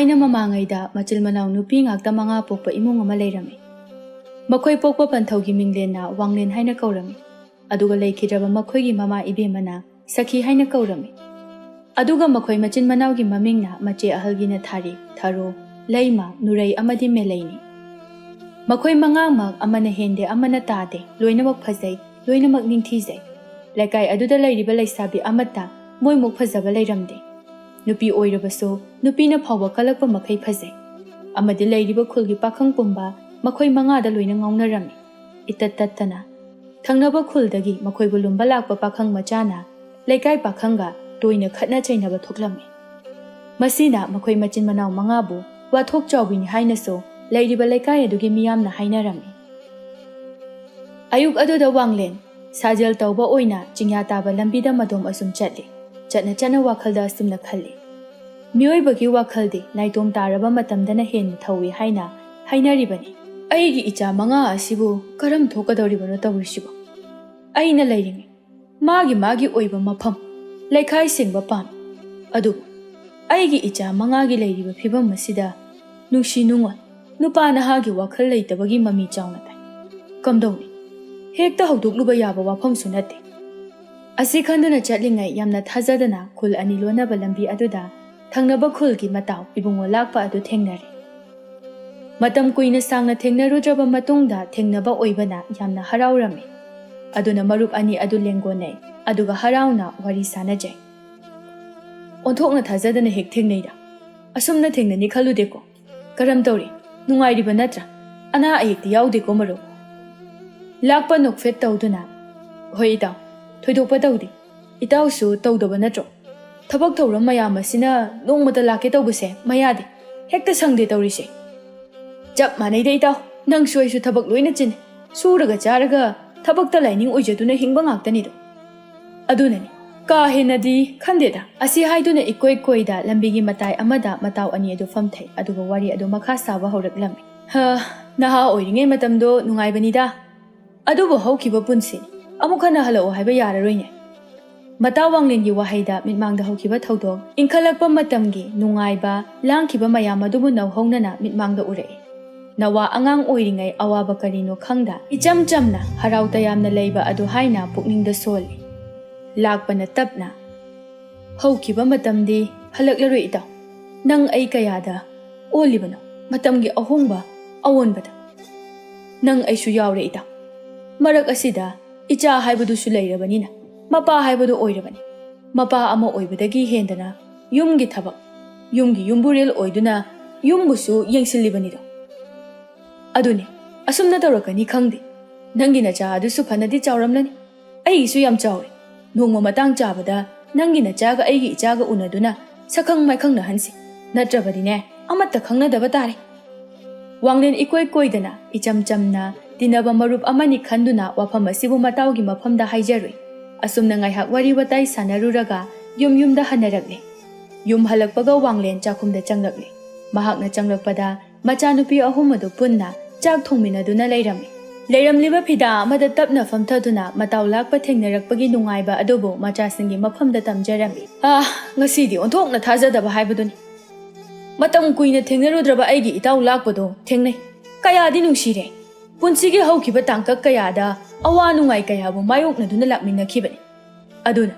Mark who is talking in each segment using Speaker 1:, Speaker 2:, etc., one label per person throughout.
Speaker 1: Thayna mamangayda machil manaw nupi ngakta mga pokpa imong ama leirami. Makoy pokpa panthawgi minglen na Wanglen haina kaurami. Aduga leikidraba makoygi mama ibemana Sakhi haina kaurami. Aduga makoy machin manawgi mamingna mache ahalgi na thari, tharo, laima, nuray amadi melaini. Makoy mangangmag amana hende amana tade, loinamak phazay, loinamak ningthizay. Laikay aduda lairiba laisabi amata, moy muk phazaba lairamde. Nupi oirabaso, nupi na phawa kalakpa makai phazay. Amadi lairiba khulgi pakhang pumba, makoy mangada loina ngawnarami. Itattattana. Thangnaba khuldagi makoy bulumba lakpa pakhang machana, laikay pakhanga, toina khatna chainaba thoklami. Masina makoy machin manaw mangabu, wathok chawbini hainaso, lairiba laikay adugi miyamna hainarami. Ayuk aduda Wanglen, sajal tawba oina chingya taba lambida madom asum chatli. Chatna chana wakhalda asimna khalli. Miyoybagi wakhaldi naitom taraba matamdana hen thawi haina, hainaribani. Aigi icha manga asibu karam thokadoribano tawrisibu. Aina lairingi. Magi oiba mafam, laikhai singba pam. Adu, aigi icha mangagi lairiba phibam masida, nungsi nungon, nupa nahagi wakhal leitabagi mami chawna tai. Kamdawni, hekta hawdokluba yaba wafam sunate. Asi khanduna chatlingai yamna thazadana khul ani lonaba lambi aduda, thangnaba khulgi mataw ibungo lakpa adu thengnare. Matam kuina sangna thengnarudraba matungda thengnaba oibana yamna harawrami. Aduna marup ani adu lengonai, aduga harawna wari sanajai. Onthokna thazadana hek thengnaida. Asumna thengnani khaludeko. Karam tawri, nungairiba natra, ana ayekti yawdeko marup. Lakpa nokfet tawduna. Hoi itaw, thoidokpa tawdi. Itawsu tawdaba natro. Thabak thawram mayam asina nongmata lake tawbase mayade. Hekta sangde tawrise. Chap manayda itaw, nang suwaisu thabak loina chin. Suraga charaga thabakta laining oijaduna hingba ngaktanido. Adunani, ka henadi khandeda. Asi haiduna ikoy-koyda lambigi matay amada mataw ani adu famthay aduga wari adu makha saba hawraklami. Naha oiringay matamdo nungaybanida. Adubo hawkiba punsini. Amukha nahalao haiba yararoyne. Mataw Wanglengi wahayda mitmangda hawkiba thawdok inkhalakpa matamgi nungayba langkiba mayam adubu nawhawnana mitmangda urai. Nawa angang oiringay awaba karino khangda icham chamna haraw tayamna leiba adu haina pukningda soli. Lakpa na tapna. Hawkiba matamdi halaklaroi itaw. Nang ay kayada olibano matamgi ahongba awonbada. Nang ay suyawre itaw. Marak asida icha haibadu sulairabanina. Mapa haibadu oirabani. Mapa ama oibadagi hendana yumgi thabak. Yumgi yumburil oiduna yumbusu yengsilibanido. Aduni, asumna tawrakani khangdi. Nangi nacha adusu phanadi chawramlani. Aigisu yam chawre. Nongma matang chabada nangi nachaga aigi ichaga unaduna sakhang maikhangna hansi. Natrabadine amatta khangnadaba tare. Wanglen ikoy-koydana icham chamna tinaba marup amani khanduna wafam asibu matawgi mafamda haijarui. Asumna ngaihak wari watai sanaruraga yum-yumda hanarakle. Yum halakpaga Wanglen chakhumda changrakle. Mahakna changrakpada machanupi ahumadu punna chak thongminaduna leirami. Leiramliba phida amada tapna famthaduna mataw lakpa thengnarakpagi nungayba adubo machasingi mafamda tamjarami. Ngasidi onthokna thazadaba haibaduni. Matam kuina thengnarudraba aigi itaw lakpado thengnai. Kayadi nungsire. Punsigi hawkiba tangkak kayada awa nungay kayabu mayoknaduna lakminakhibani. Aduna,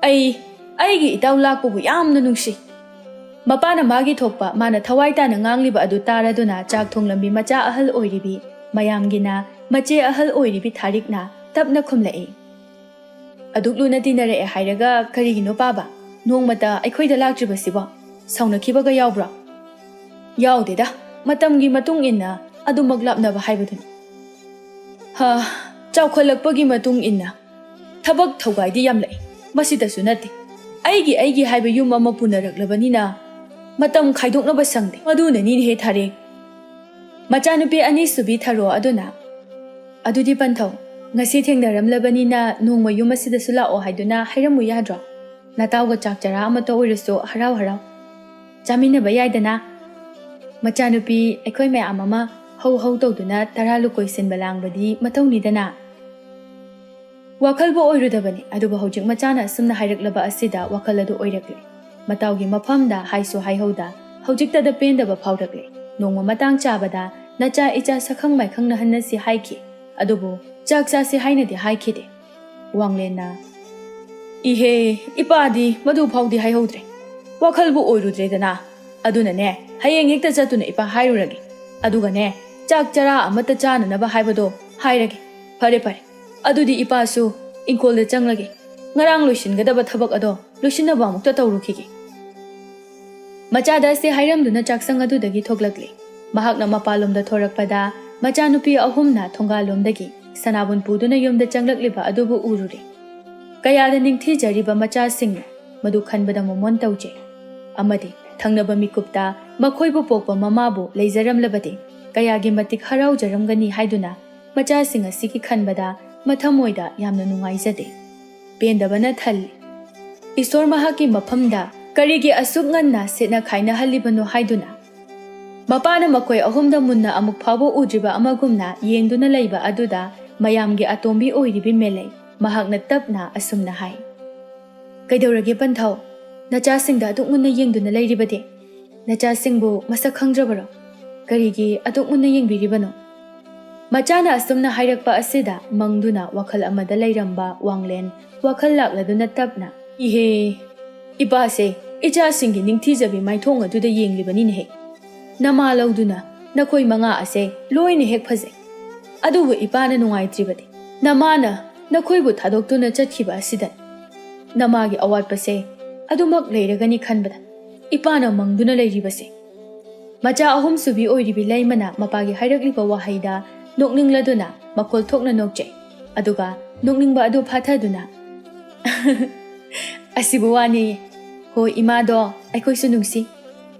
Speaker 1: aigi itaw lakpabu yamna nungsi. Mapana magi thokpa mana thawaita na ngangliba adu taraduna chak thonglambi macha ahal oiribi mayamgina mache ahal oiribi tharikna tapna khumlai. Adukluna tinare hairaga karigino paba nongmata aikhoida laktribasibo saunakhibaga yawbra. Yawdeda matamgi matung inna adu maglapnaba haibaduni. Chawkhalakpagi matung inna thabak thawgaidi yamlai masidasu nate. Aigi haiba yum ama punaraklabanina matam khaidoknaba sangde. Madunani he thare. Machanupi ani subi tharo aduna. Adudi panthaw. Ngasi thengnaramlabanina nongma yum asidasu lao haiduna hairamu yadra. Natawga chakchara ama tawirasu haraw. Chaminaba yaidana. Machanupi aikhoy mayam ama hau tawduna taralu koisin balangbadi matawnidana. Wakhalbo oirudabani aduba hojik machana sumna hairaklaba asida wakhaladu oirakle. Matawgi mafamda haisu haihauda ꯍꯧꯖꯤꯛꯇꯗ ꯄꯦꯟꯗꯕ ꯐꯥꯎꯔꯛꯂꯦ꯫ ꯅꯣꯡꯃ ꯃꯇꯥꯡ ꯆꯥꯕꯗ ꯅꯆꯥ ꯏꯆꯥ ꯁꯛꯈꯪ ꯃꯥꯏꯈꯪꯅꯍꯟꯅꯁꯤ ꯍꯥꯏꯈꯤ, ꯑꯗꯨꯕꯨ ꯆꯥꯛ ꯆꯥꯁꯤ ꯍꯥꯏꯅꯗꯤ ꯍꯥꯏꯈꯤꯗꯦ꯫ ꯋꯥꯡꯂꯦꯟꯅ "ꯏꯍꯦ, ꯏꯄꯥꯗꯤ ꯃꯗꯨ ꯐꯥꯎꯗꯤ ꯍꯥꯏꯍꯧꯗ꯭ꯔꯦ, ꯋꯥꯈꯜꯕꯨ ꯑꯣꯏꯔꯨꯗ꯭ꯔꯦꯗꯅ꯫ ꯑꯗꯨꯅꯅꯦ ꯍꯌꯦꯡ ꯍꯦꯛꯇ ꯆꯠꯇꯨꯅ ꯏꯄꯥ ꯍꯥꯏꯔꯨꯔꯒꯦ, ꯑꯗꯨꯒꯅꯦ ꯆꯥꯛ ꯆꯔꯥ ꯑꯃꯠꯇ ꯆꯥꯅꯅꯕ ꯍꯥꯏꯕꯗꯣ ꯍꯥꯏꯔꯒꯦ꯫ ꯐꯔꯦ ꯐꯔꯦ, ꯑꯗꯨꯗꯤ ꯏꯄꯥꯁꯨ ꯏꯪꯈꯣꯜꯗ ꯆꯪꯂꯒꯦ, ꯉꯔꯥꯡ ꯂꯣꯏꯁꯤꯟꯒꯗꯕ ꯊꯕꯛ ꯑꯗꯣ ꯂꯣꯏꯁꯤꯟꯅꯕ ꯑꯃꯨꯛꯇ ꯇꯧꯔꯨꯈꯤꯒꯦ"꯫ ꯃꯆꯥꯗ ꯑꯁꯤ ꯍꯥꯏꯔꯝꯗꯨꯅ ꯆꯥꯛꯁꯪ ꯑꯗꯨꯗꯒꯤ ꯊꯣꯛꯂꯛꯂꯦ꯫ ꯃꯍꯥꯛꯅ ꯃꯄꯥꯟꯂꯣꯝꯗ ꯊꯣꯔꯛꯄꯗ ꯃꯆꯥꯅꯨꯄꯤ ꯑꯍꯨꯝꯅ ꯊꯣꯡꯒꯥꯜꯂꯣꯝꯗꯒꯤ ꯁꯅꯥꯕꯨꯟ ꯄꯨꯗꯨꯅ ꯌꯨꯝꯗ ꯆꯪꯂꯛꯂꯤꯕ ꯑꯗꯨꯕꯨ ꯎꯔꯨꯔꯦ꯫ ꯀꯌꯥꯗ ꯅꯤꯡꯊꯤꯖꯔꯤꯕ ꯃꯆꯥꯁꯤꯡꯅ ꯃꯗꯨ ꯈꯟꯕꯗ ꯃꯣꯃꯣꯟ ꯇꯧꯖꯩ꯫ ꯑꯃꯗꯤ ꯊꯪꯅꯕ ꯃꯤꯀꯨꯞꯇ ꯃꯈꯣꯏꯕꯨ ꯄꯣꯛꯄ ꯃꯃꯥꯕꯨ ꯂꯩꯖꯔꯝꯂꯕꯗꯤ ꯀꯌꯥꯒꯤ ꯃꯇꯤꯛ ꯍꯔꯥꯎꯖꯔꯝꯒꯅꯤ ꯍꯥꯏꯗꯨꯅ ꯃꯆꯥꯁꯤꯡ ꯑꯁꯤꯒꯤ ꯈꯟꯕꯗ ꯃꯊꯃꯣꯏꯗ ꯌꯥꯝꯅ ꯅꯨꯡꯉꯥꯏꯖꯗꯦ, ꯄꯦꯟꯗꯕꯅ ꯊꯜꯂꯤ꯫ ꯏꯁꯣꯔ ꯃꯍꯥꯛꯀꯤ ꯃꯐꯝꯗ ꯀꯔꯤꯒꯤ ꯑꯁꯨꯛ ꯉꯟꯅ ꯁꯦꯠꯅ ꯈꯥꯏꯅꯍꯜꯂꯤꯕꯅꯣ ꯍꯥꯏꯗꯨꯅ ꯃꯄꯥꯅ ꯃꯈꯣꯏ ꯑꯍꯨꯝꯗ ꯃꯨꯟꯅ ꯑꯃꯨꯛ ꯐꯥꯎꯕ ꯎꯗ꯭ꯔꯤꯕ ꯑꯃꯒꯨꯝꯅ ꯌꯦꯡꯗꯨꯅ ꯂꯩꯕ ꯑꯗꯨꯗ ꯃꯌꯥꯝꯒꯤ ꯑꯇꯣꯝꯕꯤ ꯑꯣꯏꯔꯤꯕꯤ ꯃꯦꯂꯩ ꯃꯍꯥꯛꯅ ꯇꯞꯅ ꯑꯁꯨꯝꯅ ꯍꯥꯏ: "ꯀꯩꯗꯧꯔꯒꯦ ꯄꯟꯊꯧ, ꯅꯆꯥꯁꯤꯡꯗ ꯑꯗꯨꯛ ꯃꯨꯟꯅ ꯌꯦꯡꯗꯨꯅ ꯂꯩꯔꯤꯕꯗꯤ? ꯅꯆꯥꯁꯤꯡꯕꯨ ꯃꯁꯛ ꯈꯪꯗ꯭ꯔꯕꯔꯣ? ꯀꯔꯤꯒꯤ ꯑꯗꯨꯛ ꯃꯨꯟꯅ ꯌꯦꯡꯕꯤꯔꯤꯕꯅꯣ?" ꯃꯆꯥꯅ ꯑꯁꯨꯝꯅ ꯍꯥꯏꯔꯛꯄ ꯑꯁꯤꯗ ꯃꯪꯗꯨꯅ ꯋꯥꯈꯜ ꯑꯃꯗ ꯂꯩꯔꯝꯕ ꯋꯥꯡꯂꯦꯟ ꯋꯥꯈꯜ ꯂꯥꯛꯂꯗꯨꯅ ꯇꯞꯅ "ꯏꯍꯦ, ꯏꯄꯥꯁꯦ ꯏꯆꯥꯁꯤꯡꯒꯤ ꯅꯤꯡꯊꯤꯖꯕꯤ ꯃꯥꯏꯊꯣꯡ ꯑꯗꯨꯗ ꯌꯦꯡꯂꯤꯕꯅꯤꯅꯦꯍꯦ꯫ ꯅꯃꯥ ꯂꯧꯗꯨꯅ ꯅꯈꯣꯏ ꯃꯉꯥ ꯑꯁꯦ ꯂꯣꯏꯅ ꯍꯦꯛ ꯐꯖꯩ, ꯑꯗꯨꯕꯨ ꯏꯄꯥꯅ ꯅꯨꯡꯉꯥꯏꯇ꯭ꯔꯤꯕꯗꯤ ꯅꯃꯥꯅ ꯅꯈꯣꯏꯕꯨ ꯊꯥꯗꯣꯛꯇꯨꯅ ꯆꯠꯈꯤꯕ ꯑꯁꯤꯗꯅꯤ꯫ ꯅꯃꯥꯒꯤ ꯑꯋꯥꯠꯄꯁꯦ ꯑꯗꯨꯃꯛ ꯂꯩꯔꯒꯅꯤ ꯈꯟꯕꯗ ꯏꯄꯥꯅ ꯃꯪꯗꯨꯅ ꯂꯩꯔꯤꯕꯁꯦ"꯫ ꯃꯆꯥ ꯑꯍꯨꯝꯁꯨꯕꯤ ꯑꯣꯏꯔꯤꯕꯤ ꯂꯩꯃꯅ ꯃꯄꯥꯒꯤ ꯍꯥꯏꯔꯛꯂꯤꯕ ꯋꯥꯍꯩꯗ ꯅꯣꯛꯅꯤꯡꯂꯗꯨꯅ ꯃꯈꯣꯜ ꯊꯣꯛꯅ ꯅꯣꯛꯆꯩ, ꯑꯗꯨꯒ ꯅꯣꯛꯅꯤꯡꯕ ꯑꯗꯨ ꯐꯥꯊꯗꯨꯅ "ꯑꯁꯤꯕꯨ ꯋꯥꯅꯦꯌꯦ, ꯍꯣꯏ ꯏꯃꯥꯗꯣ ꯑꯩꯈꯣꯏꯁꯨ ꯅꯨꯡꯁꯤ,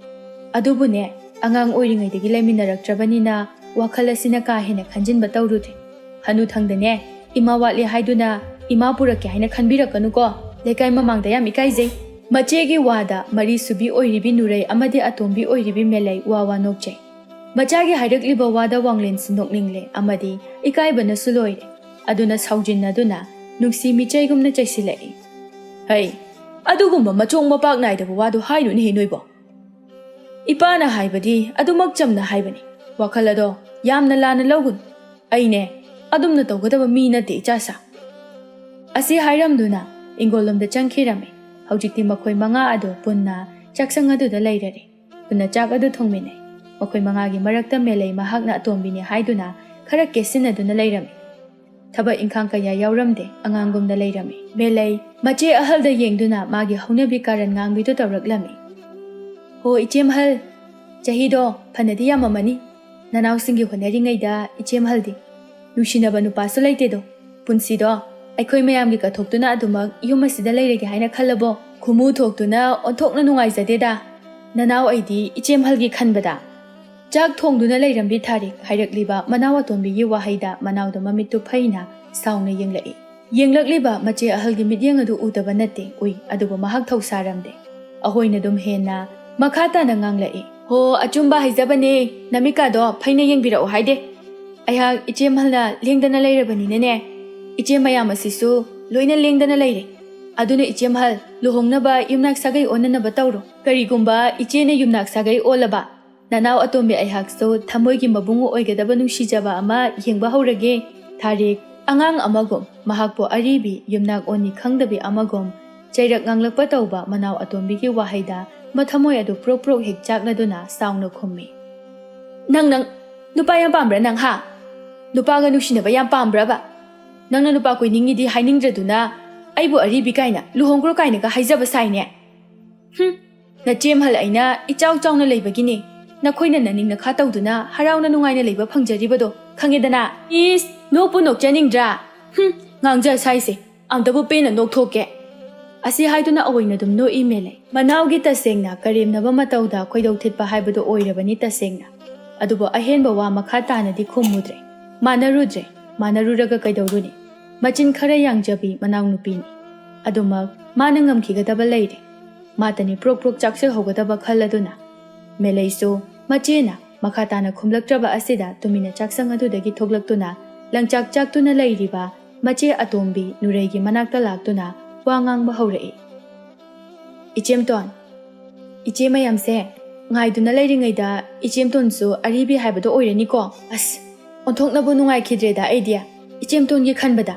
Speaker 1: ꯑꯗꯨꯕꯨꯅꯦ ꯑꯉꯥꯡ ꯑꯣꯏꯔꯤꯉꯩꯗꯒꯤ ꯂꯩꯃꯤꯟꯅꯔꯛꯇ꯭ꯔꯕꯅꯤꯅ ꯋꯥꯈꯜ ꯑꯁꯤꯅ ꯀꯥ ꯍꯦꯟꯅ ꯈꯟꯖꯤꯟꯕ ꯇꯧꯔꯨꯗ꯭ꯔꯦ꯫ ꯍꯅꯨꯊꯪꯗꯅꯦ ꯏꯃꯥ ꯋꯥꯠꯂꯦ ꯍꯥꯏꯗꯨꯅ ꯏꯃꯥ ꯄꯨꯔꯛꯀꯦ ꯍꯥꯏꯅ ꯈꯟꯕꯤꯔꯛꯀꯅꯨꯀꯣ, ꯂꯩꯀꯥꯏ ꯃꯃꯥꯡꯗ ꯌꯥꯝ ꯏꯀꯥꯏꯖꯩ"꯫ ꯃꯆꯦꯒꯤ ꯋꯥꯗ ꯃꯔꯤꯁꯨꯕꯤ ꯑꯣꯏꯔꯤꯕꯤ ꯅꯨꯔꯩ ꯑꯃꯗꯤ ꯑꯇꯣꯝꯕꯤ ꯑꯣꯏꯔꯤꯕꯤ ꯃꯦꯂꯩ ꯋꯥ ꯋꯥ ꯅꯣꯛꯆꯩ꯫ ꯃꯆꯥꯒꯤ ꯍꯥꯏꯔꯛꯂꯤꯕ ꯋꯥꯗ ꯋꯥꯡꯂꯦꯟꯁꯨ ꯅꯣꯛꯅꯤꯡꯂꯦ ꯑꯃꯗꯤ ꯏꯀꯥꯏꯕꯅꯁꯨ ꯂꯣꯏꯔꯦ꯫ ꯑꯗꯨꯅ ꯁꯥꯎꯖꯤꯟꯅꯗꯨꯅ ꯅꯨꯡꯁꯤ ꯃꯤꯆꯩꯒꯨꯝꯅ ꯆꯩꯁꯤꯜꯂꯛꯏ: "ꯍꯩ, ꯑꯗꯨꯒꯨꯝꯕ ꯃꯆꯣꯡ ꯃꯄꯥꯛ ナꯏꯗꯕ ꯋꯥꯗꯨ ꯍꯥꯏꯅꯨꯅꯦꯍꯦ ꯅꯣꯏꯕꯣ꯫ ꯏꯄꯥꯅ ꯍꯥꯏꯕꯗꯤ ꯑꯗꯨꯃꯛ ꯆꯝꯅ ꯍꯥꯏꯕꯅꯤ, ꯋꯥꯈꯜ ꯑꯗꯣ ꯌꯥꯝꯅ ꯂꯥꯟꯅ ꯂꯧꯒꯅꯨ꯫ ꯑꯩꯅꯦ ꯑꯗꯨꯝꯅ ꯇꯧꯒꯗꯕ ꯃꯤ ꯅꯠꯇꯦ ꯏꯆꯥꯁꯥ"꯫ ꯑꯁꯤ ꯍꯥꯏꯔꯝꯗꯨꯅ ꯏꯪꯒꯣꯜꯂꯣꯝꯗ ꯆꯪꯈꯤꯔꯝꯃꯤ꯫ ꯍꯧꯖꯤꯛꯇꯤ ꯃꯈꯣꯏ ꯃꯉꯥ ꯑꯗꯨ ꯄꯨꯟꯅ ꯆꯥꯛꯁꯪ ꯑꯗꯨꯗ ꯂꯩꯔꯔꯦ, ꯄꯨꯟꯅ ꯆꯥꯛ ꯑꯗꯨ ꯊꯣꯡꯃꯤꯟꯅꯩ꯫ ꯃꯈꯣꯏ ꯃꯉꯥꯒꯤ ꯃꯔꯛꯇ ꯃꯦꯂꯩ ꯃꯍꯥꯛꯅ ꯑꯇꯣꯝꯕꯤꯅꯤ ꯍꯥꯏꯗꯨꯅ ꯈꯔ ꯀꯦꯁꯤꯟꯅꯗꯨꯅ ꯂꯩꯔꯝꯃꯤ꯫ ꯊꯕꯛ ꯏꯪꯈꯥꯡ ꯀꯌꯥ ꯌꯥꯎꯔꯝꯗꯦ, ꯑꯉꯥꯡꯒꯨꯝꯅ ꯂꯩꯔꯝꯃꯤ꯫ ꯃꯦꯂꯩ ꯃꯆꯦ ꯑꯍꯜꯗ ꯌꯦꯡꯗꯨꯅ ꯃꯥꯒꯤ ꯍꯧꯅꯕꯤ ꯀꯥꯔꯟ ꯉꯥꯡꯕꯤꯗꯨ ꯇꯧꯔꯛꯂꯝꯃꯤ: "ꯍꯣ ꯏꯆꯦꯝꯍꯜ, ꯆꯍꯤꯗꯣ ꯐꯅꯗꯤ ꯌꯥꯝꯃꯝꯃꯅꯤ꯫ ꯅꯅꯥꯎꯁꯤꯡꯒꯤ ꯍꯣꯠꯅꯔꯤꯉꯩꯗ ꯏꯆꯦꯝꯍꯜꯗꯤ ꯅꯨꯡꯁꯤꯅꯕ ꯅꯨꯄꯥꯁꯨ ꯂꯩꯇꯦꯗꯣ꯫ ꯄꯨꯟꯁꯤꯗꯣ ꯑꯩꯈꯣꯏ ꯃꯌꯥꯝꯒꯤ ꯀꯠꯊꯣꯛꯇꯨꯅ ꯑꯗꯨꯃꯛ ꯌꯨꯝ ꯑꯁꯤꯗ ꯂꯩꯔꯒꯦ ꯍꯥꯏꯅ ꯈꯜꯂꯕꯣ? ꯈꯨꯃꯨ ꯊꯣꯛꯇꯨꯅ ꯑꯣꯟꯊꯣꯛꯅ ꯅꯨꯡꯉꯥꯏꯖꯗꯦꯗ ꯅꯅꯥꯎ ꯑꯩꯗꯤ ꯏꯆꯦꯝꯍꯜꯒꯤ ꯈꯟꯕꯗ"꯫ ꯆꯥꯛ ꯊꯣꯡꯗꯨꯅ ꯂꯩꯔꯝꯕꯤ ꯊꯥꯔꯤꯛ ꯍꯥꯏꯔꯛꯂꯤꯕ ꯃꯅꯥꯎ ꯑꯇꯣꯝꯕꯤꯒꯤ ꯋꯥꯍꯩꯗ ꯃꯅꯥꯎꯗ ꯃꯃꯤꯠꯇꯨ ꯐꯩꯅ ꯁꯥꯎꯅ ꯌꯦꯡꯂꯛꯏ꯫ ꯌꯦꯡꯂꯛꯂꯤꯕ ꯃꯆꯦ ꯑꯍꯜꯒꯤ ꯃꯤꯠꯌꯦꯡ ꯑꯗꯨ ꯎꯗꯕ ꯅꯠꯇꯦ ꯎꯏ, ꯑꯗꯨꯕꯨ ꯃꯍꯥꯛ ꯊꯧꯁꯥꯔꯝꯗꯦ꯫ ꯑꯍꯣꯏꯅ ꯑꯗꯨꯝ ꯍꯦꯟꯅ ꯃꯈꯥ ꯇꯥꯅ ꯉꯥꯡꯂꯛꯏ: "ꯍꯣ ꯑꯆꯨꯝꯕ ꯍꯥꯏꯖꯕꯅꯦ, ꯅꯃꯤꯠꯀꯥꯗꯣ ꯐꯩꯅ ꯌꯦꯡꯕꯤꯔꯛꯑꯣ ꯍꯥꯏꯗꯦ꯫ ꯑꯩꯍꯥꯛ ꯏꯆꯦꯝꯍꯜꯅ ꯂꯦꯡꯗꯅ ꯂꯩꯔꯕꯅꯤꯅꯅꯦ, ꯏꯆꯦ ꯃꯌꯥꯝ ꯑꯁꯤꯁꯨ ꯂꯣꯏꯅ ꯂꯦꯡꯗꯅ ꯂꯩꯔꯦ꯫ ꯑꯗꯨꯅ ꯏꯆꯦꯝꯍꯜ ꯂꯨꯍꯣꯡꯅꯕ ꯌꯨꯝꯅꯥꯛ ꯁꯥꯒꯩ ꯑꯣꯟꯅꯅꯕ ꯇꯧꯔꯣ꯫ ꯀꯔꯤꯒꯨꯝꯕ ꯏꯆꯦꯅ ꯌꯨꯝꯅꯥꯛ ꯁꯥꯒꯩ ꯑꯣꯜꯂꯕ ꯅꯅꯥꯎ ꯑꯇꯣꯝꯕꯤ ꯑꯩꯍꯥꯛꯁꯨ ꯊꯃꯣꯏꯒꯤ ꯃꯕꯨꯡ ꯑꯣꯏꯒꯗꯕ ꯅꯨꯡꯁꯤꯖꯕ ꯑꯃ ꯌꯦꯡꯕ ꯍꯧꯔꯒꯦ"꯫ ꯊꯥꯔꯤꯛ ꯑꯉꯥꯡ ꯑꯃꯒꯨꯝ ꯃꯍꯥꯛꯄꯨ ꯑꯔꯤꯕꯤ ꯌꯨꯝꯅꯥꯛ ꯑꯣꯟꯅꯤ ꯈꯪꯗꯕꯤ ꯑꯃꯒꯨꯝ ꯆꯩꯔꯛ ꯉꯥꯡꯂꯛꯄ ꯇꯧꯕ ꯃꯅꯥꯎ ꯑꯇꯣꯝꯕꯤꯒꯤ ꯋꯥꯍꯩꯗ ꯃꯊꯃꯣꯏ ꯑꯗꯨ ꯄ꯭ꯔꯣꯛ ꯄ꯭ꯔꯣꯛ ꯍꯦꯛ ꯆꯥꯛꯂꯗꯨꯅ ꯁꯥꯎꯅ ꯈꯨꯝꯃꯤ: "ꯅꯪ ꯅꯨꯄꯥ ꯌꯥꯝ ꯄꯥꯝꯕ꯭ꯔꯥ ꯅꯪ ꯍꯥ? ꯅꯨꯄꯥꯒ ꯅꯨꯡꯁꯤꯅꯕ ꯌꯥꯝ ꯄꯥꯝꯕ꯭ꯔꯕ? ꯅꯪꯅ ꯅꯨꯄꯥ ꯀꯣꯏꯅꯤꯡꯉꯤꯗꯤ ꯍꯥꯏꯅꯤꯡꯗ꯭ꯔꯗꯨꯅ ꯑꯩꯕꯨ ꯑꯔꯤꯕꯤ ꯀꯥꯏꯅ ꯂꯨꯍꯣꯡꯈ꯭ꯔꯣ ꯀꯥꯏꯅꯒ ꯍꯥꯏꯖꯕ ꯁꯥꯏꯅꯦ? ꯅꯆꯦꯝꯍꯜ ꯑꯩꯅ ꯏꯆꯥꯎ ꯆꯥꯎꯅ ꯂꯩꯕꯒꯤꯅꯦ ꯅꯈꯣꯏꯅ ꯅꯅꯤꯡ ꯅꯈꯥ ꯇꯧꯗꯨꯅ ꯍꯔꯥꯎꯅ ꯅꯨꯡꯉꯥꯏꯅ ꯂꯩꯕ ꯐꯪꯖꯔꯤꯕꯗꯣ ꯈꯪꯉꯦꯗꯅ꯫ ꯏꯁ ꯅꯣꯛꯄꯨ ꯅꯣꯛꯆꯅꯤꯡꯗ꯭ꯔꯥ? ꯉꯥꯡꯖ ꯁꯥꯏꯁꯦ ꯑꯝꯇꯕꯨ ꯄꯦꯟꯅ ꯅꯣꯛꯊꯣꯛꯀꯦ"꯫ ꯑꯁꯤ ꯍꯥꯏꯗꯨꯅ ꯑꯑꯣꯏꯅ ꯑꯗꯨꯝ ꯅꯣꯛꯏ ꯃꯦꯂꯩ꯫ ꯃꯅꯥꯎꯒꯤ ꯇꯁꯦꯡꯅ ꯀꯔꯦꯝꯅꯕ ꯃꯇꯧꯗ ꯈꯣꯏꯗꯧ ꯊꯤꯠꯄ ꯍꯥꯏꯕꯗꯨ ꯑꯣꯏꯔꯕꯅꯤ ꯇꯁꯦꯡꯅ, ꯑꯗꯨꯕꯨ ꯑꯍꯦꯟꯕ ꯋꯥ ꯃꯈꯥ ꯇꯥꯅꯗꯤ ꯈꯨꯝꯃꯨꯗ꯭ꯔꯦ, ꯃꯥꯟꯅꯔꯨꯗ꯭ꯔꯦ꯫ ꯃꯥꯟꯅꯔꯨꯔꯒ ꯀꯩꯗꯧꯔꯨꯅꯤ? ꯃꯆꯤꯟ ꯈꯔ ꯌꯥꯡꯖꯕꯤ ꯃꯅꯥꯎꯅꯨꯄꯤꯅꯤ, ꯑꯗꯨꯃꯛ ꯃꯥꯅ ꯉꯝꯈꯤꯒꯗꯕ ꯂꯩꯔꯦ꯫ ꯃꯥꯇꯅꯤ ꯄ꯭ꯔꯣꯛ ꯄ꯭ꯔꯣꯛ ꯆꯥꯛꯁꯤꯜꯍꯧꯒꯗꯕ ꯈꯜꯂꯗꯨꯅ ꯃꯦꯂꯩꯁꯨ ꯃꯆꯦꯅ ꯃꯈꯥ ꯇꯥꯅ ꯈꯨꯝꯂꯛꯇ꯭ꯔꯕ ꯑꯁꯤꯗ ꯇꯨꯃꯤꯟꯅ ꯆꯥꯛꯁꯪ ꯑꯗꯨꯗꯒꯤ ꯊꯣꯛꯂꯛꯇꯨꯅ ꯂꯪꯆꯥꯛ ꯆꯥꯛꯇꯨꯅ ꯂꯩꯔꯤꯕ ꯃꯆꯦ ꯑꯇꯣꯝꯕꯤ ꯅꯨꯔꯩꯒꯤ ꯃꯅꯥꯛꯇ ꯂꯥꯛꯇꯨꯅ ꯋꯥ ꯉꯥꯡꯕ ꯍꯧꯔꯛꯏ: "ꯏꯆꯦꯝꯇꯣꯟ, ꯏꯆꯦ ꯃꯌꯥꯝꯁꯦ ꯉꯥꯏꯗꯨꯅ ꯂꯩꯔꯤꯉꯩꯗ ꯏꯆꯦꯝꯇꯣꯟꯁꯨ ꯑꯔꯤꯕꯤ ꯍꯥꯏꯕꯗꯣ ꯑꯣꯏꯔꯅꯤꯀꯣ ꯑꯁ ꯑꯣꯟꯊꯣꯛꯅꯕꯨ ꯅꯨꯡꯉꯥꯏꯈꯤꯗ꯭ꯔꯦꯗ ꯑꯩꯗꯤ ꯏꯆꯦꯝꯇꯣꯟꯒꯤ ꯈꯟꯕꯗ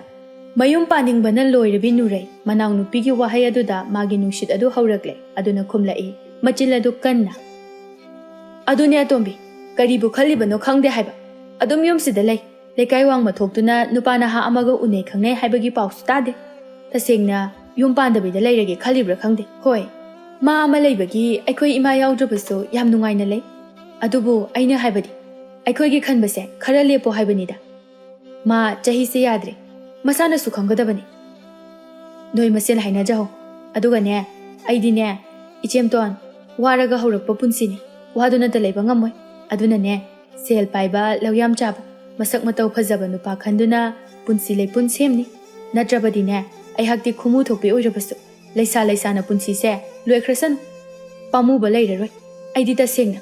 Speaker 1: ꯃꯌꯨꯝ ꯄꯥꯅꯤꯡꯕꯅ ꯂꯣꯏꯔꯕꯤ ꯅꯨꯔꯩ ꯃꯅꯥꯎ ꯅꯨꯄꯤꯒꯤ ꯋꯥꯍꯩ ꯑꯗꯨꯗ ꯃꯥꯒꯤ ꯅꯨꯡꯁꯤꯠ ꯑꯗꯨ ꯍꯧꯔꯛꯂꯦ ꯑꯗꯨꯅ ꯈꯨꯝꯂꯛꯏ ꯃꯆꯤꯜ ꯑꯗꯨ ꯀꯟꯅ ꯑꯗꯨꯅꯦ ꯑꯇꯣꯝꯕꯤ ꯀꯔꯤꯕꯨ ꯈꯜꯂꯤꯕꯅꯣ ꯈꯪꯗꯦ ꯍꯥꯏꯕ ꯑꯗꯨꯝ ꯌꯨꯝꯁꯤꯗ ꯂꯩ ꯂꯩꯀꯥꯏ ꯋꯥꯡꯃ ꯊꯣꯛꯇꯨꯅ ꯅꯨꯄꯥ ꯅꯍꯥ ꯑꯃꯒ ꯎꯅꯩ ꯈꯪꯅꯩ ꯍꯥꯏꯕꯒꯤ ꯄꯥꯎꯁꯨ ꯇꯥꯗꯦ ꯇꯁꯦꯡꯅ ꯌꯨꯝ ꯄꯥꯟꯗꯕꯤꯗ ꯂꯩꯔꯒꯦ ꯈꯜꯂꯤꯕ꯭ꯔꯥ ꯈꯪꯗꯦ ꯍꯣꯏ ꯃꯥ ꯑꯃ ꯂꯩꯕꯒꯤ ꯑꯩꯈꯣꯏ ꯏꯃꯥ ꯌꯥꯎꯗ꯭ꯔꯕꯁꯨ ꯌꯥꯝ ꯅꯨꯡꯉꯥꯏꯅ ꯂꯩ ꯑꯗꯨꯕꯨ ꯑꯩꯅ ꯍꯥꯏꯕꯗꯤ ꯑꯩꯈꯣꯏꯒꯤ ꯈꯟꯕꯁꯦ ꯈꯔ ꯂꯦꯞꯄꯣ ꯍꯥꯏꯕꯅꯤꯗ ꯃꯥ ꯆꯍꯤꯁꯦ ꯌꯥꯗ꯭ꯔꯦ ꯃꯁꯥꯅꯁꯨ ꯈꯪꯒꯗꯕꯅꯤ ꯅꯣꯏ ꯃꯁꯦꯟ ꯍꯥꯏꯅꯖꯍꯧ ꯑꯗꯨꯒꯅꯦ ꯑꯩꯗꯤꯅꯦ ꯏꯆꯦꯝꯇꯣꯟ ꯋꯥꯔꯒ ꯍꯧꯔꯛꯄ ꯄꯨꯟꯁꯤꯅꯤ ꯋꯥꯗꯨꯅꯇ ꯂꯩꯕ ꯉꯝꯃꯣꯏ ꯑꯗꯨꯅꯅꯦ ꯁꯦꯜ ꯄꯥꯏꯕ ꯂꯧꯌꯥꯝ ꯆꯥꯕ ꯃꯁꯛ ꯃꯇꯧ ꯐꯖꯕ ꯅꯨꯄꯥ ꯈꯟꯗꯨꯅ ꯄꯨꯟꯁꯤ ꯂꯩꯄꯨꯟ ꯁꯦꯝꯅꯤ ꯅꯠꯇ꯭ꯔꯕꯗꯤꯅꯦ ꯑꯩꯍꯥꯛꯇꯤ ꯈꯨꯃꯨ ꯊꯣꯛꯄꯤ ꯑꯣꯏꯔꯕꯁꯨ ꯂꯩꯁꯥ ꯂꯩꯁꯥꯅ ꯄꯨꯟꯁꯤꯁꯦ ꯂꯣꯏꯈ꯭ꯔꯁꯅꯨ ꯄꯥꯝꯃꯨꯕ ꯂꯩꯔꯔꯣꯏ ꯑꯩꯗꯤ ꯇꯁꯦꯡꯅ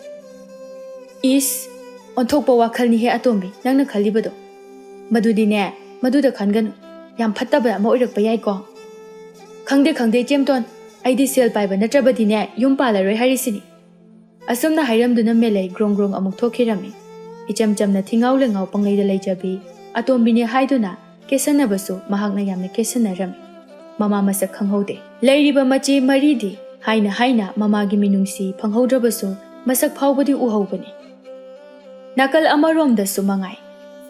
Speaker 1: ꯏꯁ ꯑꯣꯟꯊꯣꯛꯄ ꯋꯥꯈꯜꯅꯤꯍꯦ ꯑꯇꯣꯝꯕꯤ ꯅꯪꯅ ꯈꯜꯂꯤꯕꯗꯣ ꯃꯗꯨꯗꯤꯅꯦ ꯃꯗꯨꯗ ꯈꯟꯒꯅꯨ ꯌꯥꯝ ꯐꯠꯇꯕ ꯑꯃ ꯑꯣꯏꯔꯛꯄ ꯌꯥꯏꯀꯣ ꯈꯪꯗꯦ ꯈꯪꯗꯦ ꯏꯆꯦꯝꯇꯣꯟ ꯑꯩꯗꯤ ꯁꯦꯜ ꯄꯥꯏꯕ ꯅꯠꯇ꯭ꯔꯕꯗꯤꯅꯦ ꯌꯨꯝ ꯄꯥꯜꯂꯔꯣꯏ ꯍꯥꯏꯔꯤꯁꯤꯅꯤ ꯑꯁꯨꯝꯅ ꯍꯥꯏꯔꯝꯗꯨꯅ ꯃꯦꯂꯩ ꯒ꯭ꯔꯣꯡ ꯒ꯭ꯔꯣꯡ ꯑꯃꯨꯛ ꯊꯣꯛꯈꯤꯔꯝꯃꯤ ꯏꯆꯝ ꯆꯝꯅ ꯊꯤꯉꯥꯎ ꯂꯩꯉꯥꯎ ꯄꯪꯂꯩꯗ ꯂꯩꯖꯕꯤ ꯑꯇꯣꯝꯕꯤꯅꯤ ꯍꯥꯏꯗꯨꯅ ꯀꯦꯁꯟꯅꯕꯁꯨ ꯃꯍꯥꯛꯅ ꯌꯥꯝꯅ ꯀꯦꯁꯟꯅꯔꯝꯃꯤ ꯃꯃꯥ ꯃꯁꯛ ꯈꯪꯍꯧꯗꯦ ꯂꯩꯔꯤꯕ ꯃꯆꯦ ꯃꯔꯤꯗꯤ ꯍꯥꯏꯅ ꯃꯃꯥꯒꯤ ꯃꯤꯅꯨꯡꯁꯤ ꯐꯪꯍꯧꯗ꯭ꯔꯕꯁꯨ ꯃꯁꯛ ꯐꯥꯎꯕꯗꯤ ꯎꯍꯧꯕꯅꯤ ꯅꯥꯀꯜ ꯑꯃꯔꯣꯝꯗꯁꯨ ꯃꯉꯥꯏ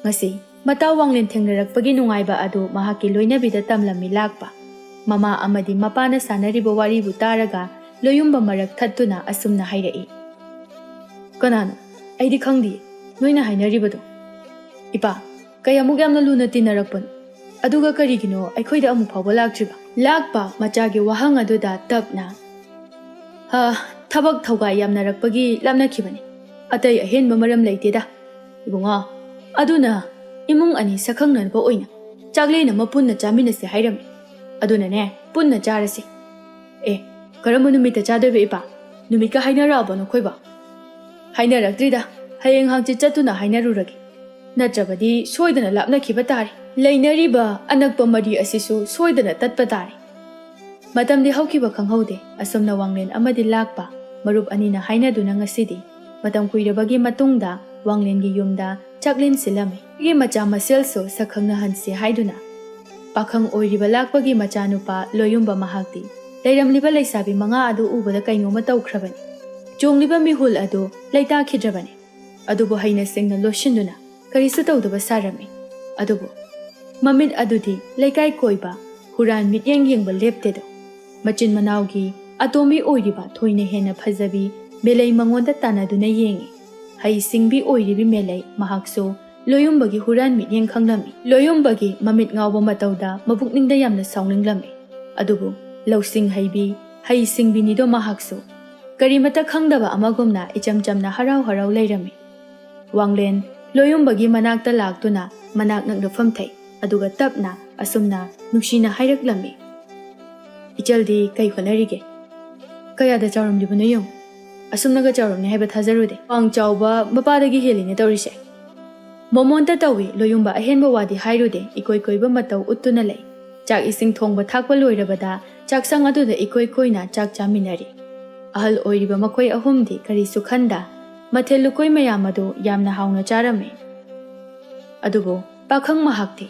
Speaker 1: ꯉꯁꯤ ꯃꯇꯥꯎ ꯋꯥꯡꯂꯦꯟ ꯊꯦꯡꯅꯔꯛꯄꯒꯤ ꯅꯨꯡꯉꯥꯏꯕ ꯑꯗꯨ ꯃꯍꯥꯛꯀꯤ ꯂꯣꯏꯅꯕꯤꯗ ꯇꯝꯂꯝꯃꯤ ꯂꯥꯛꯄ ꯃꯃꯥ ꯑꯃꯗꯤ ꯃꯄꯥꯅ ꯁꯥꯟꯅꯔꯤꯕ ꯋꯥꯔꯤꯕꯨ ꯇꯥꯔꯒ ꯂꯣꯌꯨꯝꯕ ꯃꯔꯛ ꯊꯠꯇꯨꯅ ꯑꯁꯨꯝꯅ ꯍꯥꯏꯔꯛꯏ ꯀꯅꯥꯅꯣ ꯑꯩꯗꯤ ꯈꯪꯗꯤꯌꯦ ꯅꯣꯏꯅ ꯍꯥꯏꯅꯔꯤꯕꯗꯣ ꯏꯄꯥ ꯀꯌꯥꯃꯨꯛ ꯌꯥꯝꯅ ꯂꯨꯅ ꯇꯤꯟꯅꯔꯛꯄꯅꯣ ꯑꯗꯨꯒ ꯀꯔꯤꯒꯤꯅꯣ ꯑꯩꯈꯣꯏꯗ ꯑꯃꯨꯛ ꯐꯥꯎꯕ ꯂꯥꯛꯇ꯭ꯔꯤꯕ ꯂꯥꯛꯄ ꯃꯆꯥꯒꯤ ꯋꯥꯍꯪ ꯑꯗꯨꯗ ꯇꯞꯅ ꯊꯕꯛ ꯊꯧꯒꯥꯏ ꯌꯥꯝꯅꯔꯛꯄꯒꯤ ꯂꯥꯞꯅꯈꯤꯕꯅꯤ ꯑꯇꯩ ꯑꯍꯦꯟꯕ ꯃꯔꯝ ꯂꯩꯇꯦꯗ ꯏꯕꯨꯡꯉꯣ ꯑꯗꯨꯅ ꯏꯃꯨꯡ ꯑꯅꯤ ꯁꯛꯈꯪꯅꯕ ꯑꯣꯏꯅ ꯆꯥꯛꯂꯦꯟ ꯑꯃ ꯄꯨꯟꯅ ꯆꯥꯃꯤꯟꯅꯁꯦ ꯍꯥꯏꯔꯝꯃꯤ ꯑꯗꯨꯅꯅꯦ ꯄꯨꯟꯅ ꯆꯥꯔꯁꯤ ꯀꯔꯝꯕ ꯅꯨꯃꯤꯠꯇ ꯆꯥꯗꯣꯏꯕ ꯏꯄꯥ ꯅꯨꯃꯤꯠꯀ ꯍꯥꯏꯅꯔꯛꯑꯕ ꯅꯈꯣꯏꯕ ꯍꯥꯏꯅꯔꯛꯇ꯭ꯔꯤꯗ ꯍꯌꯦꯡ ꯍꯥꯡꯆꯤꯠ ꯆꯠꯇꯨꯅ ꯍꯥꯏꯅꯔꯨꯔꯒꯦ ꯅꯠꯇ꯭ꯔꯕꯗꯤ ꯁꯣꯏꯗꯅ ꯂꯥꯞꯅꯈꯤꯕ ꯇꯥꯔꯦ ꯂꯩꯅꯔꯤꯕ ꯑꯅꯛꯄ ꯃꯔꯤ ꯑꯁꯤꯁꯨ ꯁꯣꯏꯗꯅ ꯇꯠꯄ ꯇꯥꯔꯦ ꯃꯇꯝꯗꯤ ꯍꯧꯈꯤꯕ ꯈꯪꯍꯧꯗꯦ ꯑꯁꯨꯝꯅ ꯋꯥꯡꯂꯦꯟ ꯑꯃꯗꯤ ꯂꯥꯛꯄ ꯃꯔꯨꯞ ꯑꯅꯤꯅ ꯍꯥꯏꯅꯗꯨꯅ ꯉꯁꯤꯗꯤ ꯃꯇꯝ ꯀꯨꯏꯔꯕꯒꯤ ꯃꯇꯨꯡꯗ ꯋꯥꯡꯂꯦꯟꯒꯤ ꯌꯨꯝꯗ ꯆꯥꯛꯂꯦꯟ ꯁꯤꯜꯂꯝꯃꯤ ꯒꯤ ꯃꯆꯥ ꯃꯁꯦꯜꯁꯨ ꯁꯛꯈꯪꯅꯍꯟꯁꯤ ꯍꯥꯏꯗꯨꯅ ꯄꯥꯈꯪ ꯑꯣꯏꯔꯤꯕ ꯂꯥꯛꯄꯒꯤ ꯃꯆꯥꯅꯨꯄꯥ ꯂꯣꯌꯨꯝꯕ ꯃꯍꯥꯛꯇꯤ ꯂꯩꯔꯝꯂꯤꯕ ꯂꯩꯁꯥꯕꯤ 5 ꯑꯗꯨ ꯎꯕꯗ ꯀꯩꯅꯣꯝꯃ ꯇꯧꯈ꯭ꯔꯕꯅꯤ ꯆꯣꯡꯂꯤꯕ ꯃꯤꯍꯨꯜ ꯑꯗꯨ ꯂꯩꯇꯥꯈꯤꯗ꯭ꯔꯕꯅꯤ ꯑꯗꯨꯕꯨ ꯍꯩꯅ ꯁꯤꯡꯅ ꯂꯣꯠꯁꯤꯟꯗꯨꯅ ꯀꯔꯤꯁꯨ ꯇꯧꯗꯕ ꯁꯥꯔꯝꯃꯤ ꯑꯗꯨꯕꯨ ꯃꯃꯤꯠ ꯑꯗꯨꯗꯤ ꯂꯩꯀꯥꯏ ꯀꯣꯏꯕ ꯍꯨꯔꯥꯟ ꯃꯤꯠꯌꯦꯡ ꯌꯦꯡꯕ ꯂꯦꯞꯇꯦꯗꯣ ꯃꯆꯤꯟ ꯃꯅꯥꯎꯒꯤ ꯑꯇꯣꯝꯕꯤ ꯑꯣꯏꯔꯤꯕ ꯊꯣꯏꯅ ꯍꯦꯟꯅ ꯐꯖꯕꯤ ꯃꯦꯂꯩ ꯃꯉꯣꯟꯗ ꯇꯥꯟꯅꯗꯨꯅ ꯌꯦꯡꯉꯤ ꯍꯩ ꯁꯤꯡꯕꯤ ꯑꯣꯏꯔꯤꯕꯤ ꯃꯦꯂꯩ ꯃꯍꯥꯛꯁꯨ ꯂꯣꯌꯨꯝꯕꯒꯤ ꯍꯨꯔꯥꯟ ꯃꯤꯠꯌꯦꯡ ꯈꯪꯂꯝꯃꯤ ꯂꯣꯌꯨꯝꯕꯒꯤ ꯃꯃꯤꯠ ꯉꯥꯎꯕ ꯃꯇꯧꯗ ꯃꯕꯨꯛꯅꯤꯡꯗ ꯌꯥꯝꯅ ꯁꯥꯎꯅꯤꯡꯂꯝꯃꯤ ꯑꯗꯨꯕꯨ ꯂꯧꯁꯤꯡ ꯍꯩꯕꯤ ꯍꯩ ꯁꯤꯡꯕꯤꯅꯤꯗꯣ ꯃꯍꯥꯛꯁꯨ ꯀꯔꯤꯃꯠꯇ ꯈꯪꯗꯕ ꯑꯃꯒꯨꯝꯅ ꯏꯆꯝ ꯆꯝꯅ ꯍꯔꯥꯎ ꯍꯔꯥꯎ ꯂꯩꯔꯝꯃꯤ ꯋꯥꯡꯂꯦꯟ ꯂꯣꯌꯨꯝꯕꯒꯤ ꯃꯅꯥꯛꯇ ꯂꯥꯛꯇꯨꯅ ꯃꯅꯥꯛ ꯅꯛꯅ ꯐꯝꯊꯩ ꯑꯗꯨꯒ ꯇꯞꯅ ꯑꯁꯨꯝꯅ ꯅꯨꯡꯁꯤꯅ ꯍꯥꯏꯔꯛꯂꯝꯃꯤ ꯏꯆꯜꯗꯤ ꯀꯩ ꯍꯣꯠꯅꯔꯤꯒꯦ ꯀꯌꯥꯗ ꯆꯥꯎꯔꯝꯂꯤꯕꯅꯣ ꯌꯦꯡꯉꯨ ꯑꯁꯨꯝꯅꯒ ꯆꯥꯎꯔꯝꯅꯤ ꯍꯥꯏꯕ ꯊꯥꯖꯔꯨꯗꯦ ꯋꯥꯡ ꯆꯥꯎꯕ ꯃꯄꯥꯗꯒꯤ ꯍꯦꯜꯂꯤꯅꯦ ꯇꯧꯔꯤꯁꯦ ꯃꯣꯃꯣꯟꯇ ꯇꯧꯏ ꯂꯣꯌꯨꯝꯕ ꯑꯍꯦꯟꯕ ꯋꯥꯗꯤ ꯍꯥꯏꯔꯨꯗꯦ ꯏꯀꯣꯏ ꯀꯣꯏꯕ ꯃꯇꯧ ꯎꯠꯇꯨꯅ ꯂꯩ ꯆꯥꯛ ꯏꯁꯤꯡ ꯊꯣꯡꯕ ꯊꯥꯛꯄ ꯂꯣꯏꯔꯕꯗ ꯆꯥꯛꯁꯪ ꯑꯗꯨꯗ ꯏꯀꯣꯏ ꯀꯣꯏꯅ ꯆꯥꯛ ꯆꯥꯃꯤꯟꯅꯔꯤ ꯑꯍꯜ ꯑꯣꯏꯔꯤꯕ ꯃꯈꯣꯏ ꯑꯍꯨꯝꯗꯤ ꯀꯔꯤꯁꯨ ꯈꯟꯗ ꯃꯊꯦꯜ ꯂꯨꯀꯣꯏ ꯃꯌꯥꯝ ꯑꯗꯨ ꯌꯥꯝꯅ ꯍꯥꯎꯅ ꯆꯥꯔꯝꯃꯤ ꯑꯗꯨꯕꯨ ꯄꯥꯈꯪ ꯃꯍꯥꯛꯇꯤ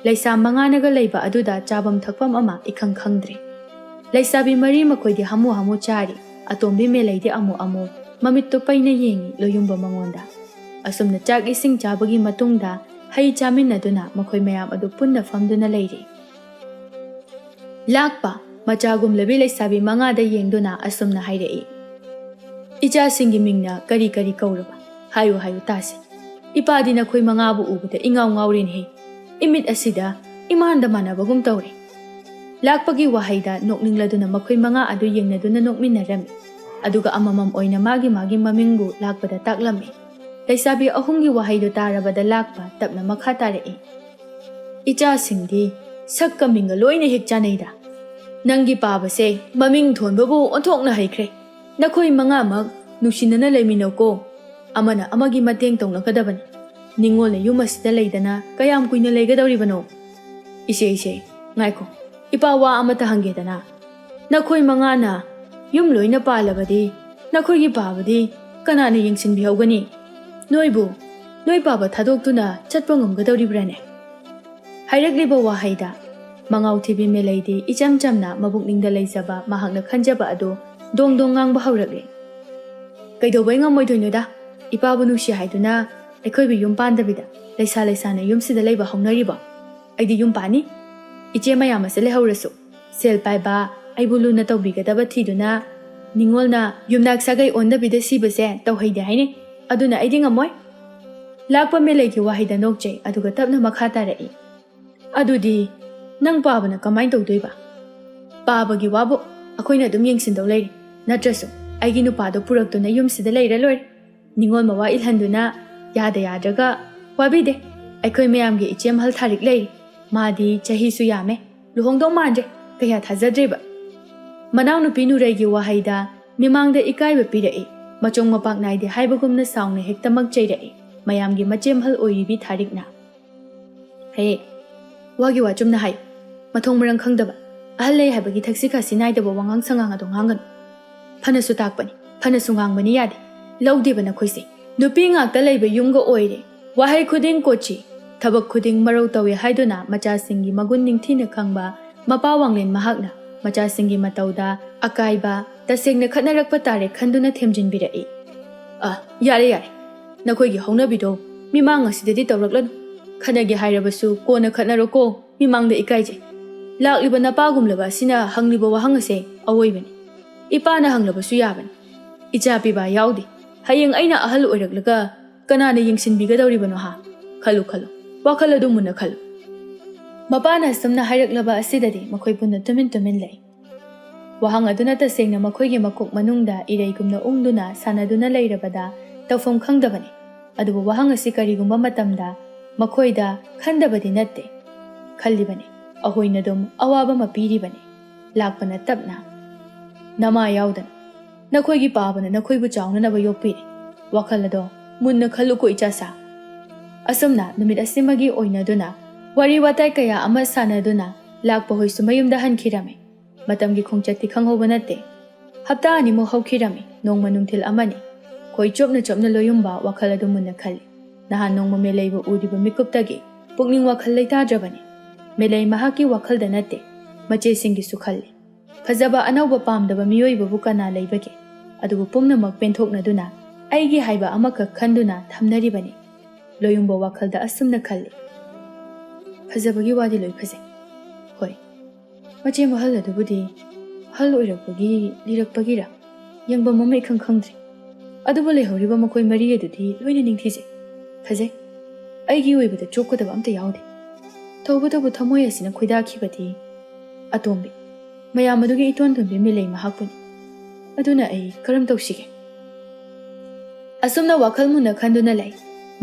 Speaker 1: ꯂꯩꯁꯥ 5ꯅꯒ ꯂꯩꯕ ꯑꯗꯨꯗ ꯆꯥꯐꯝ ꯊꯛꯐꯝ ꯑꯃ ꯏꯈꯪ ꯈꯪꯗ꯭ꯔꯦ ꯂꯩꯁꯥꯕꯤ 4 ꯃꯈꯣꯏꯗꯤ ꯍꯥꯃꯨ ꯆꯥꯔꯤ ꯑꯇꯣꯝꯕꯤ ꯃꯦꯂꯩꯗꯤ ꯑꯃꯨꯛ ꯃꯃꯤꯠꯇꯨ ꯄꯩꯅ ꯌꯦꯡꯉꯤ ꯂꯣꯌꯨꯝꯕ ꯃꯉꯣꯟꯗ ꯑꯁꯨꯝꯅ ꯆꯥꯛ ꯏꯁꯤꯡ ꯆꯥꯕꯒꯤ ꯃꯇꯨꯡꯗ ꯍꯩ ꯆꯥꯃꯤꯟꯅꯗꯨꯅ ꯃꯈꯣꯏ ꯃꯌꯥꯝ ꯑꯗꯨ ꯄꯨꯟꯅ ꯐꯝꯗꯨꯅ ꯂꯩꯔꯤ ꯂꯥꯛꯄ ꯃꯆꯥꯒꯨꯝꯂꯕꯤ ꯂꯩꯁꯥꯕꯤ 5ꯗ ꯌꯦꯡꯗꯨꯅ ꯑꯁꯨꯝꯅ ꯍꯥꯏꯔꯛꯏ ꯏꯆꯥꯁꯤꯡꯒꯤ ꯃꯤꯡꯅ ꯀꯔꯤ ꯀꯧꯔꯕ ꯍꯥꯏꯌꯨ ꯇꯥꯁꯤ ꯏꯄꯥꯗꯤ ꯅꯈꯣꯏ 5ꯕꯨ ꯎꯕꯗ ꯏꯉꯥꯎ ꯉꯥꯎꯔꯦꯅꯦꯍꯦ ꯏꯃꯤꯠ ꯑꯁꯤꯗ ꯏꯃꯥꯟꯗ ꯃꯥꯟꯅꯕꯒꯨꯝ ꯇꯧꯔꯦ ꯂꯥꯛꯄꯒꯤ ꯋꯥꯍꯩꯗ ꯅꯣꯛꯅꯤꯡꯂꯗꯨꯅ ꯃꯈꯣꯏ 5 ꯑꯗꯨ ꯌꯦꯡꯅꯗꯨꯅ ꯅꯣꯛꯃꯤꯟꯅꯔꯝꯃꯤ ꯑꯗꯨꯒ ꯑꯃꯃꯝ ꯑꯣꯏꯅ ꯃꯥꯒꯤ ꯃꯃꯤꯡꯕꯨ ꯂꯥꯛꯄꯗ ꯇꯥꯛꯂꯝꯃꯤ ꯂꯩꯁꯥꯕꯤ 3ꯒꯤ ꯋꯥꯍꯩꯗꯨ ꯇꯥꯔꯕꯗ ꯂꯥꯛꯄ ꯇꯞꯅ ꯃꯈꯥ ꯇꯥꯔꯛꯏ ꯏꯆꯥꯁꯤꯡꯗꯤ ꯁꯛꯀ ꯃꯤꯡꯒ ꯂꯣꯏꯅ ꯍꯦꯛ ꯆꯥꯅꯩꯗ ꯅꯪꯒꯤ ꯄꯥꯕꯁꯦ ꯃꯃꯤꯡ ꯊꯣꯟꯕꯕꯨ ꯑꯣꯟꯊꯣꯛꯅ ꯍꯩꯈ꯭ꯔꯦ ꯅꯈꯣꯏ 5ꯃꯛ ꯅꯨꯡꯁꯤꯅꯅ ꯂꯩꯃꯤꯟꯅꯧꯀꯣ ꯑꯃꯅ ꯑꯃꯒꯤ ꯃꯇꯦꯡ ꯇꯧꯅꯒꯗꯕꯅꯤ ꯅꯤꯡꯉꯣꯜꯅ ꯌꯨꯝ ꯑꯁꯤꯗ ꯂꯩꯗꯅ ꯀꯌꯥꯝ ꯀꯨꯏꯅ ꯂꯩꯒꯗꯧꯔꯤꯕꯅꯣ ꯏꯆꯦ ꯉꯥꯏꯈꯣ ꯏꯄꯥ ꯋꯥ ꯑꯃꯇ ꯍꯪꯒꯦꯗꯅ ꯅꯈꯣꯏ 5ꯅ ꯌꯨꯝ ꯂꯣꯏꯅ ꯄꯥꯜꯂꯕꯗꯤ ꯅꯈꯣꯏꯒꯤ ꯄꯥꯕꯗꯤ ꯀꯅꯥꯅ ꯌꯦꯡꯁꯤꯟꯕꯤꯍꯧꯒꯅꯤ? ꯅꯣꯏꯕꯨ ꯅꯣꯏ ꯄꯥꯕ ꯊꯥꯗꯣꯛꯇꯨꯅ ꯆꯠꯄ ꯉꯝꯒꯗꯧꯔꯤꯕ꯭ꯔꯥꯅꯦ? ꯍꯥꯏꯔꯛꯂꯤꯕ ꯋꯥꯍꯩꯗ ꯃꯉꯥꯎ ꯊꯤꯕꯤ ꯃꯦꯂꯩꯗꯤ ꯏꯆꯝ ꯆꯝꯅ ꯃꯕꯨꯛꯅꯤꯡꯗ ꯂꯩꯖꯕ ꯃꯍꯥꯛꯅ ꯈꯟꯖꯕ ꯑꯗꯨ ꯗꯣꯡ ꯗꯣꯡ ꯉꯥꯡꯕ ꯍꯧꯔꯛꯂꯦ꯫ ꯀꯩꯗꯧꯕꯩ ꯉꯝꯃꯣꯏꯗꯣꯏꯅꯣꯗ? ꯏꯄꯥꯕꯨ ꯅꯨꯡꯁꯤ ꯍꯥꯏꯗꯨꯅ ꯑꯩꯈꯣꯏꯕꯨ ꯌꯨꯝ ꯄꯥꯟꯗꯕꯤꯗ ꯂꯩꯁꯥ ꯂꯩꯁꯥꯅ ꯌꯨꯝꯁꯤꯗ ꯂꯩꯕ ꯍꯧꯅꯔꯤꯕꯣ? ꯑꯩꯗꯤ ꯌꯨꯝ ꯄꯥꯅꯤ꯫ ꯏꯆꯦ ꯃꯌꯥꯝ ꯑꯁꯤ ꯂꯩꯍꯧꯔꯁꯨ ꯁꯦꯜ ꯄꯥꯏꯕ ꯑꯩꯕꯨ ꯂꯨꯅ ꯇꯧꯕꯤꯒꯗꯕ ꯊꯤꯗꯨꯅ ꯅꯤꯡꯉꯣꯜꯅ ꯌꯨꯝꯅꯥꯛ ꯁꯥꯒꯩ ꯑꯣꯟꯗꯕꯤꯗ ꯁꯤꯕꯁꯦ ꯇꯧꯍꯩꯗꯦ ꯍꯥꯏꯅꯤ꯫ ꯑꯗꯨꯅ ꯑꯩꯗꯤ ꯉꯝꯃꯣꯏ꯫ ꯂꯥꯛꯄ ꯃꯦꯂꯩꯒꯤ ꯋꯥꯍꯩꯗ ꯅꯣꯛꯆꯩ ꯑꯗꯨꯒ ꯇꯞꯅ ꯃꯈꯥ ꯇꯥꯔꯛꯏ꯫ ꯑꯗꯨꯗꯤ ꯅꯪ ꯄꯥꯕꯅ ꯀꯃꯥꯏ ꯇꯧꯗꯣꯏꯕ? ꯄꯥꯕꯒꯤ ꯋꯥꯕꯨ ꯑꯩꯈꯣꯏꯅ ꯑꯗꯨꯝ ꯌꯦꯡꯁꯤꯟꯗꯧ ꯂꯩꯔꯤ꯫ ꯅꯠꯇ꯭ꯔꯁꯨ ꯑꯩꯒꯤ ꯅꯨꯄꯥꯗꯣ ꯄꯨꯔꯛꯇꯨꯅ ꯌꯨꯝꯁꯤꯗ ꯂꯩꯔ ꯂꯣꯏꯔꯦ꯫ ꯅꯤꯡꯉꯣꯜ ꯃꯋꯥ ꯏꯜꯍꯟꯗꯨꯅ ꯌꯥꯗ ꯌꯥꯗ꯭ꯔꯒ ꯋꯥꯕꯤꯗꯦ꯫ ꯑꯩꯈꯣꯏ ꯃꯌꯥꯝꯒꯤ ꯏꯆꯦꯝꯍꯜ ꯊꯥꯔꯤꯛ ꯂꯩꯔꯤ꯫ ꯃꯥꯗꯤ ꯆꯍꯤꯁꯨ ꯌꯥꯝꯃꯦ, ꯂꯨꯍꯣꯡꯗꯧ ꯃꯥꯟꯗ꯭ꯔꯦ, ꯀꯌꯥ ꯊꯥꯖꯗ꯭ꯔꯤꯕ꯫ ꯃꯅꯥꯎꯅꯨꯄꯤ ꯅꯨꯔꯩꯒꯤ ꯋꯥꯍꯩꯗ ꯃꯤꯃꯥꯡꯗ ꯏꯀꯥꯏꯕ ꯄꯤꯔꯛꯏ꯫ ꯃꯆꯣꯡ ꯃꯄꯥꯛ ꯅꯥꯏꯗꯦ ꯍꯥꯏꯕꯒꯨꯝꯅ ꯁꯥꯎꯅ ꯍꯦꯛꯇꯃꯛ ꯆꯩꯔꯛꯏ ꯃꯌꯥꯝꯒꯤ ꯃꯆꯦꯝꯍꯜ ꯑꯣꯏꯔꯤꯕꯤ ꯊꯥꯔꯤꯛꯅ꯫ ꯍꯦ, ꯋꯥꯒꯤ ꯋꯥ ꯆꯨꯝꯅ ꯍꯥꯏ꯫ ꯃꯊꯣꯡ ꯃꯔꯝ ꯈꯪꯗꯕ, ꯑꯍꯜ ꯂꯩ ꯍꯥꯏꯕꯒꯤ ꯊꯛꯁꯤ ꯈꯥꯁꯤ ꯅꯥꯏꯗꯕ ꯋꯥꯉꯥꯡ ꯁꯉꯥꯡ ꯑꯗꯨ ꯉꯥꯡꯒꯅꯨ꯫ ꯐꯅꯁꯨ ꯇꯥꯛꯄꯅꯤ, ꯐꯅꯁꯨ ꯉꯥꯡꯕꯅꯤ ꯌꯥꯗꯦ꯫ ꯂꯧꯗꯦꯕ ꯅꯈꯣꯏꯁꯦ꯫ ꯅꯨꯄꯤ ꯉꯥꯛꯇ ꯂꯩꯕ ꯌꯨꯝꯒ ꯑꯣꯏꯔꯦ꯫ ꯋꯥꯍꯩ ꯈꯨꯗꯤꯡ ꯀꯣꯠꯆꯤ, ꯊꯕꯛ ꯈꯨꯗꯤꯡ ꯃꯔꯧ ꯇꯧꯏ ꯍꯥꯏꯗꯨꯅ ꯃꯆꯥꯁꯤꯡꯒꯤ ꯃꯒꯨꯟ ꯅꯤꯡꯊꯤꯅ ꯈꯪꯕ ꯃꯄꯥ ꯋꯥꯡꯂꯦꯟ ꯃꯍꯥꯛꯅ ꯃꯆꯥꯁꯤꯡꯒꯤ ꯃꯇꯧꯗ ꯑꯀꯥꯏꯕ ꯇꯁꯦꯡꯅ ꯈꯠꯅꯔꯛꯄ ꯇꯥꯔꯦ ꯈꯟꯗꯨꯅ ꯊꯦꯝꯖꯤꯟꯕꯤꯔꯛꯏ꯫ ꯌꯥꯔꯦ ꯌꯥꯔꯦ, ꯅꯈꯣꯏꯒꯤ ꯍꯧꯅꯕꯤꯗꯣ ꯃꯤꯃꯥꯡ ꯑꯁꯤꯗꯗꯤ ꯇꯧꯔꯛꯂꯅꯨ꯫ ꯈꯠꯅꯒꯦ ꯍꯥꯏꯔꯕꯁꯨ ꯀꯣꯟꯅ ꯈꯠꯅꯔꯣꯀꯣ, ꯃꯤꯃꯥꯡꯗ ꯏꯀꯥꯏꯖꯩ꯫ ꯂꯥꯛꯂꯤꯕ ꯅꯄꯥꯒꯨꯝꯂꯕ ꯑꯁꯤꯅ ꯍꯪꯂꯤꯕ ꯋꯥꯍꯪ ꯑꯁꯦ ꯑꯋꯣꯏꯕꯅꯤ꯫ ꯏꯄꯥꯅ ꯍꯪꯂꯕꯁꯨ ꯌꯥꯕꯅꯤ꯫ ꯏꯆꯥ ꯄꯤꯕ ꯌꯥꯎꯗꯦ꯫ ꯍꯌꯦꯡ ꯑꯩꯅ ꯑꯍꯜ ꯑꯣꯏꯔꯛꯂꯒ ꯀꯅꯥꯅ ꯌꯦꯡꯁꯤꯟꯕꯤꯒꯗꯧꯔꯤꯕꯅꯣ ꯍꯥ? ꯈꯜꯂꯨ ꯈꯜꯂꯨ, ꯋꯥꯈꯜ ꯑꯗꯨ ꯃꯨꯟꯅ ꯈꯜꯂꯨ꯫ ꯃꯄꯥꯅ ꯑꯁꯨꯝꯅ ꯍꯥꯏꯔꯛꯂꯕ ꯑꯁꯤꯗꯗꯤ ꯃꯈꯣꯏ ꯄꯨꯟꯅ ꯇꯨꯃꯤꯟ ꯇꯨꯃꯤꯟ ꯂꯩ꯫ ꯋꯥꯍꯪ ꯑꯗꯨꯅ ꯇꯁꯦꯡꯅ ꯃꯈꯣꯏꯒꯤ ꯃꯀꯣꯛ ꯃꯅꯨꯡꯗ ꯏꯔꯩꯒꯨꯝꯅ ꯎꯪꯗꯨꯅ ꯁꯥꯟꯅꯗꯨꯅ ꯂꯩꯔꯕꯗ ꯇꯧꯐꯝ ꯈꯪꯗꯕꯅꯤ꯫ ꯑꯗꯨꯕꯨ ꯋꯥꯍꯪ ꯑꯁꯤ ꯀꯔꯤꯒꯨꯝꯕ ꯃꯇꯝꯗ ꯃꯈꯣꯏꯗ ꯈꯟꯗꯕꯗꯤ ꯅꯠꯇꯦ꯫ ꯈꯜꯂꯤꯕꯅꯤ, ꯑꯍꯣꯏꯅꯗꯨꯝ ꯑꯋꯥꯕ ꯑꯃ ꯄꯤꯔꯤꯕꯅꯤ꯫ ꯂꯥꯛꯄꯅ ꯇꯞꯅ, ꯅꯃꯥ ꯌꯥꯎꯗꯅ ꯅꯈꯣꯏꯒꯤ ꯄꯥꯕꯅ ꯅꯈꯣꯏꯕꯨ ꯆꯥꯎꯅꯅꯕ ꯌꯣꯛꯄꯤꯔꯤ꯫ ꯋꯥꯈꯜ ꯑꯗꯣ ꯃꯨꯟꯅ ꯈꯜꯂꯨꯀꯣ ꯏꯆꯥꯁꯥ꯫ ꯑꯁꯨꯝꯅ ꯅꯨꯃꯤꯠ ꯑꯁꯤꯃꯒꯤ ꯑꯣꯏꯅꯗꯨꯅ ꯋꯥꯔꯤ ꯋꯥꯇꯥꯏ ꯀꯌꯥ ꯑꯃ ꯁꯥꯟꯅꯗꯨꯅ ꯂꯥꯛꯄ ꯍꯣꯏꯁꯨ ꯃꯌꯨꯝꯗ ꯍꯟꯈꯤꯔꯝꯃꯤ꯫ ꯃꯇꯝꯒꯤ ꯈꯣꯡꯆꯠꯇꯤ ꯈꯪꯍꯧꯕ ꯅꯠꯇꯦ꯫ ꯍꯞꯇꯥ ꯑꯅꯤꯃꯨꯛ ꯍꯧꯈꯤꯔꯝꯃꯤ꯫ ꯅꯣꯡꯃ ꯅꯨꯡꯊꯤꯜ ꯑꯃꯅꯤ꯫ ꯈꯣꯏ ꯆꯣꯞꯅ ꯆꯣꯞꯅ ꯂꯣꯌꯨꯝꯕ ꯋꯥꯈꯜ ꯑꯗꯨ ꯃꯨꯟꯅ ꯈꯜꯂꯤ꯫ ꯅꯍꯥꯟ ꯅꯣꯡꯃ ꯃꯦꯂꯩꯕꯨ ꯎꯔꯤꯕ ꯃꯤꯀꯨꯞꯇꯒꯤ ꯄꯨꯛꯅꯤꯡ ꯋꯥꯈꯜ ꯂꯩꯇꯥꯗ꯭ꯔꯕꯅꯤ꯫ ꯃꯦꯂꯩ ꯃꯍꯥꯛꯀꯤ ꯋꯥꯈꯜꯗ ꯅꯠꯇꯦ, ꯃꯆꯦꯁꯤꯡꯒꯤꯁꯨ ꯈꯜꯂꯤ꯫ ꯐꯖꯕ ꯑꯅꯧꯕ ꯄꯥꯝꯗꯕ ꯃꯤꯑꯣꯏꯕꯕꯨ ꯀꯅꯥ ꯂꯩꯕꯒꯦ? ꯑꯗꯨꯕꯨ ꯄꯨꯝꯅꯃꯛ ꯄꯦꯟꯊꯣꯛꯅꯗꯨꯅ ꯑꯩꯒꯤ ꯍꯥꯏꯕ ꯑꯃꯈꯛ ꯈꯟꯗꯨꯅ ꯊꯝꯅꯔꯤꯕꯅꯤ꯫ ꯂꯣꯌꯨꯝꯕ ꯋꯥꯈꯜꯗ ꯑꯁꯨꯝꯅ ꯈꯜꯂꯤ꯫ ꯐꯖꯕꯒꯤ ꯋꯥꯗꯤ ꯂꯣꯏ ꯐꯖꯩ꯫ ꯍꯣꯏ, ꯃꯆꯦ ꯃꯍꯜ ꯑꯗꯨꯕꯨꯗꯤ ꯑꯍꯜ ꯑꯣꯏꯔꯛꯄꯒꯤ ꯂꯤꯔꯛꯄꯒꯤꯔ ꯌꯦꯡꯕꯝ ꯑꯃ ꯏꯈꯪ ꯈꯪꯗ꯭ꯔꯤ꯫ ꯑꯗꯨꯕꯨ ꯂꯩꯍꯧꯔꯤꯕ ꯃꯈꯣꯏ ꯃꯔꯤ ꯑꯗꯨꯗꯤ ꯂꯣꯏꯅ ꯅꯤꯡꯊꯤꯖꯩ, ꯐꯖꯩ꯫ ꯑꯩꯒꯤ ꯑꯣꯏꯕꯗ ꯆꯣꯛꯀꯗꯕ ꯑꯝꯇ ꯌꯥꯎꯗꯦ꯫ ꯇꯧꯕꯇꯕꯨ ꯊꯃꯣꯏ ꯑꯁꯤꯅ ꯈꯣꯏꯗꯥꯈꯤꯕꯗꯤ ꯑꯇꯣꯝꯕꯤ, ꯃꯌꯥꯝ ꯑꯗꯨꯒꯤ ꯏꯇꯣꯟ ꯇꯣꯟꯕꯤ ꯃꯦꯂꯩ ꯃꯍꯥꯛꯄꯨꯅꯤ꯫ ꯑꯗꯨꯅ ꯑꯩ ꯀꯔꯝ ꯇꯧꯁꯤꯒꯦ? ꯑꯁꯨꯝꯅ ꯋꯥꯈꯜ ꯃꯨꯟꯅ ꯈꯟꯗꯨꯅ ꯂꯩ꯫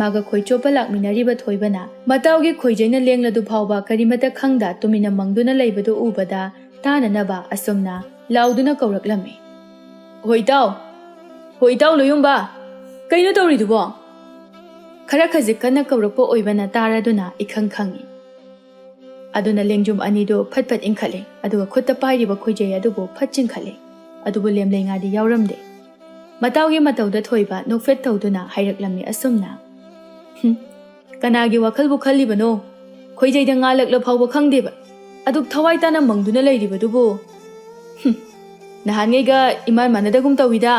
Speaker 1: ꯃꯥꯒ ꯈꯣꯏ ꯆꯣꯞꯄ ꯂꯥꯛꯃꯤꯟꯅꯔꯤꯕ ꯊꯣꯏꯕꯅ ꯃꯇꯥꯎꯒꯤ ꯈꯣꯏꯖꯩꯅ ꯂꯦꯡꯂꯗꯨ ꯐꯥꯎꯕ ꯀꯔꯤꯃꯇ ꯈꯪꯗ ꯇꯨꯃꯤꯟꯅ ꯃꯪꯗꯨꯅ ꯂꯩꯕꯗꯨ ꯎꯕꯗ ꯇꯥꯅꯅꯕ ꯑꯁꯨꯝꯅ ꯂꯥꯎꯗꯨꯅ ꯀꯧꯔꯛꯂꯝꯃꯤ꯫ ꯍꯣ ꯏꯇꯥꯎ! ꯍꯣ ꯏꯇꯥꯎ ꯂꯣꯌꯨꯝꯕ! ꯀꯩꯅꯣ ꯇꯧꯔꯤꯗꯨꯕꯣ? ꯈꯔ ꯈꯖꯤꯛ ꯀꯟꯅ ꯀꯧꯔꯛꯄ ꯑꯣꯏꯕꯅ ꯇꯥꯔꯗꯨꯅ ꯏꯈꯪ ꯈꯪꯏ꯫ ꯑꯗꯨꯅ ꯂꯦꯡꯖꯨꯝ ꯑꯅꯤꯗꯨ ꯐꯠ ꯐꯠ ꯏꯟꯈꯠꯂꯦ, ꯑꯗꯨꯒ ꯈꯨꯠꯇ ꯄꯥꯏꯔꯤꯕ ꯈꯣꯏꯖꯩ ꯑꯗꯨꯕꯨ ꯐꯠ ꯆꯤꯡꯈꯠꯂꯦ꯫ ꯑꯗꯨꯕꯨ ꯂꯦꯝꯂꯩꯉꯥꯗꯤ ꯌꯥꯎꯔꯝꯗꯦ꯫ ꯃꯇꯥꯎꯒꯤ ꯃꯇꯧꯗ ꯊꯣꯏꯕ ꯅꯣꯛꯐꯦꯠ ꯇꯧꯗꯨꯅ ꯍꯥꯏꯔꯛꯂꯝꯃꯤ ꯑꯁꯨꯝꯅ: ꯀꯅꯥꯒꯤ ꯋꯥꯈꯜꯕꯨ ꯈꯜꯂꯤꯕꯅꯣ? ꯈꯣꯏꯖꯩꯗ ꯉꯥꯜꯂꯛꯂ ꯐꯥꯎꯕ ꯈꯪꯗꯦꯕ, ꯑꯗꯨꯛ ꯊꯋꯥꯏ ꯇꯥꯅ ꯃꯪꯗꯨꯅ ꯂꯩꯔꯤꯕꯗꯨꯕꯨ? ꯅꯍꯥꯟꯉꯩꯒ ꯏꯃꯥꯟ ꯃꯥꯟꯅꯗꯒꯨꯝ ꯇꯧꯏꯗ꯫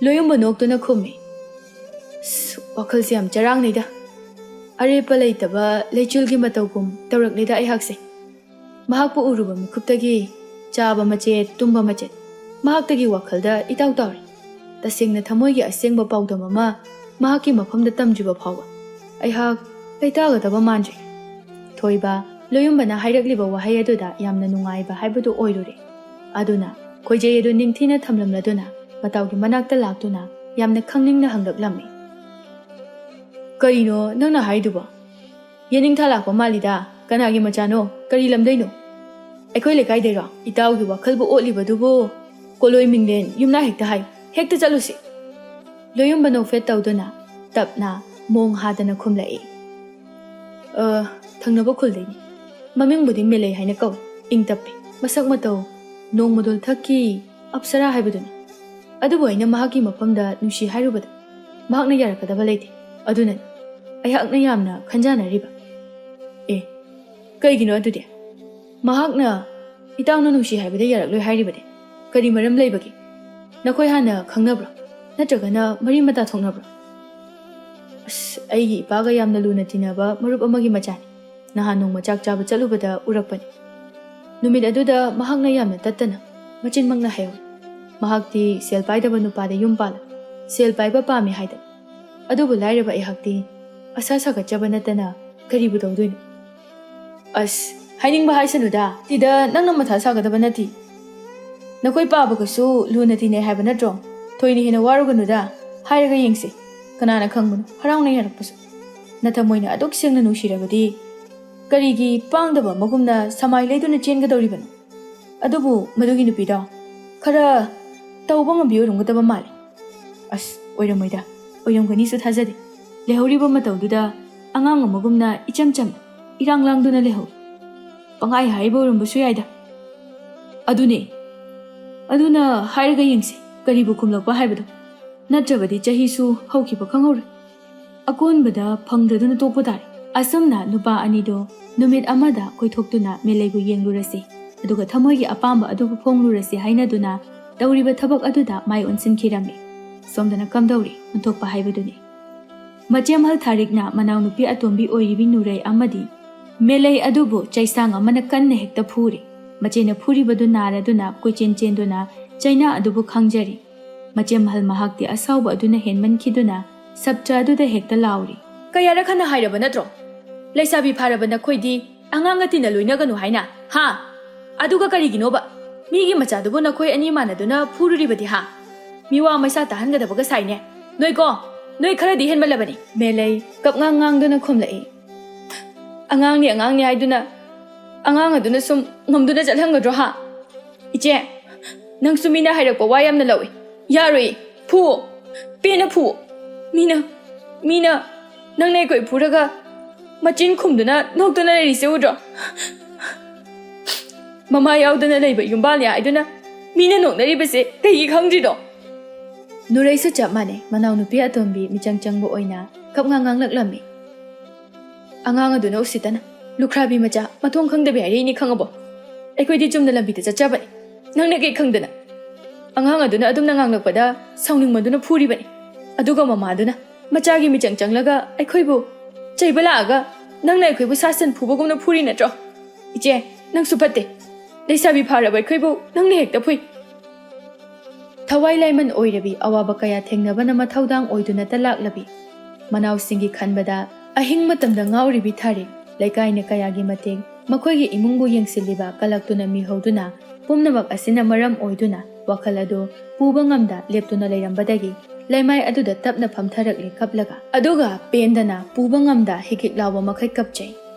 Speaker 1: ꯂꯣꯌꯨꯝꯕ ꯅꯣꯛꯇꯨꯅ ꯈꯨꯝꯃꯤ꯫ ꯋꯥꯈꯜꯁꯦ ꯌꯥꯝ ꯆꯔꯥꯡꯅꯩꯗ꯫ ꯑꯔꯦꯞꯄ ꯂꯩꯇꯕ ꯂꯩꯆꯤꯜꯒꯤ ꯃꯇꯧꯒꯨꯝ ꯇꯧꯔꯛꯂꯦꯗ ꯑꯩꯍꯥꯛꯁꯦ꯫ ꯃꯍꯥꯛꯄꯨ ꯎꯔꯨꯕ ꯃꯤꯀꯨꯞꯇꯒꯤ ꯆꯥꯕ ꯃꯆꯦꯠ ꯇꯨꯝꯕ ꯃꯆꯦꯠ ꯃꯍꯥꯛꯇꯒꯤ ꯋꯥꯈꯜꯗ ꯏꯇꯥꯎ ꯇꯥꯎꯔꯤ꯫ ꯇꯁꯦꯡꯅ ꯊꯃꯣꯏꯒꯤ ꯑꯁꯦꯡꯕ ꯄꯥꯎꯗꯝ ꯑꯃ ꯃꯍꯥꯛꯀꯤ ꯃꯐꯝꯗ ꯇꯝꯗ꯭ꯔꯤꯕ ꯐꯥꯎꯕ ꯑꯩꯍꯥꯛ ꯂꯩꯇꯥꯒꯗꯕ ꯃꯥꯟꯗ꯭ꯔꯦ꯫ ꯊꯣꯏꯕ ꯂꯣꯌꯨꯝꯕꯅ ꯍꯥꯏꯔꯛꯂꯤꯕ ꯋꯥꯍꯩ ꯑꯗꯨꯗ ꯌꯥꯝꯅ ꯅꯨꯡꯉꯥꯏꯕ ꯍꯥꯏꯕꯗꯨ ꯑꯣꯏꯔꯨꯔꯦ꯫ ꯑꯗꯨꯅ ꯈꯣꯏꯖꯩ ꯑꯗꯨ ꯅꯤꯡꯊꯤꯅ ꯊꯝꯂꯝꯂꯗꯨꯅ ꯃꯇꯥꯎꯒꯤ ꯃꯅꯥꯛꯇ ꯂꯥꯛꯇꯨꯅ ꯌꯥꯝꯅ ꯈꯪꯅꯤꯡꯅ ꯍꯪꯂꯛꯂꯝꯃꯤ꯫ ꯀꯔꯤꯅꯣ ꯅꯪꯅ ꯍꯥꯏꯗꯨꯕꯣ? ꯌꯦꯅꯤꯡꯊꯥ ꯂꯥꯛꯄ ꯃꯥꯜꯂꯤꯗ꯫ ꯀꯅꯥꯒꯤ ꯃꯆꯥꯅꯣ? ꯀꯔꯤ ꯂꯝꯗꯩꯅꯣ? ꯑꯩꯈꯣꯏ ꯂꯩꯀꯥꯏꯗꯩꯔꯣ? ꯏꯇꯥꯎꯒꯤ ꯋꯥꯈꯜꯕꯨ ꯑꯣꯠꯂꯤꯕꯗꯨꯕꯨ ꯀꯣꯂꯣꯏ ꯃꯤꯡꯂꯦꯟ ꯌꯨꯝꯅꯥ ꯍꯦꯛꯇ ꯍꯥꯏ꯫ ꯍꯦꯛꯇ ꯆꯠꯂꯨꯁꯤ꯫ ꯂꯣꯌꯨꯝꯕ ꯅꯣꯛꯐꯦꯠ ꯇꯧꯗꯨꯅ ꯇꯞꯅ ꯃꯣꯡ ꯍꯥꯗꯅ ꯈꯨꯝꯂꯛꯏ꯫ ꯊꯪꯅꯕ ꯈꯨꯜꯗꯩꯅꯤ꯫ ꯃꯃꯤꯡꯕꯨꯗꯤ ꯃꯦꯂꯩ ꯍꯥꯏꯅ ꯀꯧꯏ꯫ ꯏꯪ ꯇꯞꯄꯤ, ꯃꯁꯛ ꯃꯇꯧ ꯅꯣꯡꯃꯗꯣꯜ ꯊꯛꯀꯤ ꯑꯞꯁꯔꯥ ꯍꯥꯏꯕꯗꯨꯅꯤ꯫ ꯑꯗꯨꯕꯨ ꯑꯩꯅ ꯃꯍꯥꯛꯀꯤ ꯃꯐꯝꯗ ꯅꯨꯡꯁꯤ ꯍꯥꯏꯔꯨꯕꯗ ꯃꯍꯥꯛꯅ ꯌꯥꯔꯛꯀꯗꯕ ꯂꯩꯇꯦ ꯑꯗꯨꯅꯅꯤ ꯑꯩꯍꯥꯛꯅ ꯌꯥꯝꯅ ꯈꯟꯖꯥꯟꯅꯔꯤꯕ ꯀꯩꯒꯤꯅꯣ ꯑꯗꯨꯗꯤ ꯃꯍꯥꯛꯅ ꯏꯇꯥꯎꯅ ꯅꯨꯡꯁꯤ ꯍꯥꯏꯕꯗ ꯌꯥꯔꯛꯂꯣꯏ ꯍꯥꯏꯔꯤꯕꯗꯤ ꯀꯔꯤ ꯃꯔꯝ ꯂꯩꯕꯒꯦ ꯅꯈꯣꯏ ꯍꯥꯟꯅ ꯈꯪꯅꯕ꯭ꯔꯣ ꯅꯠꯇ꯭ꯔꯒꯅ ꯃꯔꯤ ꯃꯇꯥ ꯊꯣꯛꯅꯕ꯭ꯔꯣ ꯑꯩꯒꯤ ꯏꯄꯥꯒ ꯌꯥꯝꯅ ꯂꯨꯅ ꯇꯤꯟꯅꯕ ꯃꯔꯨꯞ ꯑꯃꯒꯤ ꯃꯆꯥꯅꯤ ꯅꯍꯥꯟ ꯅꯣꯡꯃ ꯆꯥꯛ ꯆꯥꯕ ꯆꯠꯂꯨꯕꯗ ꯎꯔꯛꯄꯅꯤ ꯅꯨꯃꯤꯠ ꯑꯗꯨꯗ ꯃꯍꯥꯛꯅ ꯌꯥꯝꯅ ꯇꯠꯇꯅ ꯃꯆꯤꯟꯃꯛꯅ ꯍꯥꯏꯍꯧꯏ ꯃꯍꯥꯛꯇꯤ ꯁꯦꯜ ꯄꯥꯏꯗꯕ ꯅꯨꯄꯥꯗ ꯌꯨꯝ ꯄꯥꯜꯂ ꯁꯦꯜ ꯄꯥꯏꯕ ꯄꯥꯝꯃꯤ ꯍꯥꯏꯗꯅ ꯑꯗꯨꯕꯨ ꯂꯥꯏꯔꯕ ꯑꯩꯍꯥꯛꯇꯤ ꯑꯁꯥ ꯁꯥꯒꯠꯆꯕ ꯅꯠꯇꯅ ꯀꯔꯤꯕꯨ ꯇꯧꯗꯣꯏꯅꯣ ꯍꯥꯏꯅꯤꯡꯕ ꯍꯥꯏꯁꯅꯨꯗ ꯁꯤꯗ ꯅꯪꯅ ꯃꯊꯥ ꯁꯥꯒꯗꯕ ꯅꯠꯇꯦ ꯅꯈꯣꯏ ꯄꯥꯕꯒꯁꯨ ꯂꯨꯅ ꯇꯤꯟꯅꯩ ꯍꯥꯏꯕ ꯅꯠꯇ꯭ꯔꯣ ꯊꯣꯏꯅ ꯍꯦꯟꯅ ꯋꯥꯔꯨꯒꯅꯨꯗ ꯍꯥꯏꯔꯒ ꯌꯦꯡꯁꯤ ꯀꯅꯥꯅ ꯈꯪꯕꯅꯣ ꯍꯔꯥꯎꯅ ꯌꯥꯔꯛꯄꯁꯨ ꯅꯊꯃꯣꯏꯅ ꯑꯗꯨꯛ ꯁꯦꯡꯅ ꯅꯨꯡꯁꯤꯔꯕꯗꯤ ꯀꯔꯤꯒꯤ ꯄꯥꯡꯗꯕ ꯑꯃꯒꯨꯝꯅ ꯁꯃꯥꯏ ꯂꯩꯗꯨꯅ ꯆꯦꯟꯒꯗꯧꯔꯤꯕꯅꯣ ꯑꯗꯨꯕꯨ ꯃꯗꯨꯒꯤ ꯅꯨꯄꯤꯗꯣ ꯈꯔ ꯇꯧꯕ ꯉꯝꯕꯤ ꯑꯣꯏꯔꯝꯒꯗꯕ ꯃꯥꯜꯂꯦ ꯑꯣꯏꯔꯝꯃꯣꯏꯗ ꯑꯣꯏꯔꯝꯒꯅꯤꯁꯨ ꯊꯥꯖꯗꯦ ꯂꯩꯍꯧꯔꯤꯕ ꯃꯇꯧꯗꯨꯗ ꯑꯉꯥꯡ ꯑꯃꯒꯨꯝꯅ ꯏꯆꯝ ꯆꯝꯅ ꯏꯔꯥꯡ ꯂꯥꯡꯗꯨꯅ ꯂꯩꯍꯧꯏ ꯄꯪꯍꯥꯏ ꯍꯥꯏꯕ ꯑꯣꯏꯔꯝꯕꯁꯨ ꯌꯥꯏꯗ ꯑꯗꯨꯅ ꯍꯥꯏꯔꯒ ꯌꯦꯡꯁꯤ ꯀꯔꯤꯕꯨ ꯈꯨꯝꯂꯛꯄ ꯍꯥꯏꯕꯗꯣ ꯅꯠꯇ꯭ꯔꯕꯗꯤ ꯆꯍꯤꯁꯨ ꯍꯧꯈꯤꯕ ꯈꯪꯍꯧꯔꯣꯏ ꯑꯀꯣꯟꯕꯗ ꯐꯪꯗ꯭ꯔꯗꯨꯅ ꯇꯣꯛꯄ ꯇꯥꯔꯦ ꯑꯁꯨꯝꯅ ꯅꯨꯄꯥ ꯑꯅꯤꯗꯣ ꯅꯨꯃꯤꯠ ꯑꯃꯗ ꯀꯣꯏꯊꯣꯛꯇꯨꯅ ꯃꯦꯂꯩꯕꯨ ꯌꯦꯡꯂꯨꯔꯁꯤ ꯑꯗꯨꯒ ꯊꯃꯣꯏꯒꯤ ꯑꯄꯥꯝꯕ ꯑꯗꯨꯕꯨ ꯐꯣꯡꯂꯨꯔꯁꯤ ꯍꯥꯏꯅꯗꯨꯅ ꯇꯧꯔꯤꯕ ꯊꯕꯛ ꯑꯗꯨꯗ ꯃꯥꯏ ꯑꯣꯟꯁꯤꯟꯈꯤꯔꯝꯃꯤ ꯁꯣꯝꯗꯅ ꯀꯝꯗꯧꯔꯤ ꯑꯣꯟꯊꯣꯛꯄ ꯍꯥꯏꯕꯗꯨꯅꯤ ꯃꯆꯦꯝꯍꯜ ꯊꯥꯔꯤꯛꯅ ꯃꯅꯥꯎꯅꯨꯄꯤ ꯑꯇꯣꯝꯕꯤ ꯑꯣꯏꯔꯤꯕꯤ ꯅꯨꯔꯩ ꯑꯃꯗꯤ ꯃꯦꯂꯩ ꯑꯗꯨꯕు ꯆꯩꯁꯥꯡ ꯑꯃꯅ ꯀꯟꯅ ꯍꯦꯛꯇ ꯐꯨꯔꯤ ꯃꯆꯦꯅ ꯐꯨꯔꯤꯕꯗꯨ ꯅꯥꯔꯗꯨꯅ ꯀꯣꯏꯆꯦꯟ ꯆꯦꯟꯗꯨꯅ ꯆꯩꯅꯥ ꯑꯗꯨꯕꯨ ꯈꯪꯖꯔꯤ ꯃꯆꯦꯝꯍꯜ ꯃꯍꯥꯛꯇꯤ ꯑꯁꯥꯎꯕ ꯑꯗꯨꯅ ꯍꯦꯟꯃꯟꯈꯤꯗꯨꯅ ꯁꯞꯇ꯭ꯔ ꯑꯗꯨꯗ ꯍꯦꯛꯇ ꯂꯥꯎꯔꯤ ꯀꯌꯥꯔꯛ ꯍꯟꯅ ꯍꯥꯏꯔꯕ ꯅꯠꯇ꯭ꯔꯣ ꯂꯩꯁꯥꯕꯤ ꯐꯥꯔꯕ ꯅꯈꯣꯏꯗꯤ ꯑꯉꯥꯡꯒ ꯇꯤꯟꯅ ꯂꯣꯏꯅꯒꯅꯨ ꯍꯥꯏꯅ ꯑꯗꯨꯒ ꯀꯔꯤꯒꯤꯅꯣꯕ ꯃꯤꯒꯤ ꯃꯆꯥꯗꯨꯕꯨ ꯅꯈꯣꯏ ꯑꯅꯤ ꯃꯥꯟꯅꯗꯨꯅ ꯐꯨꯔꯨꯔꯤꯕꯗꯤ ꯃꯤꯋꯥ ꯃꯩꯁꯥ ꯇꯥꯍꯟꯒꯗꯕꯒ ꯁꯥꯏꯅꯦ ꯅꯣꯏ ꯈꯔꯗꯤ ꯍꯦꯟꯃꯜꯂꯕꯅꯤ ꯃꯦꯂꯩ ꯀꯞꯉꯥꯡ ꯉꯥꯡꯗꯨꯅ ꯈꯨꯝꯂꯛꯏ ꯑꯉꯥꯡꯅꯤ ꯍꯥꯏꯗꯨꯅ ꯑꯉꯥꯡ ꯑꯗꯨꯅ ꯁꯨꯝ ꯉꯝꯗꯨꯅ ꯆꯠꯍꯟꯒꯗ꯭ꯔꯣ ꯏꯆꯦ ꯅꯪꯁꯨ ꯃꯤꯅ ꯍꯥꯏꯔꯛꯄ ꯋꯥ ꯌꯥꯝꯅ ꯂꯧꯏ ꯌꯥꯔꯣꯏ ꯐꯨꯑꯣ ꯄꯦꯟꯅ ꯐꯨꯑꯣ ꯃꯤꯅ ꯅꯪꯅ ꯑꯩꯈꯣꯏ ꯐꯨꯔꯒ ꯃꯆꯤꯟ ꯈꯨꯝꯗꯨꯅ ꯅꯣꯛꯇꯨꯅ ꯂꯩꯔꯤꯁꯦ ꯎꯗ꯭ꯔꯣ ꯃꯃꯥ ꯌꯥꯎꯗꯅ ꯂꯩꯕ ꯌꯨꯝꯕꯥꯜꯅꯤ ꯍꯥꯏꯗꯨꯅ ꯃꯤꯅ ꯅꯣꯛꯅꯔꯤꯕꯁꯦ ꯀꯩꯒꯤ ꯈꯪꯗ꯭ꯔꯤꯅꯣ ꯅꯨꯔꯩꯁꯨ ꯆꯞ ꯃꯥꯟꯅꯩ ꯃꯅꯥꯎꯅꯨꯄꯤ ꯑꯇꯣꯝꯕꯤ ꯃꯤꯆꯪ ꯆꯪꯕ ꯑꯣꯏꯅ ꯀꯞꯉꯥꯡ ꯉꯥꯡꯂꯛꯂꯝꯃꯤ ꯑꯉꯥꯡ ꯑꯗꯨꯅ ꯎꯁꯤꯠꯇꯅ ꯂꯨꯈ꯭ꯔꯥꯕꯤ ꯃꯆꯥ ꯃꯊꯣꯡ ꯈꯪꯗꯕꯤ ꯍꯥꯏꯔꯛꯏꯅꯤ ꯈꯪꯉꯕꯣ ꯑꯩꯈꯣꯏꯗꯤ ꯆꯨꯝꯅ ꯂꯝꯕꯤꯗ ꯆꯠꯆꯕꯅꯤ ꯅꯪꯅ ꯀꯩ ꯈꯪꯗꯅ ꯑꯉꯥꯡ ꯑꯗꯨꯅ ꯑꯗꯨꯝꯅ ꯉꯥꯡꯂꯛꯄꯗ ꯁꯥꯎꯅꯤꯡꯃꯟꯗꯨꯅ ꯐꯨꯔꯤꯕꯅꯤ ꯑꯗꯨꯒ ꯃꯃꯥꯗꯨꯅ ꯃꯆꯥꯒꯤ ꯃꯤꯆꯪ ꯆꯪꯂꯒ ꯑꯩꯈꯣꯏꯕꯨ ꯆꯩꯕ ꯂꯥꯛꯑꯒ ꯅꯪꯅ ꯑꯩꯈꯣꯏꯕꯨ ꯁꯥꯁꯟ ꯐꯨꯕꯒꯨꯝꯅ ꯐꯨꯔꯤ ꯅꯠꯇ꯭ꯔꯣ ꯏꯆꯦ ꯅꯪꯁꯨ ꯐꯠꯇꯦ ꯂꯩꯁꯥꯕꯤ ꯐꯥꯔꯕ ꯑꯩꯈꯣꯏꯕꯨ ꯅꯪꯅ ꯍꯦꯛꯇ ꯐꯨꯏ ꯊꯋꯥꯏ ꯂꯥꯏꯃꯟ ꯑꯣꯏꯔꯕꯤ ꯑꯋꯥꯕ ꯀꯌꯥ ꯊꯦꯡꯅꯕꯅ ꯃꯊꯧꯗꯥꯡ ꯑꯣꯏꯗꯨꯅꯇ ꯂꯥꯛꯂꯕꯤ ꯃꯅꯥꯎꯁꯤꯡꯒꯤ ꯈꯟꯕꯗ ꯑꯍꯤꯡ ꯃꯇꯝꯗ ꯉꯥꯎꯔꯤꯕꯤ ꯊꯥꯔꯤꯛ ꯂꯩꯀꯥꯏꯅ ꯀꯌꯥꯒꯤ ꯃꯇꯦꯡ ꯃꯈꯣꯏꯒꯤ ꯏꯃꯨꯡꯕꯨ ꯌꯦꯡꯁꯤꯜꯂꯤꯕ ꯀꯂꯛꯇꯨꯅ ꯃꯤꯍꯧꯗꯨꯅ ꯄꯨꯝꯅꯃꯛ ꯑꯁꯤꯅ ꯃꯔꯝ ꯑꯣꯏꯗꯨꯅ ꯋꯥꯈꯜ ꯑꯗꯨ ꯄꯨꯕ ꯉꯝꯗ ꯂꯦꯞꯇꯨꯅ ꯂꯩꯔꯝꯕꯗꯒꯤ ꯂꯩꯃꯥꯏ ꯑꯗꯨꯗ ꯇꯞꯅ ꯐꯝꯊꯔꯛꯂꯤ ꯀꯞꯂꯒ ꯑꯗꯨꯒ ꯄꯦꯟꯗꯅ ꯄꯨꯕ ꯉꯝꯗ ꯍꯤꯛ ꯂꯥꯎꯕ ꯃꯈꯩ ꯀꯞꯆꯩ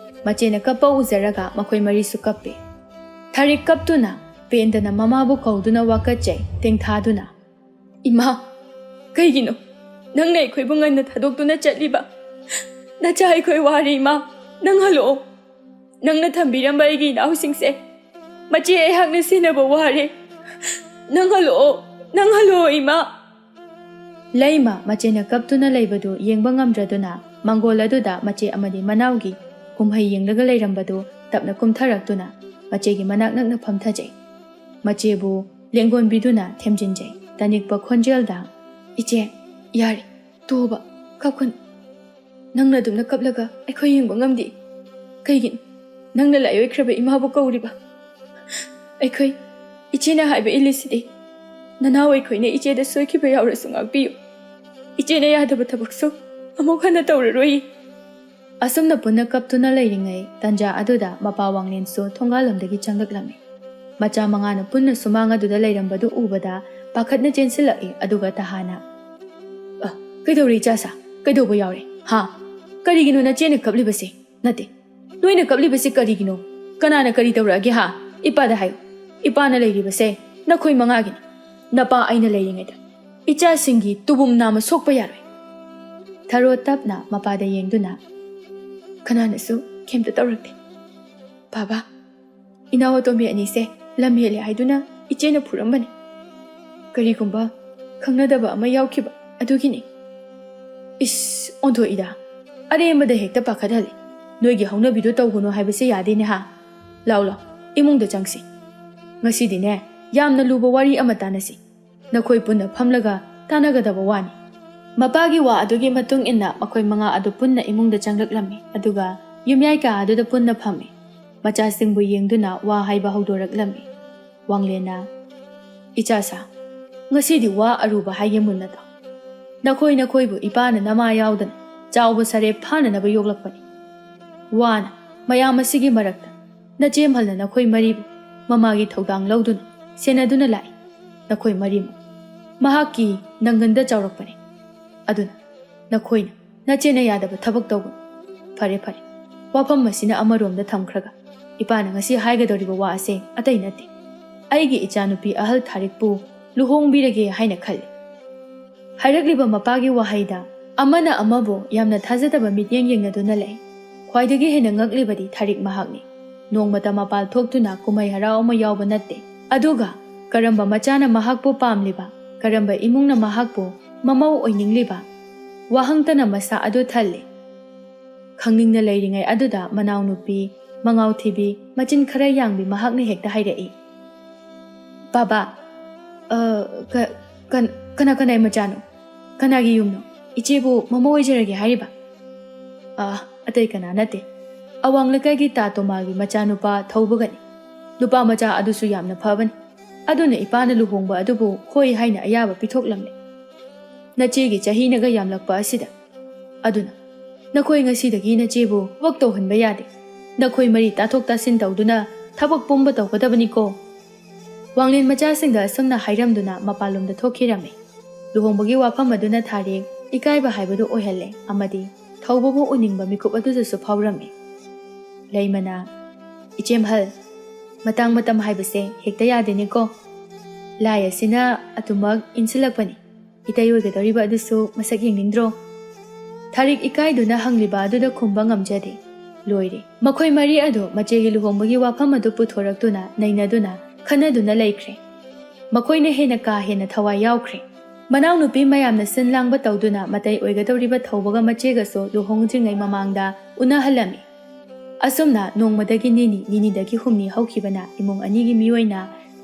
Speaker 1: ꯃꯆꯦꯅ ꯀꯞꯄ ꯎꯖꯔꯒ ꯃꯈꯣꯏ ꯃꯔꯤꯁꯨ ꯀꯞꯄꯤ ꯊꯥꯔꯤꯛ ꯀꯞꯇꯨꯅ ꯄꯦꯟꯗꯅ ꯃꯃꯥꯕꯨ ꯀꯧꯗꯨꯅ ꯋꯥꯀꯠꯆꯩ ꯇꯦꯡꯊꯥꯗꯨꯅ ꯏꯃꯥ ꯀꯩꯒꯤꯅꯣ ꯅꯪꯅ ꯑꯩꯈꯣꯏꯕꯨ ꯉꯟꯅ ꯊꯥꯗꯣꯛꯇꯨꯅ ꯆꯠꯂꯤꯕ ꯅꯆꯥ ꯑꯩꯈꯣꯏ ꯋꯥꯔꯦ ꯏꯃꯥ ꯅꯪ ꯍꯜꯂꯛꯑꯣ ꯅꯪꯅ ꯊꯝꯕꯤꯔꯝꯕ ꯑꯩꯒꯤ ꯏꯅꯥꯎꯁꯤꯡꯁꯦ ꯃꯆꯦ ꯑꯩꯍꯥꯛꯅ ꯁꯦꯟꯅꯕ ꯋꯥꯔꯦ ꯅꯪ ꯍꯜꯂꯛꯑꯣ ꯏꯃꯥ ꯂꯩꯃ ꯃꯆꯦꯅ ꯀꯞꯇꯨꯅ ꯂꯩꯕꯗꯨ ꯌꯦꯡꯕ ꯉꯝꯗ꯭ꯔꯗꯨꯅ ꯃꯪꯒꯣꯜ ꯑꯗꯨꯗ ꯃꯆꯦ ꯑꯃꯗꯤ ꯃꯅꯥꯎꯒꯤ ꯀꯨꯝꯍꯩ ꯌꯦꯡꯂꯒ ꯂꯩꯔꯝꯕꯗꯨ ꯇꯞꯅ ꯀꯨꯝꯊꯔꯛꯇꯨꯅ ꯃꯆꯦꯒꯤ ꯃꯅꯥꯛ ꯅꯛꯅ ꯐꯝꯊꯖꯩ ꯃꯆꯦꯕꯨ ꯂꯦꯡꯒꯣꯟꯕꯤꯗꯨꯅ ꯊꯦꯝꯖꯤꯟꯖꯩ ꯇꯅꯤꯛꯄ ꯈꯣꯟꯖꯦꯜꯗ ꯏꯆꯦ ꯌꯥꯔꯦ ꯇꯣꯛꯑꯣꯕ ꯀꯞꯀꯅꯨ ꯅꯪꯅ ꯑꯗꯨꯝꯅ ꯀꯞꯂꯒ ꯑꯩꯈꯣꯏ ꯌꯦꯡꯕ ꯉꯝꯗꯦ ꯀꯩꯒꯤꯅꯣ ꯅꯪꯅ ꯂꯥꯏꯑꯣꯏꯈ꯭ꯔꯕ ꯏꯃꯥꯕꯨ ꯀꯧꯔꯤꯕ ꯑꯩꯈꯣꯏ ꯏꯆꯦꯅ ꯍꯥꯏꯕ ꯏꯜꯂꯤꯁꯤꯗꯤ ꯅꯅꯥꯎ ꯑꯩꯈꯣꯏꯅ ꯏꯆꯦꯗ ꯁꯣꯏꯈꯤꯕ ꯌꯥꯎꯔꯁꯨ ꯉꯥꯛꯄꯤꯌꯨ ꯏꯆꯦꯅ ꯌꯥꯗꯕ ꯊꯕꯛꯁꯨ ꯑꯃꯨꯛ ꯍꯟꯅ ꯇꯧꯔꯔꯣꯏ ꯑꯁꯨꯝꯅ ꯄꯨꯟꯅ ꯀꯞꯇꯨꯅ ꯂꯩꯔꯤꯉꯩ ꯇꯟꯖꯥ ꯑꯗꯨꯗ ꯃꯄꯥ ꯋꯥꯡꯂꯦꯟꯁꯨ ꯊꯣꯡꯒꯥꯜꯂꯣꯝꯗꯒꯤ ꯆꯪꯂꯛꯂꯝꯃꯤ ꯃꯆꯥ ꯃꯉꯥꯅ ꯄꯨꯟꯅ ꯁꯨꯃꯥꯡ ꯑꯗꯨꯗ ꯂꯩꯔꯝꯕꯗꯨ ꯎꯕꯗ ꯄꯥꯈꯠꯅ ꯆꯦꯟꯁꯤꯜꯂꯛꯏ ꯑꯗꯨꯒ ꯇꯍꯥꯅ ꯀꯩꯗꯧꯔꯤ ꯏꯆꯥꯁꯥ ꯀꯩꯗꯧꯕ ꯌꯥꯎꯔꯦ ꯀꯔꯤꯒꯤꯅꯣ ꯅꯆꯦꯅ ꯀꯞꯂꯤꯕꯁꯦ ꯅꯠꯇꯦ ꯅꯣꯏꯅ ꯀꯞꯂꯤꯕꯁꯦ ꯀꯔꯤꯒꯤꯅꯣ ꯀꯅꯥꯅ ꯀꯔꯤ ꯇꯧꯔꯛꯑꯒꯦ ꯏꯄꯥꯗ ꯍꯥꯏꯌꯨ ꯏꯄꯥꯅ ꯂꯩꯔꯤꯕꯁꯦ ꯅꯈꯣꯏ ꯃꯉꯥꯒꯤꯅꯤ ꯅꯄꯥ ꯑꯩꯅ ꯂꯩꯔꯤꯉꯩꯗ ꯏꯆꯥꯁꯤꯡꯒꯤ ꯇꯨꯕꯨꯝ ꯅꯥꯝꯃ ꯁꯣꯛꯄ ꯌꯥꯔꯣꯏ ꯊꯔꯣ ꯇꯞꯅ ꯃꯄꯥꯗ ꯌꯦꯡꯗꯨꯅ ꯀꯅꯥꯅꯁꯨ ꯀꯩꯝꯇ ꯇꯧꯔꯛꯇꯦ ꯕꯥꯕꯥ ꯏꯅꯥꯎ ꯑꯇꯣꯝꯕꯤ ꯑꯅꯤꯁꯦ ꯂꯝ ꯍꯦꯜꯂꯦ ꯍꯥꯏꯗꯨꯅ ꯏꯆꯦꯅ ꯐꯨꯔꯝꯕꯅꯤ ꯀꯔꯤꯒꯨꯝꯕ ꯈꯪꯅꯗꯕ ꯑꯃ ꯌꯥꯎꯈꯤꯕ ꯑꯗꯨꯒꯤꯅꯤ ꯏꯁ ꯑꯣꯟꯊꯣꯛꯏꯗ ꯑꯔꯦꯝꯕꯗ ꯍꯦꯛꯇ ꯄꯥꯈꯠꯍꯜꯂꯤ ꯅꯣꯏꯒꯤ ꯍꯧꯅꯕꯤꯗꯣ ꯇꯧꯒꯅꯨ ꯍꯥꯏꯕꯁꯦ ꯌꯥꯗꯦꯅꯦ ꯍꯥ ꯂꯥꯎ ꯂꯥꯎ ꯏꯃꯨꯡꯗ ꯆꯪꯁꯤ ꯉꯁꯤꯗꯤꯅꯦ ꯌꯥꯝꯅ ꯂꯨꯕ ꯋꯥꯔꯤ ꯑꯃ ꯇꯥꯟꯅꯁꯤ ꯅꯈꯣꯏ ꯄꯨꯟꯅ ꯐꯝꯂꯒ ꯇꯥꯟꯅꯒꯗꯕ ꯋꯥꯅꯤ ꯃꯄꯥꯒꯤ ꯋꯥ ꯑꯗꯨꯒꯤ ꯃꯇꯨꯡ ꯏꯟꯅ ꯃꯈꯣꯏ ꯃꯉꯥ ꯑꯗꯨ ꯄꯨꯟꯅ ꯏꯃꯨꯡꯗ ꯆꯪꯂꯛꯂꯝꯃꯤ ꯑꯗꯨꯒ ꯌꯨꯝꯌꯥꯏ ꯀꯥ ꯑꯗꯨꯗ ꯄꯨꯟꯅ ꯐꯝꯃꯤ ꯃꯆꯥꯁꯤꯡꯕꯨ ꯌꯦꯡꯗꯨꯅ ꯋꯥ ꯍꯥꯏꯕ ꯍꯧꯗꯣꯔꯛꯂꯝꯃꯤ ꯋꯥꯡꯂꯦꯟꯅ ꯏꯆꯥꯁꯥ ꯉꯁꯤꯗꯤ ꯋꯥ ꯑꯔꯨꯕ ꯍꯥꯏꯒꯦ ꯃꯨꯟꯅꯗꯣ ꯅꯈꯣꯏꯕꯨ ꯏꯄꯥꯅ ꯅꯃꯥ ꯌꯥꯎꯗꯅ ꯆꯥꯎꯕ ꯁꯔꯦꯞ ꯐꯥꯅꯅꯕ ꯌꯣꯛꯂꯛꯄꯅꯤ ꯋꯥꯅ ꯃꯌꯥꯝ ꯑꯁꯤꯒꯤ ꯃꯔꯛꯇ ꯅꯆꯦꯝꯍꯜꯅ ꯅꯈꯣꯏ ꯃꯔꯤꯕꯨ ꯃꯃꯥꯒꯤ ꯊꯧꯗꯥꯡ ꯂꯧꯗꯨꯅ ꯁꯦꯟꯅꯗꯨꯅ ꯂꯥꯛꯏ ꯅꯈꯣꯏ ꯃꯔꯤꯃꯛ ꯃꯍꯥꯛꯀꯤ ꯅꯪꯒꯟꯗ ꯆꯥꯎꯔꯛꯄꯅꯤ ꯑꯗꯨꯅ ꯅꯈꯣꯏꯅ ꯅꯆꯦꯅ ꯌꯥꯗꯕ ꯊꯕꯛ ꯇꯧꯒꯅꯨ ꯐꯔꯦ ꯐꯔꯦ ꯋꯥꯐꯝ ꯑꯁꯤꯅ ꯑꯃꯔꯣꯝꯗ ꯊꯝꯈ꯭ꯔꯒ ꯏꯄꯥꯅ ꯉꯁꯤ ꯍꯥꯏꯒꯗꯧꯔꯤꯕ ꯋꯥ ꯑꯁꯦ ꯑꯇꯩ ꯅꯠꯇꯦ ꯑꯩꯒꯤ ꯏꯆꯥꯅꯨꯄꯤ ꯑꯍꯜ ꯊꯥꯔꯤꯛꯄꯨ ꯂꯨꯍꯣꯡꯕꯤꯔꯒꯦ ꯍꯥꯏꯅ ꯈꯜꯂꯤ ꯍꯥꯏꯔꯛꯂꯤꯕ ꯃꯄꯥꯒꯤ ꯋꯥꯍꯩꯗ ꯑꯃꯅ ꯑꯃꯕꯨ ꯌꯥꯝꯅ ꯊꯥꯖꯗꯕ ꯃꯤꯠꯌꯦꯡ ꯌꯦꯡꯅꯗꯨꯅ ꯂꯩ ꯈ꯭ꯋꯥꯏꯗꯒꯤ ꯍꯦꯟꯅ ꯉꯛꯂꯤꯕꯗꯤ ꯊꯥꯔꯤꯛ ꯃꯍꯥꯛꯅꯤ ꯅꯣꯡꯃꯇ ꯃꯄꯥꯜ ꯊꯣꯛꯇꯨꯅ ꯀꯨꯝꯍꯩ ꯍꯔꯥꯎ ꯑꯃ ꯌꯥꯎꯕ ꯅꯠꯇꯦ ꯑꯗꯨꯒ ꯀꯔꯝꯕ ꯃꯆꯥꯅ ꯃꯍꯥꯛꯄꯨ ꯄꯥꯝꯂꯤꯕ ꯀꯔꯝꯕ ꯏꯃꯨꯡꯅ ꯃꯍꯥꯛꯄꯨ ꯃꯃꯧ ꯑꯣꯏꯅꯤꯡꯂꯤꯕ ꯋꯥꯍꯪꯇꯅ ꯃꯁꯥ ꯑꯗꯨ ꯊꯜꯂꯤ ꯈꯪꯅꯤꯡꯅ ꯂꯩꯔꯤꯉꯩ ꯑꯗꯨꯗ ꯃꯅꯥꯎꯅꯨꯄꯤ ꯃꯉꯥꯎꯊꯤꯕꯤ ꯃꯆꯤꯟ ꯈꯔ ꯌꯥꯡꯕꯤ ꯃꯍꯥꯛꯅ ꯍꯦꯛꯇ ꯍꯥꯏꯔꯛꯏ ꯕꯥꯕꯥ ꯀꯅꯥꯏ ꯃꯆꯥꯅꯣ ꯀꯅꯥꯒꯤ ꯌꯨꯝꯅꯣ ꯏꯆꯦꯕꯨ ꯃꯃꯧ ꯑꯣꯏꯖꯔꯒꯦ ꯍꯥꯏꯔꯤꯕ ꯑꯇꯩ ꯀꯅꯥ ꯅꯠꯇꯦ ꯑꯋꯥꯡ ꯂꯩꯀꯥꯏꯒꯤ ꯇꯥ ꯇꯣꯃꯥꯒꯤ ꯃꯆꯥꯅꯨꯄꯥ ꯊꯧꯕꯒꯅꯤ ꯅꯨꯄꯥ ꯃꯆꯥ ꯑꯗꯨꯁꯨ ꯌꯥꯝꯅ ꯐꯕꯅꯤ ꯑꯗꯨꯅ ꯏꯄꯥꯅ ꯂꯨꯍꯣꯡꯕ ꯑꯗꯨꯕꯨ ꯍꯣꯏ ꯍꯥꯏꯅ ꯑꯌꯥꯕ ꯄꯤꯊꯣꯛꯂꯝꯃꯤ ꯅꯆꯦꯒꯤ ꯆꯍꯤꯅꯒ ꯌꯥꯝꯂꯛꯄ ꯑꯁꯤꯗ ꯑꯗꯨꯅ ꯅꯈꯣꯏ ꯉꯁꯤꯗꯒꯤ ꯅꯆꯦꯕꯨ ꯊꯕꯛ ꯇꯧꯍꯟꯕ ꯌꯥꯗꯦ ꯅꯈꯣꯏ ꯃꯔꯤ ꯇꯥꯊꯣꯛ ꯇꯥꯁꯤꯟ ꯇꯧꯗꯨꯅ ꯊꯕꯛ ꯄꯨꯝꯕ ꯇꯧꯒꯗꯕꯅꯤꯀꯣ ꯋꯥꯡꯂꯦꯟ ꯃꯆꯥꯁꯤꯡꯗ ꯑꯁꯨꯝꯅ ꯍꯥꯏꯔꯝꯗꯨꯅ ꯃꯄꯥꯟꯂꯣꯝꯗ ꯊꯣꯛꯈꯤꯔꯝꯃꯤ ꯂꯨꯍꯣꯡꯕꯒꯤ ꯋꯥꯐꯝ ꯑꯗꯨꯅ ꯊꯥꯔꯤꯛ ꯏꯀꯥꯏꯕ ꯍꯥꯏꯕꯗꯨ ꯑꯣꯏꯍꯜꯂꯦ ꯑꯃꯗꯤ ꯊꯧꯕꯕꯨ ꯎꯅꯤꯡꯕ ꯃꯤꯀꯨꯞ ꯑꯗꯨꯗꯁꯨ ꯐꯥꯎꯔꯝꯃꯤ ꯂꯩꯃꯅ ꯏꯆꯦꯝꯍꯜ ꯃꯇꯝ ꯍꯥꯏꯕꯁꯦ ꯍꯦꯛꯇ ꯌꯥꯗꯦꯅꯦꯀꯣ ꯂꯥꯏ ꯑꯁꯤꯅ ꯑꯗꯨꯃꯛ ꯏꯟꯁꯤꯜꯂꯛꯄꯅꯤ ꯏꯇꯩ ꯑꯣꯏꯒꯗꯧꯔꯤꯕ ꯑꯗꯨꯁꯨ ꯃꯁꯛ ꯌꯦꯡꯅꯤꯡꯗ꯭ꯔꯣ ꯊꯥꯔꯤꯛ ꯏꯀꯥꯏꯗꯨꯅ ꯍꯪꯂꯤꯕ ꯑꯗꯨꯗ ꯈꯨꯝꯕ ꯉꯝꯖꯗꯦ ꯂꯣꯏꯔꯦ ꯃꯈꯣꯏ ꯃꯔꯤ ꯑꯗꯨ ꯃꯆꯦꯒꯤ ꯂꯨꯍꯣꯡꯕꯒꯤ ꯋꯥꯐꯝ ꯑꯗꯨ ꯄꯨꯊꯣꯔꯛꯇꯨꯅ ꯅꯩꯅꯗꯨꯅ ꯈꯟꯅꯗꯨꯅ ꯂꯩꯈ꯭ꯔꯦ ꯃꯈꯣꯏꯅ ꯍꯦꯟꯅ ꯀꯥ ꯍꯦꯟꯅ ꯊꯋꯥꯏ ꯌꯥꯎꯈ꯭ꯔꯦ ꯃꯅꯥꯎꯅꯨꯄꯤ ꯃꯌꯥꯝꯅ ꯁꯤꯟ ꯂꯥꯡꯕ ꯇꯧꯗꯨꯅ ꯃꯇꯩ ꯑꯣꯏꯒꯗꯧꯔꯤꯕ ꯊꯧꯕꯒ ꯃꯆꯦꯒꯁꯨ ꯂꯨꯍꯣꯡꯗ꯭ꯔꯤꯉꯩ ꯃꯃꯥꯡꯗ ꯎꯅꯍꯜꯂꯝꯃꯤ ꯑꯁꯨꯝꯅ ꯅꯣꯡꯃꯗꯒꯤ ꯅꯤꯅꯤꯗꯒꯤ ꯍꯨꯝꯅꯤ ꯍꯧꯈꯤꯕꯅ ꯏꯃꯨꯡ ꯑꯅꯤꯒꯤ ꯃꯤꯑꯣꯏꯅ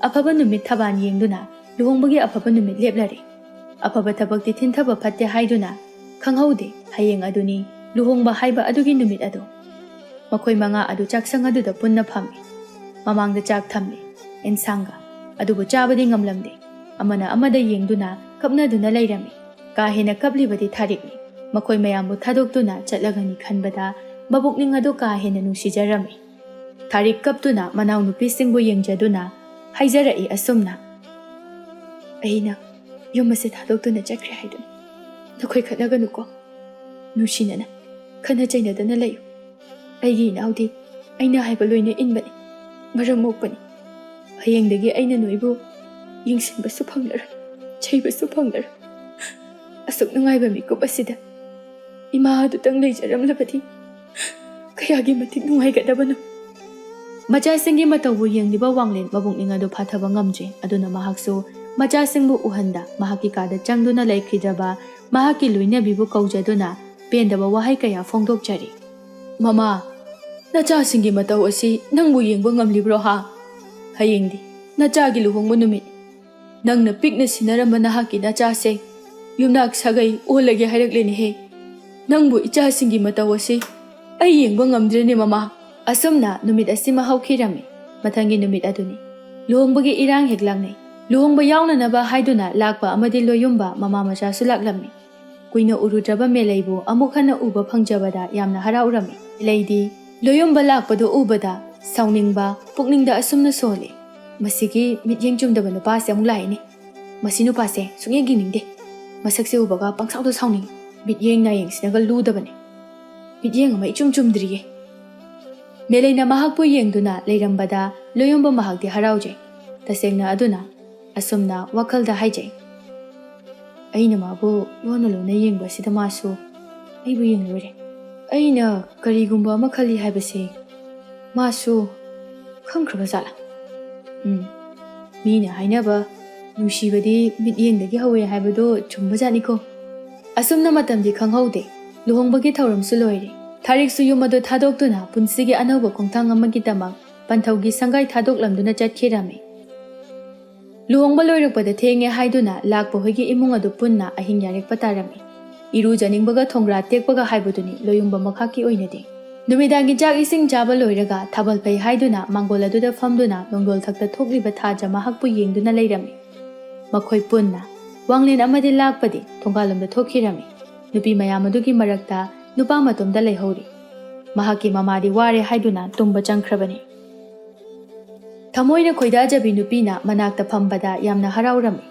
Speaker 1: ꯑꯐꯕ ꯅꯨꯃꯤꯠ ꯊꯕꯥꯟ ꯌꯦꯡꯗꯨꯅ ꯂꯨꯍꯣꯡꯕꯒꯤ ꯑꯐꯕ ꯅꯨꯃꯤꯠ ꯂꯦꯞꯂꯔꯦ ꯑꯐꯕ ꯊꯕꯛꯇꯤ ꯊꯤꯟꯊꯕ ꯐꯠꯇꯦ ꯍꯥꯏꯗꯨꯅ ꯈꯪꯍꯧꯗꯦ ꯍꯌꯦꯡ ꯑꯗꯨꯅꯤ ꯂꯨꯍꯣꯡꯕ ꯍꯥꯏꯕ ꯑꯗꯨꯒꯤ ꯅꯨꯃꯤꯠ ꯑꯗꯨ ꯃꯈꯣꯏ ꯃꯉꯥ ꯑꯗꯨ ꯆꯥꯛꯁꯪ ꯑꯗꯨꯗ ꯄꯨꯟꯅ ꯐꯝꯃꯤ ꯃꯃꯥꯡꯗ ꯆꯥꯛ ꯊꯝꯃꯤ ꯑꯦꯟꯁꯥꯡꯒ ꯑꯗꯨꯕꯨ ꯆꯥꯕꯗꯤ ꯉꯝꯂꯝꯗꯦ ꯑꯃꯅ ꯑꯃꯗ ꯌꯦꯡꯗꯨꯅ ꯀꯞꯅꯗꯨꯅ ꯂꯩꯔꯝꯃꯤ ꯀꯥ ꯍꯦꯟꯅ ꯀꯞꯂꯤꯕꯗꯤ ꯊꯥꯔꯤꯛꯅꯤ ꯃꯈꯣꯏ ꯃꯌꯥꯝꯕꯨ ꯊꯥꯗꯣꯛꯇꯨꯅ ꯆꯠꯂꯒꯅꯤ ꯈꯟꯕꯗ ꯃꯕꯨꯛꯅꯤꯡ ꯑꯗꯨ ꯀꯥ ꯍꯦꯟꯅ ꯅꯨꯡꯁꯤꯖꯔꯝꯃꯤ ꯊꯥꯔꯤꯛ ꯀꯞꯇꯨꯅ ꯃꯅꯥꯎꯅꯨꯄꯤꯁꯤꯡꯕꯨ ꯌꯦꯡꯖꯗꯨꯅ ꯍꯥꯏꯖꯔꯛꯏ ꯑꯁꯨꯝꯅ ꯑꯩꯅ ꯌꯨꯝ ꯑꯁꯤ ꯊꯥꯗꯣꯛꯇꯨꯅ ꯆꯠꯈ꯭ꯔꯦ ꯍꯥꯏꯗꯨꯅ ꯅꯈꯣꯏ ꯈꯠꯅꯒꯅꯨꯀꯣ ꯅꯨꯡꯁꯤꯅꯅ ꯈꯟꯅ ꯆꯩꯅꯗꯅ ꯂꯩꯌꯨ ꯑꯩꯒꯤ ꯏꯅꯥꯎꯗꯤ ꯑꯩꯅ ꯍꯥꯏꯕ ꯂꯣꯏꯅ ꯏꯟꯕꯅꯤ ꯃꯔꯝ ꯃꯣꯛꯄꯅꯤ ꯍꯌꯦꯡꯗꯒꯤ ꯑꯩꯅ ꯅꯣꯏꯕꯨ ꯌꯦꯡꯁꯤꯟꯕꯁꯨ ꯐꯪꯂꯔꯣꯏ ꯆꯩꯕꯁꯨ ꯐꯪꯂꯔꯣꯏ ꯑꯁꯨꯛ ꯅꯨꯡꯉꯥꯏꯕ ꯃꯤꯀꯨꯞ ꯑꯁꯤꯗ ꯏꯃꯥ ꯑꯗꯨꯇꯪ ꯂꯩꯖꯔꯝꯂꯕꯗꯤ ꯀꯌꯥꯒꯤ ꯃꯇꯤꯛ ꯅꯨꯡꯉꯥꯏꯒꯗꯕꯅꯣ ꯃꯆꯥꯁꯤꯡꯒꯤ ꯃꯇꯧꯕꯨ ꯌꯦꯡꯂꯤꯕ ꯋꯥꯡꯂꯦꯟ ꯃꯕꯨꯛꯅꯤꯡ ꯑꯗꯨ ꯐꯥꯊꯕ ꯉꯝꯗ꯭ꯔꯦ ꯑꯗꯨꯅ ꯃꯍꯥꯛꯁꯨ ꯃꯆꯥꯁꯤꯡꯕꯨ ꯎꯍꯟꯗ ꯃꯍꯥꯛꯀꯤ ꯀꯥꯗ ꯆꯪꯗꯨꯅ ꯂꯩꯈꯤꯗ꯭ꯔꯕ ꯃꯍꯥꯛꯀꯤ ꯂꯣꯏꯅꯕꯤꯕꯨ ꯀꯧꯖꯗꯨꯅ ꯄꯦꯟꯗꯕ ꯋꯥꯍꯩ ꯀꯌꯥ ꯐꯣꯡꯗꯣꯛꯆꯔꯤ ꯃꯃꯥ ꯅꯆꯥꯁꯤꯡꯒꯤ ꯃꯇꯧ ꯑꯁꯤ ꯅꯪꯕꯨ ꯌꯦꯡꯕ ꯉꯝꯂꯤꯕ꯭ꯔꯣ ꯍꯥ ꯍꯌꯦꯡꯗꯤ ꯅꯆꯥꯒꯤ ꯂꯨꯍꯣꯡꯕ ꯅꯨꯃꯤꯠ ꯅꯪꯅ ꯄꯤꯛꯅ ꯁꯤꯟꯅꯔꯝꯕ ꯅꯍꯥꯛꯀꯤ ꯅꯆꯥꯁꯦ ꯌꯨꯝꯅꯥꯛ ꯁꯥꯒꯩ ꯑꯣꯜꯂꯒꯦ ꯍꯥꯏꯔꯛꯂꯦꯅꯦꯍꯦ ꯅꯪꯕꯨ ꯏꯆꯥꯁꯤꯡꯒꯤ ꯃꯇꯧ ꯑꯁꯤ ꯑꯩ ꯌꯦꯡꯕ ꯉꯝꯗ꯭ꯔꯦꯅꯦ ꯃꯃꯥ ꯑꯁꯨꯝꯅ ꯅꯨꯃꯤꯠ ꯑꯁꯤꯃ ꯍꯧꯈꯤꯔꯝꯃꯤ ꯃꯊꯪꯒꯤ ꯅꯨꯃꯤꯠ ꯑꯗꯨꯅꯤ ꯂꯨꯍꯣꯡꯕꯒꯤ ꯏꯔꯥꯡ ꯍꯦꯛ ꯂꯥꯡꯅꯩ ꯂꯨꯍꯣꯡꯕ ꯌꯥꯎꯅꯅꯕ ꯍꯥꯏꯗꯨꯅ ꯂꯥꯛꯄ ꯑꯃꯗꯤ ꯂꯣꯌꯨꯝꯕ ꯃꯃꯥ ꯃꯆꯥꯁꯨ ꯂꯥꯛꯂꯝꯃꯤ ꯀꯨꯏꯅ ꯎꯔꯨꯗ꯭ꯔꯕ ꯃꯦꯂꯩꯕꯨ ꯑꯃꯨꯛ ꯍꯟꯅ ꯎꯕ ꯐꯪꯖꯕꯗ ꯌꯥꯝꯅ ꯍꯔꯥꯎꯔꯝꯃꯤ ꯃꯦꯂꯩꯗꯤ ꯂꯣꯌꯨꯝꯕ ꯂꯥꯛꯄꯗꯨ ꯎꯕꯗ ꯁꯥꯎꯅꯤꯡꯕ ꯄꯨꯛꯅꯤꯡꯗ ꯑꯁꯨꯝꯅ ꯁꯣꯜꯂꯤ ꯃꯁꯤꯒꯤ ꯃꯤꯠꯌꯦꯡ ꯆꯨꯝꯗꯕ ꯅꯨꯄꯥꯁꯦ ꯑꯃꯨꯛ ꯂꯥꯛꯏꯅꯤ ꯃꯁꯤ ꯅꯨꯄꯥꯁꯦ ꯁꯨꯡꯌꯦꯡ ꯌꯦꯡꯅꯤꯡꯗꯦ ꯃꯁꯛꯁꯦ ꯎꯕꯒ ꯄꯪꯁꯥꯎꯗ ꯁꯥꯎꯅꯤꯡꯉꯤ ꯃꯤꯠꯌꯦꯡ ꯅꯥꯌꯦꯡꯁꯤꯅꯒ ꯂꯨꯗꯕꯅꯤ ꯃꯤꯠꯌꯦꯡ ꯑꯃ ꯏꯆꯨꯝ ꯆꯨꯝꯗ꯭ꯔꯤꯌꯦ ꯃꯦꯂꯩꯅ ꯃꯍꯥꯛꯄꯨ ꯌꯦꯡꯗꯨꯅ ꯂꯩꯔꯝꯕꯗ ꯂꯣꯌꯨꯝꯕ ꯃꯍꯥꯛꯇꯤ ꯍꯔꯥꯎꯖꯩ ꯇꯁꯦꯡꯅ ꯑꯗꯨꯅ ꯑꯁꯨꯝꯅ ꯋꯥꯈꯜꯗ ꯍꯥꯏꯖꯩ ꯑꯩꯅ ꯃꯥꯕꯨ ꯂꯣꯟꯅ ꯂꯣꯟꯅ ꯌꯦꯡꯕ ꯑꯁꯤꯗ ꯃꯥꯁꯨ ꯑꯩꯕꯨ ꯌꯦꯡꯂꯨꯔꯦ ꯑꯩꯅ ꯀꯔꯤꯒꯨꯝꯕ ꯑꯃ ꯈꯜꯂꯤ ꯍꯥꯏꯕꯁꯦ ꯃꯥꯁꯨ ꯈꯪꯈ꯭ꯔꯕ ꯖꯥꯠꯂꯥ ꯃꯤꯅ ꯍꯥꯏꯅꯕ ꯅꯨꯡꯁꯤꯕꯗꯤ ꯃꯤꯠꯌꯦꯡꯗꯒꯤ ꯍꯧꯋꯦ ꯍꯥꯏꯕꯗꯣ ꯆꯨꯝꯕꯖꯥꯠꯅꯤꯀꯣ꯫ ꯑꯁꯨꯝꯅ ꯃꯇꯝꯗꯤ ꯈꯪꯍꯧꯗꯦ, ꯂꯨꯍꯣꯡꯕꯒꯤ ꯊꯧꯔꯝꯁꯨ ꯂꯣꯏꯔꯦ꯫ ꯊꯥꯔꯤꯛꯁꯨ ꯌꯨꯝ ꯑꯗꯨ ꯊꯥꯗꯣꯛꯇꯨꯅ ꯄꯨꯟꯁꯤꯒꯤ ꯑꯅꯧꯕ ꯈꯣꯡꯊꯥꯡ ꯑꯃꯒꯤꯗꯃꯛ ꯄꯟꯊꯧꯒꯤ ꯁꯪꯒꯥꯏ ꯊꯥꯗꯣꯛꯂꯝꯗꯨꯅ ꯆꯠꯈꯤꯔꯝꯃꯤ꯫ ꯂꯨꯍꯣꯡꯕ ꯂꯣꯏꯔꯛꯄꯗ ꯊꯦꯡꯉꯦ ꯍꯥꯏꯗꯨꯅ ꯂꯥꯛꯄ ꯍꯣꯏꯒꯤ ꯏꯃꯨꯡ ꯑꯗꯨ ꯄꯨꯟꯅ ꯑꯍꯤꯡ ꯌꯥꯔꯦꯛꯄ ꯇꯥꯔꯝꯃꯤ꯫ ꯏꯔꯨꯖꯅꯤꯡꯕꯒ ꯊꯣꯡꯒ꯭ꯔꯥ ꯇꯦꯛꯄꯒ ꯍꯥꯏꯕꯗꯨꯅꯤ ꯂꯣꯌꯨꯝꯕ ꯃꯈꯥꯛꯀꯤ ꯑꯣꯏꯅꯗꯤ꯫ ꯅꯨꯃꯤꯗꯥꯡꯒꯤ ꯆꯥꯛ ꯏꯁꯤꯡ ꯆꯥꯕ ꯂꯣꯏꯔꯒ ꯊꯥꯕꯜ ꯐꯩ ꯍꯥꯏꯗꯨꯅ ꯃꯥꯡꯒꯣꯜ ꯑꯗꯨꯗ ꯐꯝꯗꯨꯅ ꯅꯣꯡꯗꯣꯜ ꯊꯛꯇ ꯊꯣꯛꯂꯤꯕ ꯊꯥꯖ ꯃꯍꯥꯛꯄꯨ ꯌꯦꯡꯗꯨꯅ ꯂꯩꯔꯝꯃꯤ꯫ ꯃꯈꯣꯏ ꯄꯨꯟꯅ ꯋꯥꯡꯂꯦꯟ ꯑꯃꯗꯤ ꯂꯥꯛꯄꯗꯤ ꯊꯣꯡꯒꯥꯜꯂꯣꯝꯗ ꯊꯣꯛꯈꯤꯔꯝꯃꯤ꯫ ꯅꯨꯄꯤ ꯃꯌꯥꯝ ꯑꯗꯨꯒꯤ ꯃꯔꯛꯇ ꯅꯨꯄꯥ ꯃꯇꯣꯝꯗ ꯂꯩꯍꯧꯔꯤ꯫ ꯃꯍꯥꯛꯀꯤ ꯃꯃꯥꯗꯤ ꯋꯥꯔꯦ ꯍꯥꯏꯗꯨꯅ ꯇꯨꯝꯕ ꯆꯪꯈ꯭ꯔꯕꯅꯤ꯫ ꯊꯃꯣꯏꯅ ꯈꯣꯏꯗꯥꯖꯕꯤ ꯅꯨꯄꯤꯅ ꯃꯅꯥꯛꯇ ꯐꯝꯕꯗ ꯌꯥꯝꯅ ꯍꯔꯥꯎꯔꯝꯃꯤ꯫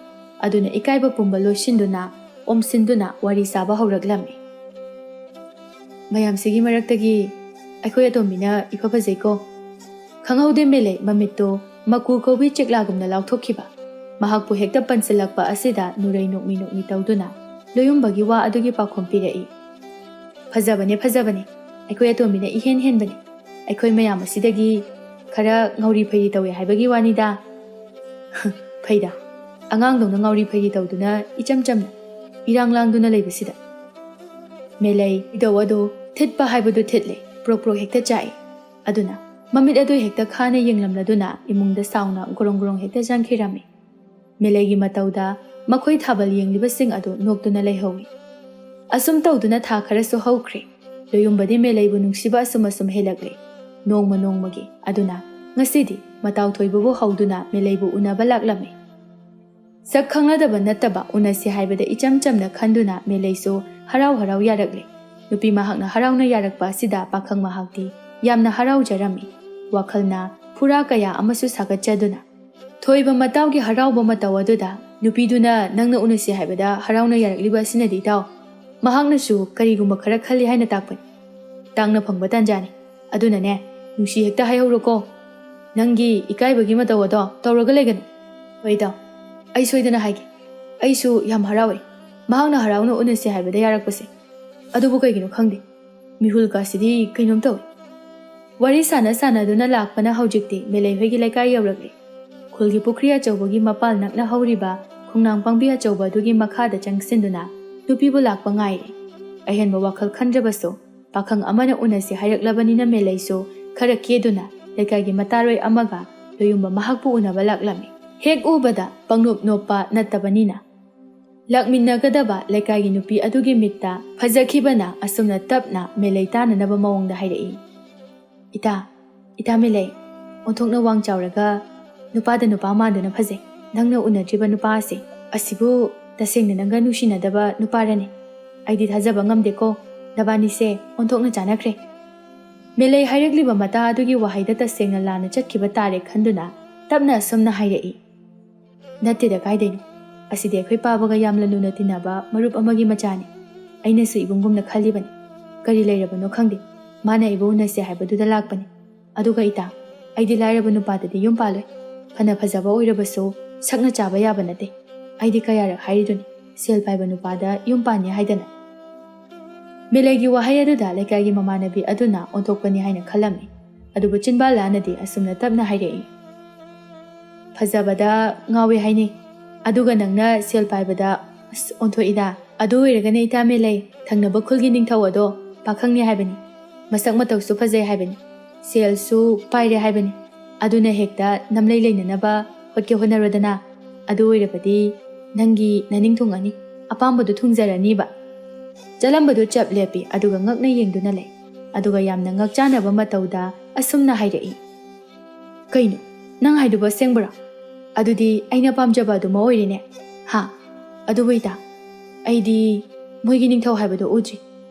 Speaker 1: ꯑꯗꯨꯅ ꯏꯀꯥꯏꯕ ꯄꯨꯝꯕ ꯂꯣꯏꯁꯤꯟꯗꯨꯅ ꯑꯣꯝꯁꯤꯟꯗꯨꯅ ꯋꯥꯔꯤ ꯁꯥꯕ ꯍꯧꯔꯛꯂꯝꯃꯤ꯫ ꯃꯌꯥꯝꯁꯤꯒꯤ ꯃꯔꯛꯇꯒꯤ ꯑꯩꯈꯣꯏ ꯑꯇꯣꯝꯕꯤꯅ ꯏꯐ ꯐꯖꯩꯀꯣ꯫ ꯈꯪꯍꯧꯗꯦ ꯃꯦꯂꯩ ꯃꯃꯤꯠꯇꯣ ꯃꯀꯨ ꯀꯧꯕꯤ ꯆꯦꯛꯂꯥꯒꯨꯝꯅ ꯂꯥꯎꯊꯣꯛꯈꯤꯕ꯫ ꯃꯍꯥꯛꯄꯨ ꯍꯦꯛꯇ ꯄꯟꯁꯤꯜꯂꯛꯄ ꯑꯁꯤꯗ ꯅꯨꯔꯩ ꯅꯣꯛꯃꯤ ꯅꯣꯛꯃꯤ ꯇꯧꯗꯨꯅ ꯂꯣꯌꯨꯝꯕꯒꯤ ꯋꯥ ꯑꯗꯨꯒꯤ ꯄꯥꯎꯈꯨꯝ ꯄꯤꯔꯛꯏ꯫ ꯐꯖꯕꯅꯦ ꯐꯖꯕꯅꯦ, ꯑꯩꯈꯣꯏ ꯑꯇꯣꯝꯕꯤꯅ ꯏꯍꯦꯟ ꯍꯦꯟꯕꯅꯤ꯫ ꯑꯩꯈꯣꯏ ꯃꯌꯥꯝ ꯑꯁꯤꯗꯒꯤ ꯈꯔ ꯉꯧꯔꯤ ꯐꯩꯔꯤ ꯇꯧꯋꯦ ꯍꯥꯏꯕꯒꯤ ꯋꯥꯅꯤꯗ꯫ ꯐꯩꯗ, ꯑꯉꯥꯡꯗꯧꯅ ꯉꯧꯔꯤ ꯐꯩꯔꯤ ꯇꯧꯗꯨꯅ ꯏꯆꯝ ꯆꯝꯅ ꯏꯔꯥꯡ ꯂꯥꯡꯗꯨꯅ ꯂꯩꯕꯁꯤꯗ꯫ ꯃꯦꯂꯩ ꯏꯙꯧ ꯑꯗꯣ ꯊꯤꯠꯄ ꯍꯥꯏꯕꯗꯨ ꯊꯤꯠꯂꯦ, ꯄ꯭ꯔꯣꯛ ꯄ꯭ꯔꯣꯛ ꯍꯦꯛꯇ ꯆꯥꯛꯏ꯫ ꯑꯗꯨꯅ ꯃꯃꯤꯠ ꯑꯗꯨ ꯍꯦꯛꯇ ꯈꯥꯅ ꯌꯦꯡꯂꯝꯂꯗꯨꯅ ꯏꯃꯨꯡꯗ ꯁꯥꯎꯅ ꯒꯣꯔꯣꯡ ꯒꯣꯔꯣꯡ ꯍꯦꯛꯇ ꯆꯪꯈꯤꯔꯝꯃꯤ꯫ ꯃꯦꯂꯩꯒꯤ ꯃꯇꯧꯗ ꯃꯈꯣꯏ ꯊꯥꯕꯜ ꯌꯦꯡꯂꯤꯕꯁꯤꯡ ꯑꯗꯨ ꯅꯣꯛꯇꯨꯅ ꯂꯩꯍꯧꯏ꯫ ꯑꯁꯨꯝ ꯇꯧꯗꯨꯅ ꯊꯥ ꯈꯔꯁꯨ ꯍꯧꯈ꯭ꯔꯦ꯫ ꯂꯣꯌꯨꯝꯕꯗꯤ ꯃꯦꯂꯩꯕꯨ ꯅꯨꯡꯁꯤꯕ ꯑꯁꯨꯝ ꯍꯦꯜꯂꯛꯂꯦ, ꯅꯣꯡꯃ ꯅꯣꯡꯃꯒꯤ꯫ ꯑꯗꯨꯅ ꯉꯁꯤꯗꯤ ꯃꯇꯥꯎ ꯊꯣꯏꯕꯕꯨ ꯍꯧꯗꯨꯅ ꯃꯦꯂꯩꯕꯨ ꯎꯅꯕ ꯂꯥꯛꯂꯝꯃꯤ꯫ ꯁꯛ ꯈꯪꯅꯗꯕ ꯅꯠꯇꯕ ꯎꯅꯁꯤ ꯍꯥꯏꯕꯗ ꯏꯆꯝ ꯆꯝꯅ ꯈꯟꯗꯨꯅ ꯃꯦꯂꯩꯁꯨ ꯍꯔꯥꯎ ꯍꯔꯥꯎ ꯌꯥꯔꯛꯂꯦ꯫ ꯅꯨꯄꯤ ꯃꯍꯥꯛꯅ ꯍꯔꯥꯎꯅ ꯌꯥꯔꯛꯄ ꯑꯁꯤꯗ ꯄꯥꯈꯪ ꯃꯍꯥꯛꯇꯤ ꯌꯥꯝꯅ ꯍꯔꯥꯎꯖꯔꯝꯃꯤ꯫ ꯋꯥꯈꯜꯅ ꯐꯨꯔꯥ ꯀꯌꯥ ꯑꯃꯁꯨ ꯁꯥꯒꯠꯆꯗꯨꯅ ꯊꯣꯏꯕ ꯃꯇꯥꯎꯒꯤ ꯍꯔꯥꯎꯕ ꯃꯇꯧ ꯑꯗꯨꯗ ꯅꯨꯄꯤꯗꯨꯅ ꯅꯪꯅ ꯎꯅꯁꯤ ꯍꯥꯏꯕꯗ ꯍꯔꯥꯎꯅ ꯌꯥꯔꯛꯂꯤꯕ ꯑꯁꯤꯅꯗꯤ ꯏꯇꯥꯎ, ꯃꯍꯥꯛꯅꯁꯨ ꯀꯔꯤꯒꯨꯝꯕ ꯈꯔ ꯈꯜꯂꯤ ꯍꯥꯏꯅ ꯇꯥꯛꯄꯅꯤ꯫ ꯇꯥꯡꯅ ꯐꯪꯕ ꯇꯥꯟꯖꯥꯅꯤ꯫ ꯑꯗꯨꯅꯅꯦ, ꯅꯨꯡꯁꯤ ꯍꯦꯛꯇ ꯍꯥꯏꯍꯧꯔꯣꯀꯣ꯫ ꯅꯪꯒꯤ ꯏꯀꯥꯏꯕꯒꯤ ꯃꯇꯧ ꯑꯗꯣ ꯇꯧꯔꯒ ꯂꯩꯒꯅꯨ꯫ ꯍꯣꯏ ꯏꯇꯥꯎ, ꯑꯩ ꯁꯣꯏꯗꯅ ꯍꯥꯏꯒꯦ꯫ ꯑꯩꯁꯨ ꯌꯥꯝ ꯍꯔꯥꯎꯏ ꯃꯍꯥꯛꯅ ꯍꯔꯥꯎꯅ ꯎꯅꯁꯤ ꯍꯥꯏꯕꯗ ꯌꯥꯔꯛꯄꯁꯦ꯫ ꯑꯗꯨꯕꯨ ꯀꯩꯒꯤꯅꯣ ꯈꯪꯗꯦ, ꯃꯤꯍꯨꯜꯀꯥꯁꯤꯗꯤ ꯀꯩꯅꯣꯝ ꯇꯧꯏ꯫ ꯋꯥꯔꯤ ꯁꯥꯟꯅꯗꯨꯅ ꯂꯥꯛꯄꯅ ꯍꯧꯖꯤꯛꯇꯤ ꯃꯦꯂꯩ ꯍꯣꯏꯒꯤ ꯂꯩꯀꯥꯏ ꯌꯧꯔꯛꯂꯦ꯫ ꯈꯨꯜꯒꯤ ꯄꯨꯈ꯭ꯔꯤ ꯑꯆꯧꯕꯒꯤ ꯃꯄꯥꯜ ꯅꯛꯅ ꯍꯧꯔꯤꯕ ꯈꯣꯡꯅꯥꯡ ꯄꯥꯝꯕꯤ ꯑꯆꯧꯕ ꯑꯗꯨꯒꯤ ꯃꯈꯥꯗ ꯆꯪꯁꯤꯟꯗꯨꯅ ꯅꯨꯄꯤꯕꯨ ꯂꯥꯛꯄ ꯉꯥꯏꯔꯦ꯫ ꯑꯍꯦꯟꯕ ꯋꯥꯈꯜ ꯈꯟꯗ꯭ꯔꯕꯁꯨ ꯄꯥꯈꯪ ꯑꯃꯅ ꯎꯅꯁꯤ ꯍꯥꯏꯔꯛꯂꯕꯅꯤꯅ ꯃꯦꯂꯩꯁꯨꯈꯔ ꯀꯦꯗꯨꯅ ꯂꯩꯀꯥꯏꯒꯤ ꯃꯇꯥꯔꯣꯏ ꯑꯃꯒ ꯂꯣꯌꯨꯝꯕ ꯃꯍꯥꯛꯄꯨ ꯎꯅꯕ ꯂꯥꯛꯂꯝꯃꯤ꯫ ꯍꯦꯛ ꯎꯕꯗ ꯄꯪꯅꯣꯞ ꯅꯣꯞꯄ ꯅꯠꯇꯕꯅꯤꯅ ꯂꯥꯛꯃꯤꯟꯅꯒꯗꯕ ꯂꯩꯀꯥꯏꯒꯤ ꯅꯨꯄꯤ ꯑꯗꯨꯒꯤ ꯃꯤꯠꯇ ꯐꯖꯈꯤꯕꯅ ꯑꯁꯨꯝꯅ ꯇꯞꯅ ꯃꯦꯂꯩ ꯇꯥꯅꯅꯕ ꯃꯑꯣꯡꯗ ꯍꯥꯏꯔꯛꯏ꯫ ꯏꯇꯥ ꯃꯦꯂꯩ, ꯑꯣꯟꯊꯣꯛꯅ ꯋꯥꯡ ꯆꯥꯎꯔꯒ ꯅꯨꯄꯥꯗ ꯅꯨꯄꯥ ꯃꯥꯟꯗꯨꯅ ꯐꯖꯩ꯫ ꯅꯪꯅ ꯎꯅꯗ꯭ꯔꯤꯕ ꯅꯨꯄꯥ ꯑꯁꯤꯕꯨ ꯇꯁꯦꯡꯅ ꯅꯪꯒ ꯅꯨꯡꯁꯤꯅꯗꯕ ꯅꯨꯄꯥꯔꯅꯤ? ꯑꯩꯗꯤ ꯊꯥꯖꯕ ꯉꯝꯗꯦꯀꯣ, ꯅꯕꯥꯅꯤꯁꯦ ꯑꯣꯟꯊꯣꯛꯅ ꯆꯥꯟꯅꯈ꯭ꯔꯦ꯫ ꯃꯦꯂꯩ ꯍꯥꯏꯔꯛꯂꯤꯕ ꯃꯇꯥ ꯑꯗꯨꯒꯤ ꯋꯥꯍꯩꯗ ꯇꯁꯦꯡꯅ ꯂꯥꯟꯅ ꯆꯠꯈꯤꯕ ꯇꯥꯔꯦ ꯈꯟꯗꯨꯅ ꯇꯞꯅ ꯑꯁꯨꯝꯅ ꯍꯥꯏꯔꯛꯏ꯫ ꯅꯠꯇꯦꯗ ꯀꯥꯏꯗꯩꯅꯣ, ꯑꯁꯤꯗꯤ ꯑꯩꯈꯣꯏ ꯄꯥꯕꯒ ꯌꯥꯝꯅ ꯂꯨꯅ ꯇꯤꯟꯅꯕ ꯃꯔꯨꯞ ꯑꯃꯒꯤ ꯃꯆꯥꯅꯤ꯫ ꯑꯩꯅꯁꯨ ꯏꯕꯨꯡꯒꯨꯝꯅ ꯈꯜꯂꯤꯕꯅꯤ꯫ ꯀꯔꯤ ꯂꯩꯔꯕꯅꯣ ꯈꯪꯗꯦ, ꯃꯥꯅ ꯑꯩꯕꯨ ꯎꯅꯁꯤ ꯍꯥꯏꯕꯗꯨꯗ ꯂꯥꯛꯄꯅꯤ꯫ ꯑꯗꯨꯒ ꯏꯇꯥ, ꯑꯩꯗꯤ ꯂꯥꯏꯔꯕ ꯅꯨꯄꯥꯗꯗꯤ ꯌꯨꯝ ꯄꯥꯜꯂꯣꯏ꯫ ꯐꯅ ꯐꯖꯕ ꯑꯣꯏꯔꯕꯁꯨ ꯁꯛꯅ ꯆꯥꯕ ꯌꯥꯕ ꯅꯠꯇꯦ꯫ ꯑꯩꯗꯤ ꯀꯌꯥꯔꯛ ꯍꯥꯏꯔꯤꯗꯨꯅꯤ, ꯁꯦꯜ ꯄꯥꯏꯕ ꯅꯨꯄꯥꯗ ꯌꯨꯝ ꯄꯥꯟꯅꯤ ꯍꯥꯏꯗꯅ꯫ ꯃꯦꯂꯩꯒꯤ ꯋꯥꯍꯩ ꯑꯗꯨꯗ ꯂꯩꯀꯥꯏꯒꯤ ꯃꯃꯥꯟꯅꯕꯤ ꯑꯗꯨꯅ ꯑꯣꯟꯊꯣꯛꯄꯅꯤ ꯍꯥꯏꯅ ꯈꯜꯂꯝꯃꯤ꯫ ꯑꯗꯨꯕꯨ ꯆꯤꯟꯕꯥꯜ ꯂꯥꯅꯗꯤ ꯑꯁꯨꯝꯅ ꯇꯞꯅ ꯍꯥꯏꯔꯛꯏ꯫ ꯐꯖꯕꯗ ꯉꯥꯎꯋꯦ ꯍꯥꯏꯅꯩ, ꯑꯗꯨꯒ ꯅꯪꯅ ꯁꯦꯜ ꯄꯥꯏꯕꯗ ꯑꯣꯟꯊꯣꯛꯏꯗ꯫ ꯑꯗꯨ ꯑꯣꯏꯔꯒꯅ ꯏꯇꯥ ꯃꯦꯂꯩ, ꯊꯪꯅꯕ ꯈꯨꯜꯒꯤ ꯅꯤꯡꯊꯧ ꯑꯗꯣ ꯄꯥꯈꯪꯅꯤ ꯍꯥꯏꯕꯅꯤ꯫ ꯃꯁꯛ ꯃꯇꯧꯁꯨ ꯐꯖꯩ ꯍꯥꯏꯕꯅꯤ, ꯁꯦꯜꯁꯨ ꯄꯥꯏꯔꯦ ꯍꯥꯏꯕꯅꯤ꯫ ꯑꯗꯨꯅ ꯍꯦꯛꯇ ꯅꯝꯂꯩ ꯂꯩꯅꯅꯕ ꯍꯣꯠꯅꯔꯣꯗꯅ꯫ ꯑꯗꯨ ꯑꯣꯏꯔꯕꯗꯤ ꯅꯪꯒꯤ ꯅꯅꯤꯡ ꯊꯨꯡꯉꯅꯤ, ꯑꯄꯥꯝꯕꯗꯨ ꯊꯨꯡꯖꯔꯅꯤꯕ꯫ ꯆꯠꯂꯝꯕꯗꯨ ꯆꯞ ꯂꯦꯞꯄꯤ, ꯑꯗꯨꯒ ꯉꯛꯅ ꯌꯦꯡꯗꯨꯅ ꯂꯩ꯫ ꯑꯗꯨꯒ ꯌꯥꯝꯅ ꯉꯛꯆꯥꯅꯕ ꯃꯇꯧꯗ ꯑꯁꯨꯝꯅ ꯍꯥꯏꯔꯛꯏ꯫ ꯀꯩꯅꯣ, ꯅꯪ ꯍꯥꯏꯗꯨꯕꯨ ꯑꯁꯦꯡꯕꯔꯣ? ꯑꯗꯨꯗꯤ ꯑꯩꯅ ꯄꯥꯝꯖꯕ ꯑꯗꯨꯃ ꯑꯣꯏꯔꯦꯅꯦ꯫ ꯑꯗꯨꯕꯨ ꯏꯇꯥ, ꯑꯩꯗꯤ ꯃꯣꯏꯒꯤ ꯅꯤꯡꯊꯧ ꯍꯥꯏꯕꯗꯣ ꯎꯗ꯭ꯔꯤ꯫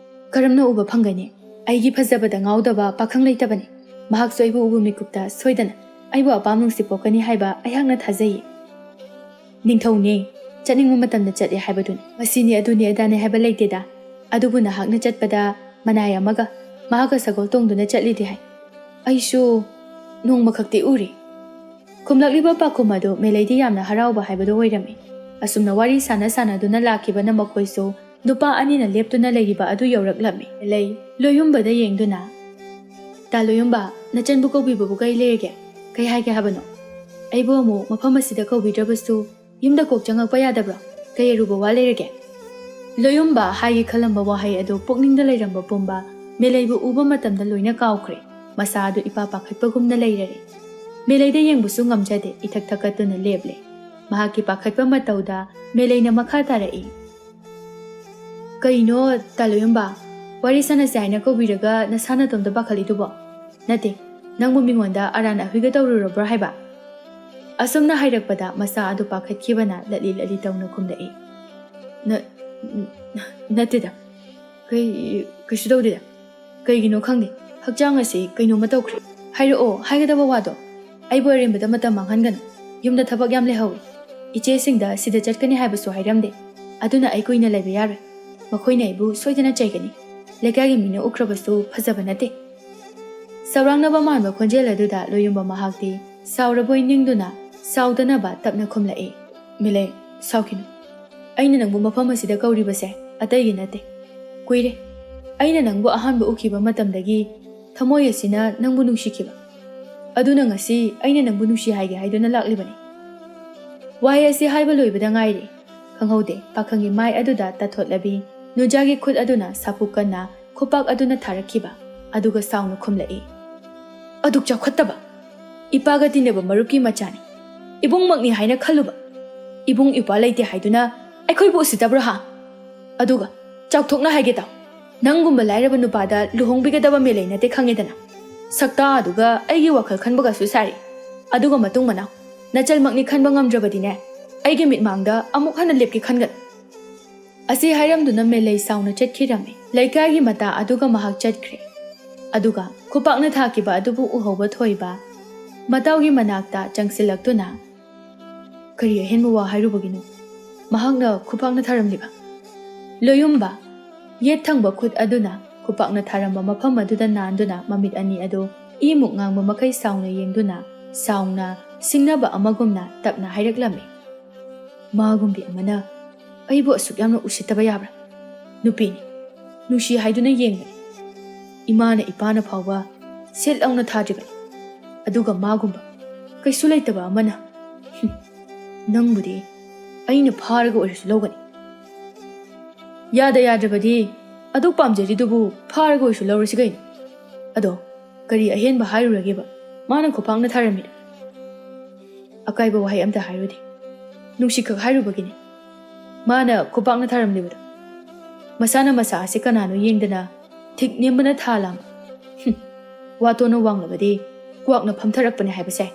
Speaker 1: ꯀꯔꯝꯅ ꯎꯕ ꯐꯪꯒꯅꯤ? ꯑꯩꯒꯤ ꯐꯖꯕꯗ ꯉꯥꯎꯗꯕ パꯈꯪ ꯂꯩꯇꯕꯅꯤ꯫ ꯃꯍꯥꯛꯁꯨ ꯑꯩꯕꯨ ꯎꯕ ꯃꯤꯀꯨꯞꯇ ꯁꯣꯏꯗꯅ ꯑꯩꯕꯨ ꯑꯄꯥꯝ ꯅꯨꯡꯁꯤ ꯄꯣꯛꯀꯅꯤ ꯍꯥꯏꯕ ꯑꯩꯍꯥꯛꯅ ꯊꯥꯖꯩ꯫ ꯅꯤꯡꯊꯧꯅꯦ, ꯆꯠꯅꯤꯡꯕ ꯃꯇꯝꯗ ꯆꯠꯂꯦ ꯍꯥꯏꯕꯗꯨꯅꯤ꯫ ꯃꯁꯤꯅꯤ ꯑꯗꯨꯅꯤ ꯑꯗꯥꯅꯤ ꯍꯥꯏꯕ ꯂꯩꯇꯦꯗ꯫ ꯑꯗꯨꯕꯨ ꯅꯍꯥꯛꯅ ꯆꯠꯄꯗ ꯃꯅꯥꯏ ꯑꯃꯒ ꯃꯍꯥꯛꯀ ꯁꯒꯣꯜ ꯇꯣꯡꯗꯨꯅ ꯆꯠꯂꯤꯗꯤ ꯍꯥꯏ꯫ ꯑꯩꯁꯨ ꯅꯣꯡꯃ ꯈꯛꯇꯤ ꯎꯔꯤ꯫ ꯈꯨꯝꯂꯛꯂꯤꯕ ꯄꯥꯎꯈꯨꯝ ꯑꯗꯨ ꯃꯦꯂꯩꯗꯤ ꯌꯥꯝꯅ ꯍꯔꯥꯎꯕ ꯍꯥꯏꯕꯗꯨ ꯑꯣꯏꯔꯝꯃꯤ꯫ ꯑꯁꯨꯝꯅ ꯋꯥꯔꯤ ꯁꯥꯟꯅꯗꯨꯅ ꯂꯥꯛꯈꯤꯕꯅ ꯃꯈꯣꯏꯁꯨ ꯅꯨꯄꯥ ꯑꯅꯤꯅ ꯂꯦꯞꯇꯨꯅ ꯂꯩꯔꯤꯕ ꯑꯗꯨ ꯌꯧꯔꯛꯂꯝꯃꯤ꯫ ꯃꯦꯂꯩ ꯂꯣꯌꯨꯝꯕꯗ ꯌꯦꯡꯗꯨꯅ, ꯇꯥ ꯂꯣꯌꯨꯝꯕ, ꯅꯆꯟꯕꯨ ꯀꯧꯕꯤꯕꯕꯨ ꯀꯩ ꯂꯩꯔꯒꯦ? ꯀꯩ ꯍꯥꯏꯒꯦ ꯍꯥꯏꯕꯅꯣ? ꯑꯩꯕꯨ ꯑꯃꯨꯛ ꯃꯐꯝ ꯑꯁꯤꯗ ꯀꯧꯕꯤꯗ꯭ꯔꯕꯁꯨ ꯌꯨꯝꯗ ꯀꯣꯛ ꯆꯪꯉꯛꯄ ꯌꯥꯗꯕ꯭ꯔꯣ? ꯀꯩ ꯑꯔꯨꯕ ꯋꯥ ꯂꯩꯔꯒꯦ? ꯂꯣꯌꯨꯝꯕ ꯍꯥꯏꯒꯦ ꯈꯜꯂꯝꯕ ꯋꯥꯍꯩ ꯑꯗꯨ ꯄꯨꯛꯅꯤꯡꯗ ꯂꯩꯔꯝꯕ ꯄꯨꯝꯕ ꯃꯦꯂꯩꯕꯨ ꯎꯕ ꯃꯇꯝꯗ ꯂꯣꯏꯅ ꯀꯥꯎꯈ꯭ꯔꯦ꯫ ꯃꯁꯥ ꯑꯗꯨ ꯏꯄꯥ ꯄꯥꯈꯠꯄꯒꯨꯝꯅ ꯂꯩꯔꯔꯦ꯫ ꯃꯦꯂꯩꯗ ꯌꯦꯡꯕꯁꯨ ꯉꯝꯖꯗꯦ, ꯏꯊꯛ ꯊꯛꯀꯠꯇꯨꯅ ꯂꯦꯞꯂꯦ꯫ ꯃꯍꯥꯛꯀꯤ ꯄꯥꯈꯠꯄ ꯃꯇꯧꯗ ꯃꯦꯂꯩꯅ ꯃꯈꯥ ꯇꯥꯔꯛꯏ꯫ ꯀꯩꯅꯣ ꯇꯥ ꯂꯣꯌꯨꯝꯕ, ꯋꯥꯔꯤ ꯁꯥꯟꯅꯁꯦ ꯍꯥꯏꯅ ꯀꯧꯕꯤꯔꯒ ꯅꯁꯥ ꯅꯇꯣꯝꯇ ꯄꯥꯈꯠꯂꯤꯗꯨꯕꯣ? ꯅꯠꯇꯦ, ꯅꯪꯕꯨ ꯃꯤꯉꯣꯟꯗ ꯑꯔꯥꯟ ꯑꯍꯨꯏꯒ ꯇꯧꯔꯨꯔꯕ꯭ꯔꯣ ꯍꯥꯏꯕ? ꯑꯁꯨꯝꯅ ꯍꯥꯏꯔꯛꯄꯗ ꯃꯁꯥ ꯑꯗꯨ ꯄꯥꯈꯠꯈꯤꯕꯅ ꯂꯠꯂꯤ ꯂꯠꯂꯤ ꯇꯧꯅ ꯈꯨꯝꯂꯛꯏ꯫ ꯅꯠꯇꯦꯗ, ꯀꯩꯁꯨ ꯇꯧꯗꯦꯗ꯫ ꯀꯩꯒꯤꯅꯣ ꯈꯪꯗꯦ, ꯍꯛꯆꯥꯡ ꯑꯁꯤ ꯀꯩꯅꯣꯝꯃ ꯇꯧꯈ꯭ꯔꯦ꯫ ꯍꯥꯏꯔꯛꯑꯣ, ꯍꯥꯏꯒꯗꯕ ꯋꯥꯗꯣ꯫ ꯑꯩꯕꯨ ꯑꯔꯦꯝꯕꯗ ꯃꯇꯝ ꯃꯥꯡꯍꯟꯒꯅꯨ꯫ ꯌꯨꯝꯗ ꯊꯕꯛ ꯌꯥꯝ ꯂꯩꯍꯧꯏ꯫ ꯏꯆꯦꯁꯤꯡꯗ ꯁꯤꯗ ꯆꯠꯀꯅꯤ ꯍꯥꯏꯕꯁꯨ ꯍꯥꯏꯔꯝꯗꯦ꯫ ꯑꯗꯨꯅ ꯑꯩ ꯀꯨꯏꯅ ꯂꯩꯕ ꯌꯥꯔꯣꯏ꯫ ꯃꯈꯣꯏꯅ ꯑꯩꯕꯨ ꯁꯣꯏꯗꯅ ꯆꯩꯒꯅꯤ꯫ ꯂꯩꯀꯥꯏꯒꯤ ꯃꯤꯅ ꯎꯈ꯭ꯔꯕꯁꯨ ꯐꯖꯕ ꯅꯠꯇꯦ꯫ ꯁꯧꯔꯥꯡꯅꯕ ꯃꯥꯟꯕ ꯈꯣꯟꯖꯦꯜ ꯑꯗꯨꯗ ꯂꯣꯌꯨꯝꯕ ꯃꯍꯥꯛꯇꯤ ꯁꯥꯎꯔꯕꯣꯏ ꯅꯤꯡꯗꯨꯅ ꯁꯥꯎꯗꯅꯕ ꯇꯞꯅ ꯈꯨꯝꯂꯛꯏ꯫ ꯃꯦꯂꯩ, ꯁꯥꯎꯈꯤꯅꯨ꯫ ꯑꯩꯅ ꯅꯪꯕꯨ ꯃꯐꯝ ꯑꯁꯤꯗ ꯀꯧꯔꯤꯕꯁꯦ ꯑꯇꯩꯒꯤ ꯅꯠꯇꯦ꯫ ꯀꯨꯏꯔꯦ ꯑꯩꯅ ꯅꯪꯕꯨ ꯑꯍꯥꯟꯕ ꯎꯈꯤꯕ ꯃꯇꯝꯗꯒꯤ ꯊꯃꯣꯏ ꯑꯁꯤꯅ ꯅꯪꯕꯨ ꯅꯨꯡꯁꯤꯈꯤꯕ꯫ ꯑꯗꯨꯅ ꯉꯁꯤ ꯑꯩꯅ ꯅꯪꯕꯨ ꯅꯨꯡꯁꯤ ꯍꯥꯏꯒꯦ ꯍꯥꯏꯗꯨꯅ ꯂꯥꯛꯂꯤꯕꯅꯤ꯫ ꯋꯥꯍꯩ ꯑꯁꯤ ꯍꯥꯏꯕ ꯂꯣꯏꯕꯗ ꯉꯥꯏꯔꯤ꯫ ꯈꯪꯍꯧꯗꯦ ꯄꯥꯈꯪꯒꯤ ꯃꯥꯏ ꯑꯗꯨꯗ ꯇꯥꯊꯣꯠꯂꯕꯤ ꯅꯨꯡꯖꯥꯒꯤ ꯈꯨꯠ ꯑꯗꯨꯅ ꯁꯥꯄꯨ ꯀꯟꯅ ꯈꯨꯄꯥꯛ ꯑꯗꯨꯅ ꯊꯥꯔꯛꯈꯤꯕ ꯑꯗꯨꯒ ꯁꯥꯎꯅ ꯈꯨꯝꯂꯛꯏ꯫ ꯑꯗꯨꯛ ꯆꯥꯎꯈꯠꯇꯕ! ꯏꯄꯥꯒ ꯇꯤꯟꯅꯕ ꯃꯔꯨꯞꯀꯤ ꯃꯆꯥꯅꯤ꯫ ꯏꯕꯨꯡꯃꯛꯅꯤ ꯍꯥꯏꯅ ꯈꯜꯂꯨꯕ꯫ ꯏꯕꯨꯡ ꯏꯄ꯭ꯋꯥ ꯂꯩꯇꯦ ꯍꯥꯏꯗꯨꯅ ꯑꯩꯈꯣꯏꯕꯨ ꯎꯁꯤꯠꯇꯕ꯭ꯔꯣ ꯍꯥ? ꯑꯗꯨꯒ ꯆꯥꯎꯊꯣꯛꯅ ꯍꯥꯏꯒꯦ ꯇꯥꯎ, ꯅꯪꯒꯨꯝꯕ ꯂꯥꯏꯔꯕ ꯅꯨꯄꯥꯗ ꯂꯨꯍꯣꯡꯕꯤꯒꯗꯕ ꯃꯦꯂꯩ ꯅꯠꯇꯦ ꯈꯪꯉꯦꯗꯅ꯫ ꯁꯛꯇꯥ ꯑꯗꯨꯒ ꯑꯩꯒꯤ ꯋꯥꯈꯜ ꯈꯟꯕꯒꯁꯨ ꯁꯥꯔꯤ꯫ ꯑꯗꯨꯒ ꯃꯇꯨꯡ ꯃꯅꯥꯎ ꯅꯆꯜꯃꯛꯅꯤ ꯈꯟꯕ ꯉꯝꯗ꯭ꯔꯕꯗꯤꯅꯦ, ꯑꯩꯒꯤ ꯃꯤꯠꯃꯥꯡꯗ ꯑꯃꯨꯛ ꯍꯟꯅ ꯂꯦꯞꯀꯦ ꯈꯟꯒꯅꯨ꯫ ꯑꯁꯤ ꯍꯥꯏꯔꯝꯗꯨꯅ ꯃꯦꯂꯩ ꯁꯥꯎꯅ ꯆꯠꯈꯤꯔꯝꯃꯤ꯫ ꯂꯩꯀꯥꯏꯒꯤ ꯃꯇꯥ ꯑꯗꯨꯒ ꯃꯍꯥꯛ ꯆꯠꯈ꯭ꯔꯦ꯫ ꯑꯗꯨꯒ ꯈꯨꯄꯥꯛꯅ ꯊꯥꯈꯤꯕ ꯑꯗꯨꯕꯨ ꯎꯍꯧꯕ ꯊꯣꯏꯕ ꯃꯇꯥꯎꯒꯤ ꯃꯅꯥꯛꯇ ꯆꯪꯁꯤꯜꯂꯛꯇꯨꯅ ꯀꯔꯤ ꯑꯍꯦꯟꯕ ꯋꯥ ꯍꯥꯏꯔꯨꯕꯒꯤꯅꯣ ꯃꯍꯥꯛꯅ ꯈꯨꯄꯥꯛꯅ ꯊꯥꯔꯝꯂꯤꯕ? ꯂꯣꯌꯨꯝꯕ ꯌꯦꯠ ꯊꯪꯕ ꯈꯨꯠ ꯑꯗꯨꯅ ꯈꯨꯄꯥꯛꯅ ꯊꯥꯔꯝꯕ ꯃꯐꯝ ꯑꯗꯨꯗ ꯅꯥꯟꯗꯨꯅ ꯃꯃꯤꯠ ꯑꯅꯤ ꯑꯗꯨ ꯏꯃꯨꯛ ꯉꯥꯡꯕ ꯃꯈꯩ ꯁꯥꯎꯅ ꯌꯦꯡꯗꯨꯅ ꯁꯥꯎꯅ ꯁꯤꯡꯅꯕ ꯑꯃꯒꯨꯝꯅ ꯇꯞꯅ ꯍꯥꯏꯔꯛꯂꯝꯃꯤ꯫ ꯃꯥꯒꯨꯝꯕꯤ ꯑꯃꯅ ꯑꯩꯕꯨ ꯑꯁꯨꯛ ꯌꯥꯝꯅ ꯎꯁꯤꯠꯇꯕ ꯌꯥꯕ꯭ꯔꯥ? ꯅꯨꯄꯤꯅꯤ, ꯅꯨꯡꯁꯤ ꯍꯥꯏꯗꯨꯅ ꯌꯦꯡꯕꯅꯤ꯫ ꯏꯃꯥꯅ ꯏꯄꯥꯅ ꯐꯥꯎꯕ ꯁꯦꯠ ꯂꯥꯎꯅ ꯊꯥꯗ꯭ꯔꯤꯕꯅꯤ꯫ ꯑꯗꯨꯒ ꯃꯥꯒꯨꯝꯕ ꯀꯩꯁꯨ ꯂꯩꯇꯕ ꯑꯃꯅ ꯅꯪꯕꯨꯗꯤ ꯑꯩꯅ ꯐꯥꯔꯒ ꯑꯣꯏꯔꯁꯨ ꯂꯧꯒꯅꯤ꯫ ꯌꯥꯗ꯭ꯔꯕꯗꯤ ꯑꯗꯨꯛ ꯄꯥꯝꯖꯔꯤꯗꯨꯕꯨ ꯐꯥꯔꯒ ꯑꯣꯏꯔꯁꯨ ꯂꯧꯔꯁꯤ ꯀꯩꯅꯣ? ꯑꯗꯣ ꯀꯔꯤ ꯑꯍꯦꯟꯕ ꯍꯥꯏꯔꯨꯔꯒꯦꯕ ꯃꯥꯅ ꯈꯨꯄꯥꯛꯅ ꯊꯥꯔꯝꯃꯤꯗꯣ? ꯑꯀꯥꯏꯕ ꯋꯥꯍꯩ ꯑꯝꯇ ꯍꯥꯏꯔꯨꯗꯦ, ꯅꯨꯡꯁꯤꯈꯛ ꯍꯥꯏꯔꯨꯕꯒꯤꯅꯤ ꯃꯥꯅ ꯈꯨꯄꯥꯛꯅ ꯊꯥꯔꯝꯂꯤꯕꯗꯣ꯫ ꯃꯁꯥꯅ ꯃꯁꯥ ꯑꯁꯤ ꯀꯅꯥꯅꯣ ꯌꯦꯡꯗꯅ ꯊꯤꯛ ꯅꯦꯝꯕꯅ ꯊꯥ ꯂꯥꯡꯕ꯫ ꯋꯥꯇꯣꯟꯅ ꯋꯥꯡꯂꯕꯗꯤ ꯀ꯭ꯋꯥꯛꯅ ꯐꯝꯊꯔꯛꯄꯅꯦ ꯍꯥꯏꯕꯁꯦ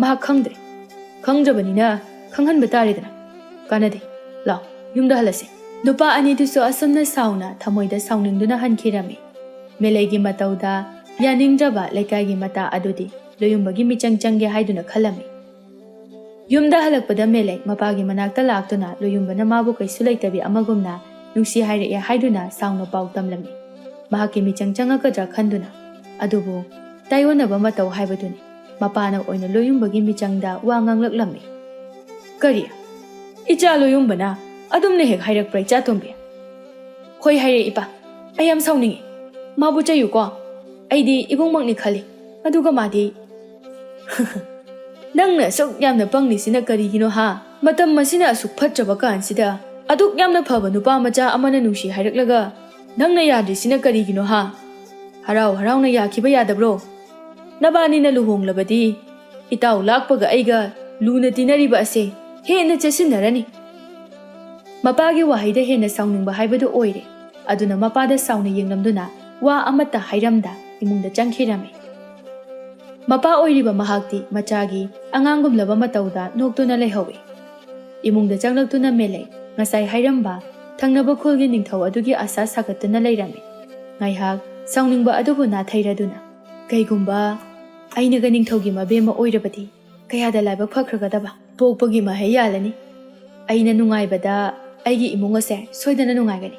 Speaker 1: ꯃꯍꯥꯛ ꯈꯪꯗ꯭ꯔꯦ꯫ ꯈꯪꯗ꯭ꯔꯕꯅꯤꯅ ꯈꯪꯍꯟꯕ ꯇꯥꯔꯦꯗꯅ꯫ ꯀꯥꯟꯅꯗꯦ, ꯂꯥꯎ ꯌꯨꯝꯗ ꯍꯜꯂꯁꯤ꯫ ꯅꯨꯄꯥ ꯑꯅꯤꯗꯨꯁꯨ ꯑꯁꯨꯝꯅ ꯁꯥꯎꯅ ꯊꯃꯣꯏꯗ ꯁꯥꯎꯅꯤꯡꯗꯨꯅ ꯍꯟꯈꯤꯔꯝꯃꯤ꯫ ꯃꯦꯂꯩꯒꯤ ꯃꯇꯧꯗ ꯌꯥꯅꯤꯡꯗ꯭ꯔꯕ ꯂꯩꯀꯥꯏꯒꯤ ꯃꯇꯥ ꯑꯗꯨꯗꯤ ꯂꯣꯌꯨꯝꯕꯒꯤ ꯃꯤꯆꯪ ꯆꯪꯒꯦ ꯍꯥꯏꯗꯨꯅ ꯈꯜꯂꯝꯃꯤ꯫ ꯌꯨꯝꯗ ꯍꯜꯂꯛꯄꯗ ꯃꯦꯂꯩ ꯃꯄꯥꯒꯤ ꯃꯅꯥꯛꯇ ꯂꯥꯛꯇꯨꯅ ꯂꯣꯌꯨꯝꯕꯅ ꯃꯥꯕꯨ ꯀꯩꯁꯨ ꯂꯩꯇꯕꯤ ꯑꯃꯒꯨꯝꯅ ꯅꯨꯡꯁꯤ ꯍꯥꯏꯔꯛꯑꯦ ꯍꯥꯏꯗꯨꯅ ꯁꯥꯎꯅ ꯄꯥꯎ ꯇꯝꯂꯝꯃꯤ꯫ ꯃꯍꯥꯛꯀꯤ ꯃꯤꯆꯪ ꯆꯪꯉꯛꯀꯗ꯭ꯔꯥ ꯈꯟꯗꯨꯅ꯫ ꯑꯗꯨꯕꯨ ꯇꯥꯏꯑꯣꯟꯅꯕ ꯃꯇꯧ ꯍꯥꯏꯕꯗꯨꯅꯤ꯫ ꯃꯄꯥꯅ ꯑꯣꯏꯅ ꯂꯣꯌꯨꯝꯕꯒꯤ ꯃꯤꯆꯪꯗ ꯋꯥ ꯉꯥꯡꯂꯛꯂꯝꯃꯤ꯫ ꯀꯔꯤ? ꯏꯆꯥ ꯂꯣꯌꯨꯝꯕꯅ ꯑꯗꯨꯝꯅ ꯍꯦꯛ ꯍꯥꯏꯔꯛꯄ꯭ꯔꯥ ꯏꯆꯥꯇꯣꯝꯕꯤ? ꯍꯣꯏ ꯍꯥꯏꯔꯛꯏ ꯏꯄꯥ꯫ ꯑꯩ ꯌꯥꯝ ꯁꯥꯎꯅꯤꯡꯉꯤ꯫ ꯃꯥꯕꯨ ꯆꯩꯌꯨꯀꯣ꯫ ꯑꯩꯗꯤ ꯏꯕꯨꯡꯃꯛꯅꯤ ꯈꯜꯂꯤ꯫ ꯑꯗꯨꯒ ꯃꯥꯗꯤ ꯅꯪꯅ ꯑꯁꯨꯛ ꯌꯥꯝꯅ ꯄꯪꯂꯤꯁꯤꯅ ꯀꯔꯤꯒꯤꯅꯣ ꯍꯥ? ꯃꯇꯝ ꯑꯁꯤꯅ ꯑꯁꯨꯛ ꯐꯠꯇ꯭ꯔꯕ ꯀꯥꯟꯁꯤꯗ ꯑꯗꯨꯛ ꯌꯥꯝꯅ ꯐꯕ ꯅꯨꯄꯥ ꯃꯆꯥ ꯑꯃꯅ ꯅꯨꯡꯁꯤ ꯍꯥꯏꯔꯛꯂꯒ ꯅꯪꯅ ꯌꯥꯗ꯭ꯔꯤꯁꯤꯅ ꯀꯔꯤꯒꯤꯅೋ ꯍꯥ? ꯍꯔꯥꯎ ꯍꯔꯥꯎꯅ ꯌꯥꯈꯤꯕ ꯌꯥꯗꯕ꯭ꯔꯣ? ꯅꯕꯥꯅꯤꯅ ꯂꯨꯍꯣꯡꯂꯕꯗꯤ ꯏꯇꯥꯎ ꯂꯥꯛꯄꯒ ꯑꯩꯒ ꯂꯨꯅ ꯇꯤꯟꯅꯔꯤꯕ ꯑꯁꯦ ꯍꯦꯟꯅ ꯆꯦꯠꯁꯤꯟꯅꯔꯅꯤ꯫ ꯃꯄꯥꯒꯤ ꯋꯥꯍꯩꯗ ꯍꯦꯟꯅ ꯁꯥꯎꯅꯤꯡꯕ ꯍꯥꯏꯕꯗꯨ ꯑꯣꯏꯔꯦ꯫ ꯑꯗꯨꯅ ꯃꯄꯥꯗ ꯁꯥꯎꯅ ꯌꯦꯡꯂꯝꯗꯨꯅ ꯋꯥ ꯑꯃꯠꯇ ꯍꯥꯏꯔꯝꯗ ꯏꯃꯨꯡꯗ ꯆꯪꯈꯤꯔꯝꯃꯤ꯫ ꯃꯄꯥ ꯑꯣꯏꯔꯤꯕ ꯃꯍꯥꯛꯇꯤ ꯃꯆꯥꯒꯤ ꯑꯉꯥꯡꯒꯨꯝꯂꯕ ꯃꯇꯧꯗ ꯅꯣꯛꯇꯨꯅ ꯂꯩꯍꯧꯏ꯫ ꯏꯃꯨꯡꯗ ꯆꯪꯂꯛꯇꯨꯅ ꯃꯦꯂꯩ ꯉꯁꯥꯏ ꯍꯥꯏꯔꯝꯕ ꯊꯪꯅꯕ ꯈꯨꯜꯒꯤ ꯅꯤꯡꯊꯧ ꯑꯗꯨꯒꯤ ꯑꯁꯥ ꯁꯥꯒꯠꯇꯨꯅ ꯂꯩꯔꯝꯃꯤ꯫ ꯉꯥꯏꯍꯥꯛ ꯁꯥꯎꯅꯤꯡꯕ ꯑꯗꯨꯕꯨ ꯅꯥꯊꯩꯔꯗꯨꯅ ꯀꯩꯒꯨꯝꯕ ꯑꯩꯅꯒ ꯅꯤꯡꯊꯧꯒꯤ ꯃꯕꯦꯝꯃ ꯑꯣꯏꯔꯕꯗꯤ ꯀꯌꯥꯗ ꯂꯥꯏꯕꯛ ꯐꯈ꯭ꯔꯒꯗꯕ? ꯄꯣꯛꯄꯒꯤ ꯃꯍꯩ ꯌꯥꯜꯂꯅꯤ꯫ ꯑꯩꯅ ꯅꯨꯡꯉꯥꯏꯕꯗ ꯑꯩꯒꯤ ꯏꯃꯨꯡ ꯑꯁꯦ ꯁꯣꯏꯗꯅ ꯅꯨꯡꯉꯥꯏꯒꯅꯤ꯫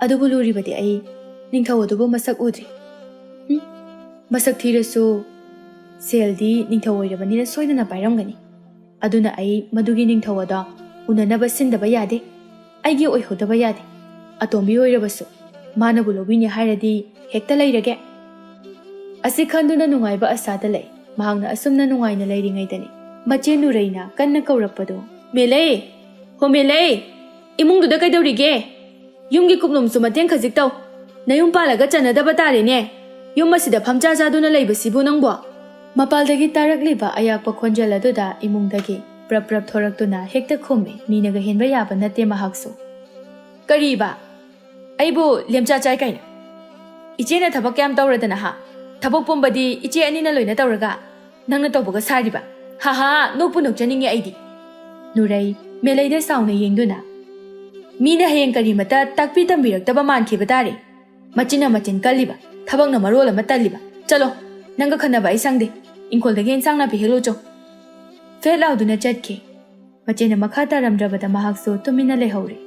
Speaker 1: ꯑꯗꯨꯕꯨ ꯂꯨꯔꯤꯕꯗꯤ ꯑꯩ ꯅꯤꯡꯊꯧ ꯑꯗꯨꯕꯨ ꯃꯁꯛ ꯎꯗ꯭ꯔꯤ꯫ ꯃꯁꯛ ꯊꯤꯔꯁꯨ ꯁꯦꯜꯗꯤ ꯅꯤꯡꯊꯧ ꯑꯣꯏꯔꯕꯅꯤꯅ ꯁꯣꯏꯗꯅ ꯄꯥꯏꯔꯝꯒꯅꯤ꯫ ꯑꯗꯨꯅ ꯑꯩ ꯃꯗꯨꯒꯤ ꯅꯤꯡꯊꯧ ꯑꯗꯣ ꯎꯅꯅꯕ ꯁꯤꯟꯗꯕ ꯌꯥꯗꯦ꯫ ꯑꯩꯒꯤ ꯑꯣꯏꯍꯧꯗꯕ ꯌꯥꯗꯦ꯫ ꯑꯇꯣꯝꯕꯤ ꯑꯣꯏꯔꯕꯁꯨ ꯃꯥꯅꯕꯨ ꯂꯧꯕꯤꯅꯤ ꯍꯥꯏꯔꯗꯤ ꯍꯦꯛꯇ ꯂꯩꯔꯒꯦ꯫ ꯑꯁꯤ ꯈꯟꯗꯨꯅ ꯅꯨꯡꯉꯥꯏꯕ ꯑꯁꯥꯗ ꯂꯩ꯫ ꯃꯍꯥꯛꯅ ꯑꯁꯨꯝꯅ ꯅꯨꯡꯉꯥꯏꯅ ꯂꯩꯔꯤꯉꯩꯗꯅꯤ ꯃꯆꯦ ꯅꯨꯔꯩꯅ ꯀꯟꯅ ꯀꯧꯔꯛꯄꯗꯨ Mele! Ho Mele! Imungduda kaidorige? Yumgi kuplumsu mateng khajik taw. Nayum palaga chanadaba tarene. Yum asida phamcha chaduna leibasibu nangbo. Mapaldagi tarakliba ayakpa khonjal aduda imungdagi prap prap thoraktuna hekta khome minaga henba yaba nate mahaksu. Kariba! Aibu lemcha chai kaina. Iche na thabak kyam tawradana ha. Thabak pombadi iche anina loina tawraga. Nangna tawbaga sariba. Ha ha, nokpu nokchaninge aidi. Nurai Meleida sauna yengduna. Mina hayeng karimata takpi tambirak taba mankhiba tare. Machina machin kaliba. Thabak na marola mataliba. Chalo, nanga khanaba ai sangde. Inkolda gen sangna pi helo cho. Fe lauduna chatke. Machina makhata ramdrabada mahakso tumina lehori.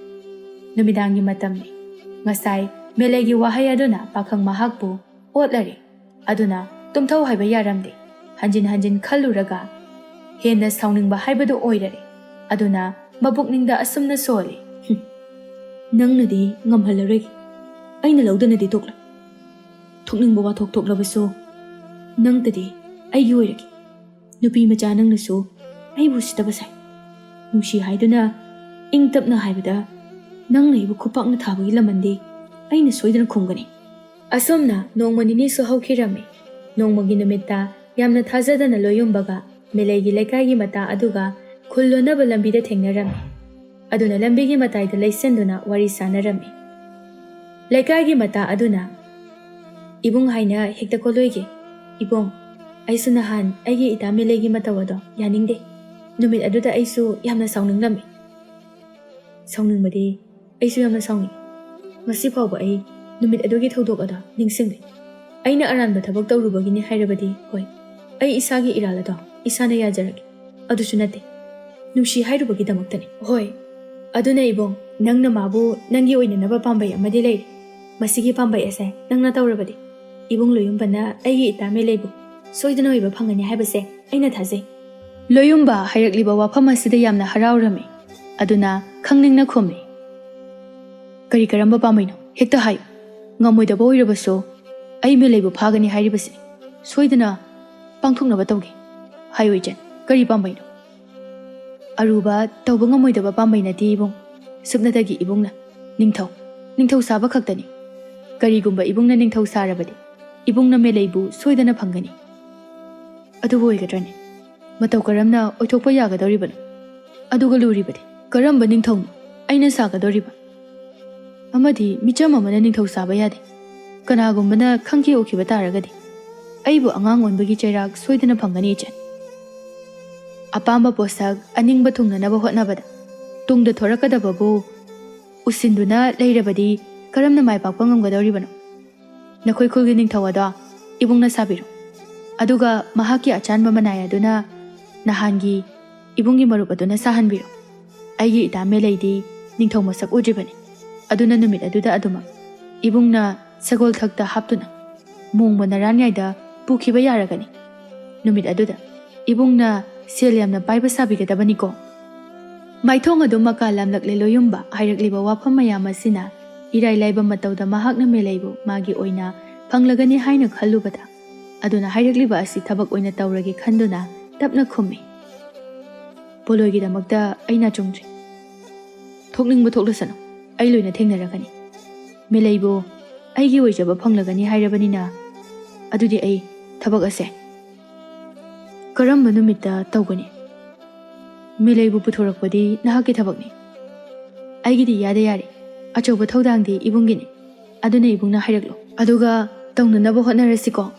Speaker 1: Numidangi matamni. Ngasai Melegi wahai aduna pakhang mahakpu otlari. Aduna tumthau haiba yaramde. Hanjin hanjin khalluraga. Hena sauningba haibadu oirare. Aduna mabukningda asumna soli. Nangnadi ngamhalaregi. Aina laudanadi tokla. Thokningba wathok toklabaso. Nangtadi aigi oiragi. Nupi macha nangnaso aibu sitabasai. Nungsi haiduna ingtapna haibada nangna ibu khupakna thabagi lamandi aina soidana khumgani. Asomna nongmanini so haukhirami. Nongmagi numitta yamna thajadana loyumbaga Melegi lekaigi mata aduga Kullonaba lambida thengnarami. Aduna lambigi mataida laisenduna wari sanarami. Lekaigi mata aduna Ibung haina hekta koloige. Ibung, aisu nahan aigi ita Melegi matawado yaningde. Numit aduda aisu yamna sauninglami. Sauningmadi aisu yamna sauning. Ngasi phawba ai numit adugi thodok ada ningsingbe. Aina aranba thabak tawrubagini hairabadi hoi. Ai isagi iralado isana yajaragi. Adusu nate. Nungsi hairubagi damaktani. Hoi. Aduna ibong nangna mabu nangi oinanaba pambai amadi leire. Masigi pambai ase nangna tawrabadi. Ibong loyumbana aigi ita Melebu soidana oiba phangani haibase aina thajai. Loyumba hairakliba wafam asida yamna haraurami. Aduna khangningna khome. Kari karamba pamaino hekta hayo. Ngamoidaba oirabaso ai Melebu phagani hairibase. Soidana pangthoknaba tawge. Hayo ijan kari pamaino. Aruba tawba ngamoidaba pamainati ibong. Subnatagi ibongna ningthau saba khaktani. Karigumba ibongna ningthau sarabadi. Ibongna Melebu soidana phangani. Adubo oigadrani. Mataw karamna oithokpa yagadoribano. Aduga luribadi. Karamba ningthau aina sagadoriba. Amadi micham amana ningthau saba yade. Kanagumbana khangki okhiba taragadi. Aibu angang onbagi chairak soidana phangani ijan. Apamba posak aningba thungnanaba hotnabada. Tungda thorakadababu usinduna leirabadi karamna maipakpa ngamgadoribano. Nakhoi khulgi ningthawada ibungna sabiru. Aduga mahaki achanba manayaduna nahangi ibungi marup aduna sahanbiru. Aigi ita Meleidi ningthaw masak udribani. Aduna numit aduda aduma ibungna sagol thakta haptuna mungba naranyayda pukhiba yaragani. Numit aduda ibungna sel yamna paiba sabigadabani ko. Maithong adu maka lamlakle loyumba hairakliba wafam mayam asina irai laiba matawda mahakna Meleibu magi oina phanglagani haina khallubada. Aduna hairakliba asi thabak oina tawragi khanduna tapna khummi. Poloigi damakta aina chungri. Thokningba thoklasano ai loina thengnaragani. Meleibu aigi oijaba phanglagani hairabanina adudi ai thabak ase karamba numitta tawgani. Meleibu puthorakpadi nahaki thabakni. Aigidi yade yare achauba thaudangdi ibungini. Aduna ibungna hairaklo. Aduga tawnanaba hotnarasiko.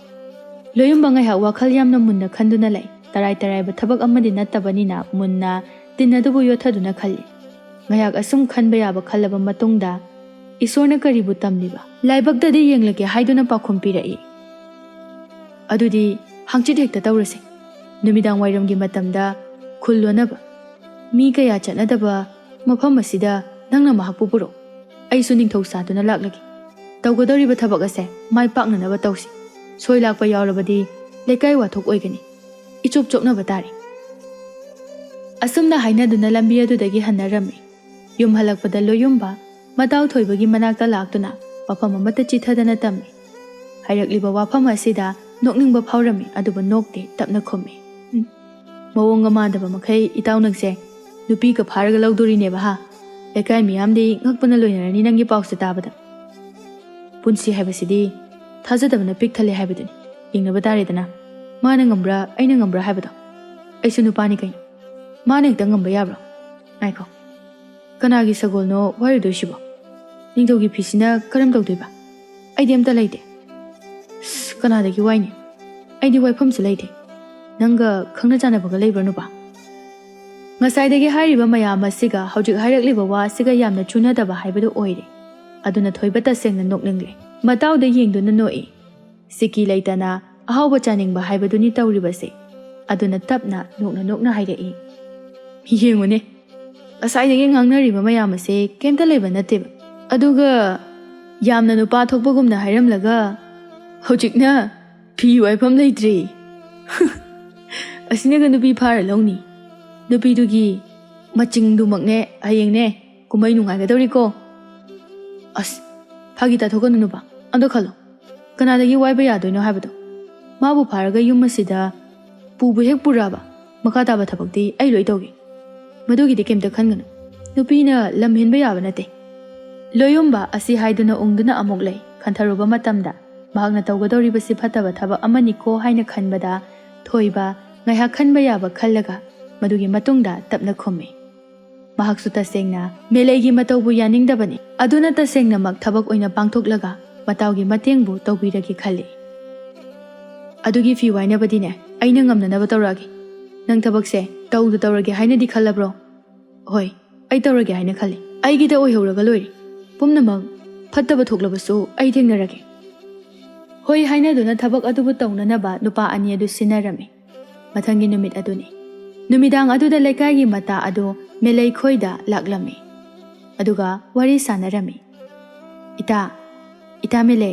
Speaker 1: Loyumba ngaiha wakhal yamna munna khanduna lai. Tarai ba thabak amadi nattabanina munna tinnadubu yothaduna khalli. Ngayak asum khanba yaba khallaba matungda isorna karibu tamliba. Laibakdadi yenglake haiduna pakhum pirai. Adudi hangchit hekta tawrase. Numidang wairamgi matamda khullonaba. Mi kaya chatnadaba mafam asida nangna mahakpu puro. Aisu ningthau saduna laklagi. Tawgadoriba thabak ase mai paknanaba tawsi. Soi lakpa yaurabadi lekai wathok oigani. Ichop chopnaba tari. Asumna hainaduna lambi adudagi hannarami. Yum halakpada loyumba mataw thoibagi manakta laktuna wafam amata chithadana tammi. Hairakliba wafam asida nokningba phawrami aduba nokte tapna khummi. Mawonga madaba makai itaw nangse नुपीꯒ फारगा लौदोरीनेबा हा लेकाई मियामदि ngakpana loinarani nangi pause tabada punsi haibasidi thajadabana pikthale haibaduni ingnaba taredana mana ngambra aina ngambra haibado aisu nupani kai mana ekta ngamba yabra naiko kanagi sagolno warido shibo ningdogi pisina karam tawdeba aidi amta leite kanadagi waini aidi waifamsu leite nanga khangna janabaga leibra nupa ngasai hairiba mayam asiga hojik hairakliba wa asiga yamna chunadaba haibadu oire aduna thoiba tasengna nokningle matawda yengduna noi siki leitana ahawba chaningba haibaduni tawribase aduna tapna nokna hairei yengune ngasai ngangnariba mayam ase kemta leiba nateba aduga yamna nupa thokbagumna hairamlaga hojikna phi waifam leitri asinaga nupi phara longni nupidugi machingdumakne hayengne kumai nungaigadoriko as phagi ta thokanu nuba ando khalo kanadagi waiba yadoino haibado mabu pharaga yum asida pubu hek puraba makha taba thabakti ai loi togi madugidi kemta khanganu nupina lamhenba yaba nate loyumba asi haiduna ungduna amok lei khantharuba matamda mahakna tawgadori basi phataba thaba amani ko haina khanbada thoiba ngaiha khanba yaba khallaga madugi matungda tapna khome mahaksu tasengna melegi matawbu yaningdabani aduna tasengna mak thabak oina pangthoklaga matawgi matengbu tawbiragi khali adugi fi waina badine aina ngamna naba tawragi nang thabakse tawdu tawragi haina di khallabro hoi ai tawragi haina khali aigi da oi horaga loiri pumna mak phattaba thoklabasu ai thengnarage hoi haina duna thabak adubu tawna naba nupa ani adu sinarami mathangi numit aduni numidang aduda lekai mata ado melei khoida laklami aduga wari sanarami ita mele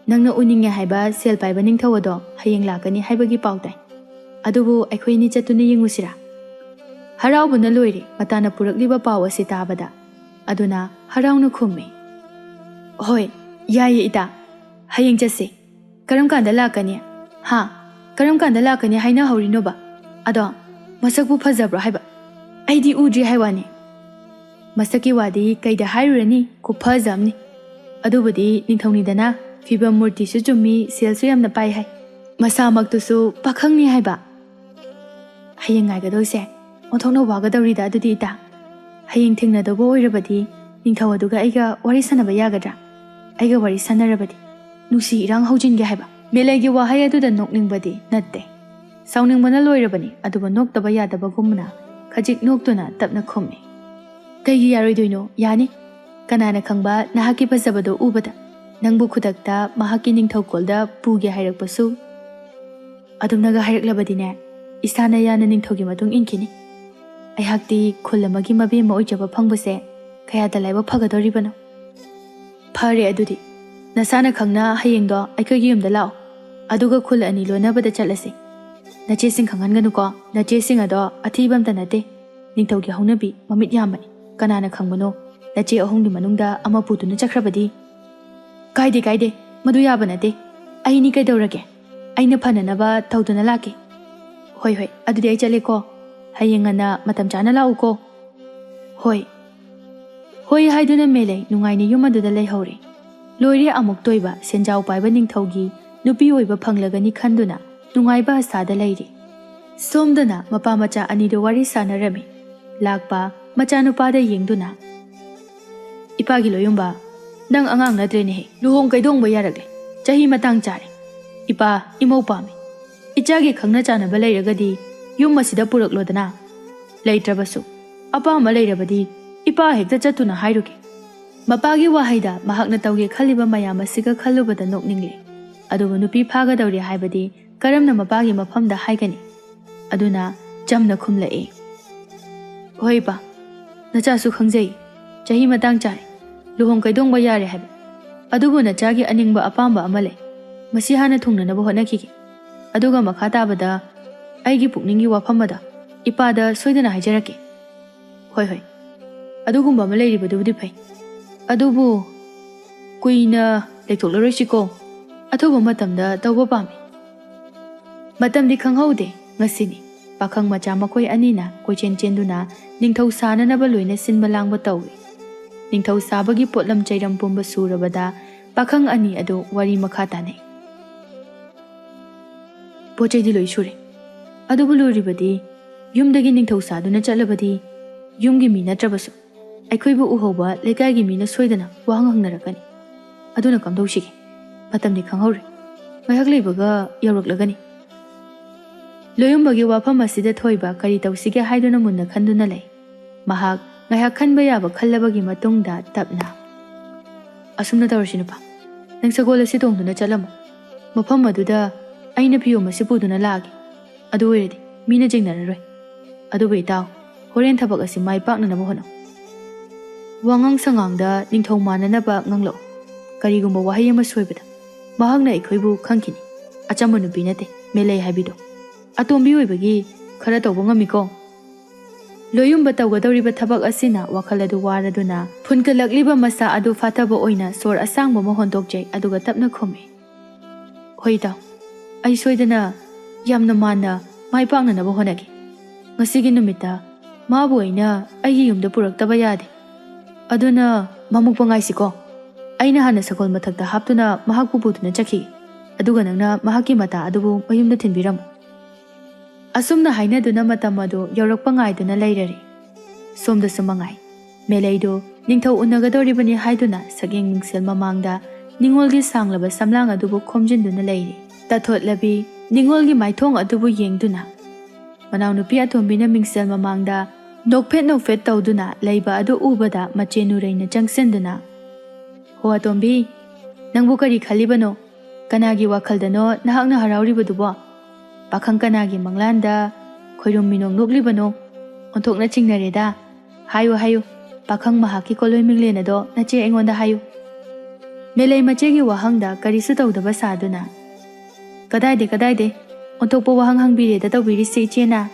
Speaker 1: nangna uninge haiba sel paiba ningthawado hayeng lakani haibagi pautai adubu aikhoi ni chatuni yingusira haraubuna loiri matana purakliba paw asi tabada aduna harauna khummi hoi yaye ita hayeng chase karam kanda lakani ha karam kanda lakani haina haurinoba ado masakbu phajabra haiba aidi udri haiwani masaki wadi kaida hairani ku phajamni adubudi ningthongni dana fiba murti su chummi selsu yamna pai hai masamak tu su pakhangni haiba hayengai ga doise onthongna waga dawri da adudi ta hayeng thingna dobo oirabadi ningthaw aduga aiga wari sanaba yagadra aiga wari sanarabadi nusi irang haujin ge haiba melegi wa hai adu da nokningbadi natte sauning mana loirabani aduba noktaba yadaba gumna khajik noktuna tapna khummi kaigi yaroidoino yani kanana khangba nahaki phajabado ubada nangbu khudakta mahaki ningthaukolda puge hairakpasu adumnaga hairaklabadine isana yana ningthogi matung inkini aihakti khulamagi mabi ma oijaba phangbase kayada laiba phagadoribano phare adudi nasana khangna hayengdo aikhogi yumda lao aduga khul ani lonabada chalase nache sing khangan ko nache sing ado athibam ta nate ningthaugi haunabi mamit yamani kanana khangbono nache ahongni manungda ama putuna chakhrabadi kaide madu yaba nate aini kaidorage aina phananaba tawduna laki hoi adudi ai chale ko hayengana matam chana lau ko hoi haiduna mele nungaini yumaduda lei hore loiri amuk toiba senjau paiba ningthaugi nupi oiba phanglagani khanduna nungaiba asada leiri somdana mapa macha anido wari sanarami lakpa macha nupada yengduna ipagi loyumba nang angang nadrene he luhong kaidongba yaragle chahi matang chare ipa imau pami ichagi khangna chana ba leiragadi yum masida puraklodana leitrabasu apa ma leirabadi ipa hekta chatuna hairuke mapagi wahaida mahakna tawge khaliba mayam asiga khalubada nokningle adubu nupi phaga dawri haibadi karamna mapagi mafamda haigani aduna jamna khumlae hoi pa nacha su khangjai chahi matang chare luhong kaidongba yare haiba adubu nachagi aningba apamba amale masi hana thungna na bohna ki aduga makha tabada aigi pukningi wafamada ipada soidana haijarake hoi adugumba ma leiribadubudi phai adubu kuina lekthokloroisiko athoba matamda tawba pami matamdi khanghaude ngasini Pakhang macha makoi anina koichen chenduna ningthau sananaba loina sinba langba tawi. Ningthau sabagi potlam chairam pumba surabada pakhang ani ado wari makha tanai. Pochai di loi sure. Ado buluribadi yumdagi ningthau saduna chalabadi yumgi mi natrabasu. Aikhoibu uhoba lekaigi mi na soidana wahang hangnarakani. Aduna kamdaushigi. Matamni khanghori. Ngayhak leibaga yawraklagani. Loyumbagi wafam asida thoiba kari tausige haiduna munna khanduna lei. Mahak ngayhak khanba yaba khallabagi matungda tapna. Asumna tawrsinapa. Nang sagol asi tongduna chalamu. Mafam aduda aina piyo masi puduna laagi. Adu oiradi mina jengnararoi. Adu bai taw. Horen thabak asi mai pakna nabu hono. Wangang sangangda ningthau mananaba nganglo. Karigumba wahai ama soibada. Mahakna ikhoibu khangkini. Achamba nupi nate melei habido. Atombi oibagi khara tawba ngamiko. Loyumba tawgadawriba thabak asina wakhaladu waraduna phunkalakliba masa adu fataba oina sor asangba ma hondokjai aduga tapna khome. Hoi taw. Ai soidana yamna manna mai pakna nabu honagi. Ngasigi numita mabu aina aigi yumda puraktaba yade. Aduna mamukpa ngaisiko. Aina hana sakol mathakta haptuna mahakpu putuna chakhi. Aduga nangna mahaki mata adubu mayumda thinbiramu. Asumna hainaduna matamadu yaurakpa ngaiduna lairari. Somda sumangai. Meleido ningthau unagadoribani haiduna sagyeng ningsel mamangda ningolgi sanglaba samlang adubu khomjinduna lairi. Tathot labi ningolgi maithong adubu yengduna. Manaw nupi atombina mingsel mamangda nokphet tawduna leiba adu ubada machenu reina changsenduna. Ho atombi nangbu kari khalibano kanagi wakhaldano nahakna harauribadubo. Pakhang kanagi manglanda khoirum minong noklibano onthokna chingnareda. Hayo pakhang mahaki koloi minglena do nache engonda hayo. Melei machegi wahangda karisu tawdaba saduna. Kadaide onthokpa wahang hangbireda tawbiri se ichena.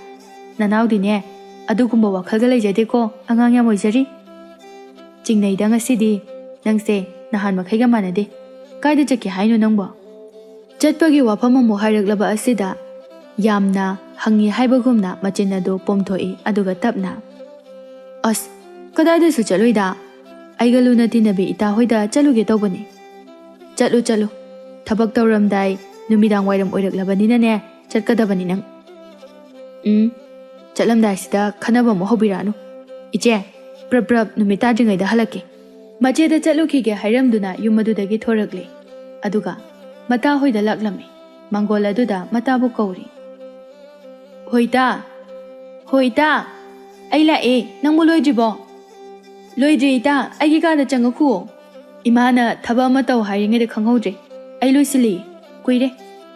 Speaker 1: Nanaudine adugumba wakhalga leijadeko angang yam oijari. Chingnaida ngasidi nangse nahan makhaiga manade. Kaida chaki haino nangbo. Chatpagi wafam amu hailaklaba asida yamna hangi haibagumna machinado pomthoi aduga tapna. As kadaida su chaloida. Aiga luna tinabi ita hoida chaluge tawbani. Chalu thabak tawramdai numidang wairam oiraklabanina ne chatkadabani nang. Chatlamdai sida khanaba mo hobiranu. Iche prab numita dringaida halake. Macheda chatlukige hairamduna yumadudagi thorakli. Aduga mata hoida laklami. Mangol aduda matabu kauri. Hoita ai lae nangmo loidribo. Loidri ita aigi kada changakhu. Imana thaba ama taw hairingede khanghodre. Ai loisili kuire.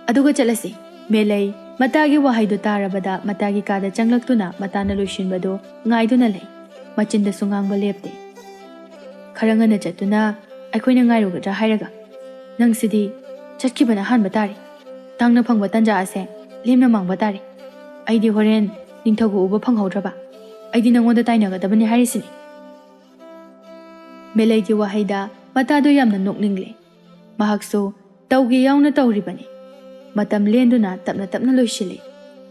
Speaker 1: Aduga chalasi. Melei matagi wahaidu tarabada matagi kada changlaktuna matana loishinbado ngaiduna lei. Machinda sungangba lepte. Kharangana chatuna aikhoina ngairugadra hairaga. Nangsidi chatkibana hanba tari. Tangna phangba tanja ase lemna mangba tari. Aidi horen ningthagu uba phanghaudraba. Aidi nangonda tainagadabani hairisini. Meleigi wahaida matado yamna nokningle. Mahakso tawgi yauna tawribani. Matam lenduna tapna loishili.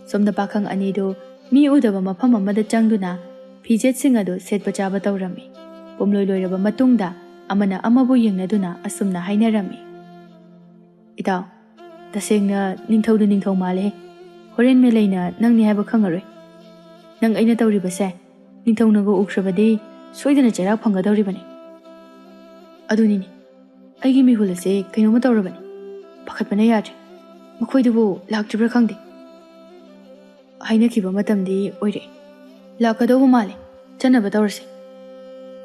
Speaker 1: Somda pakhang anido mi udaba mafam amada changduna fijet singado setpa chaba tawrami. Pomloi loiraba matungda amana amabu yengnaduna asumna hainarami. Itaw tasengna ningthau male. Horen meleina nangni haiba khangaroi. Nang aina tawribase ningthau nago ukrabadi soidana chairak phanggadawribani. Adunini aigi mihulase kainoma tawrabani. Pakhatpana yadre. Makhoidubu laktribra khangde. Hainakiba matamdi oire. Lakadawba male chanaba tawrase.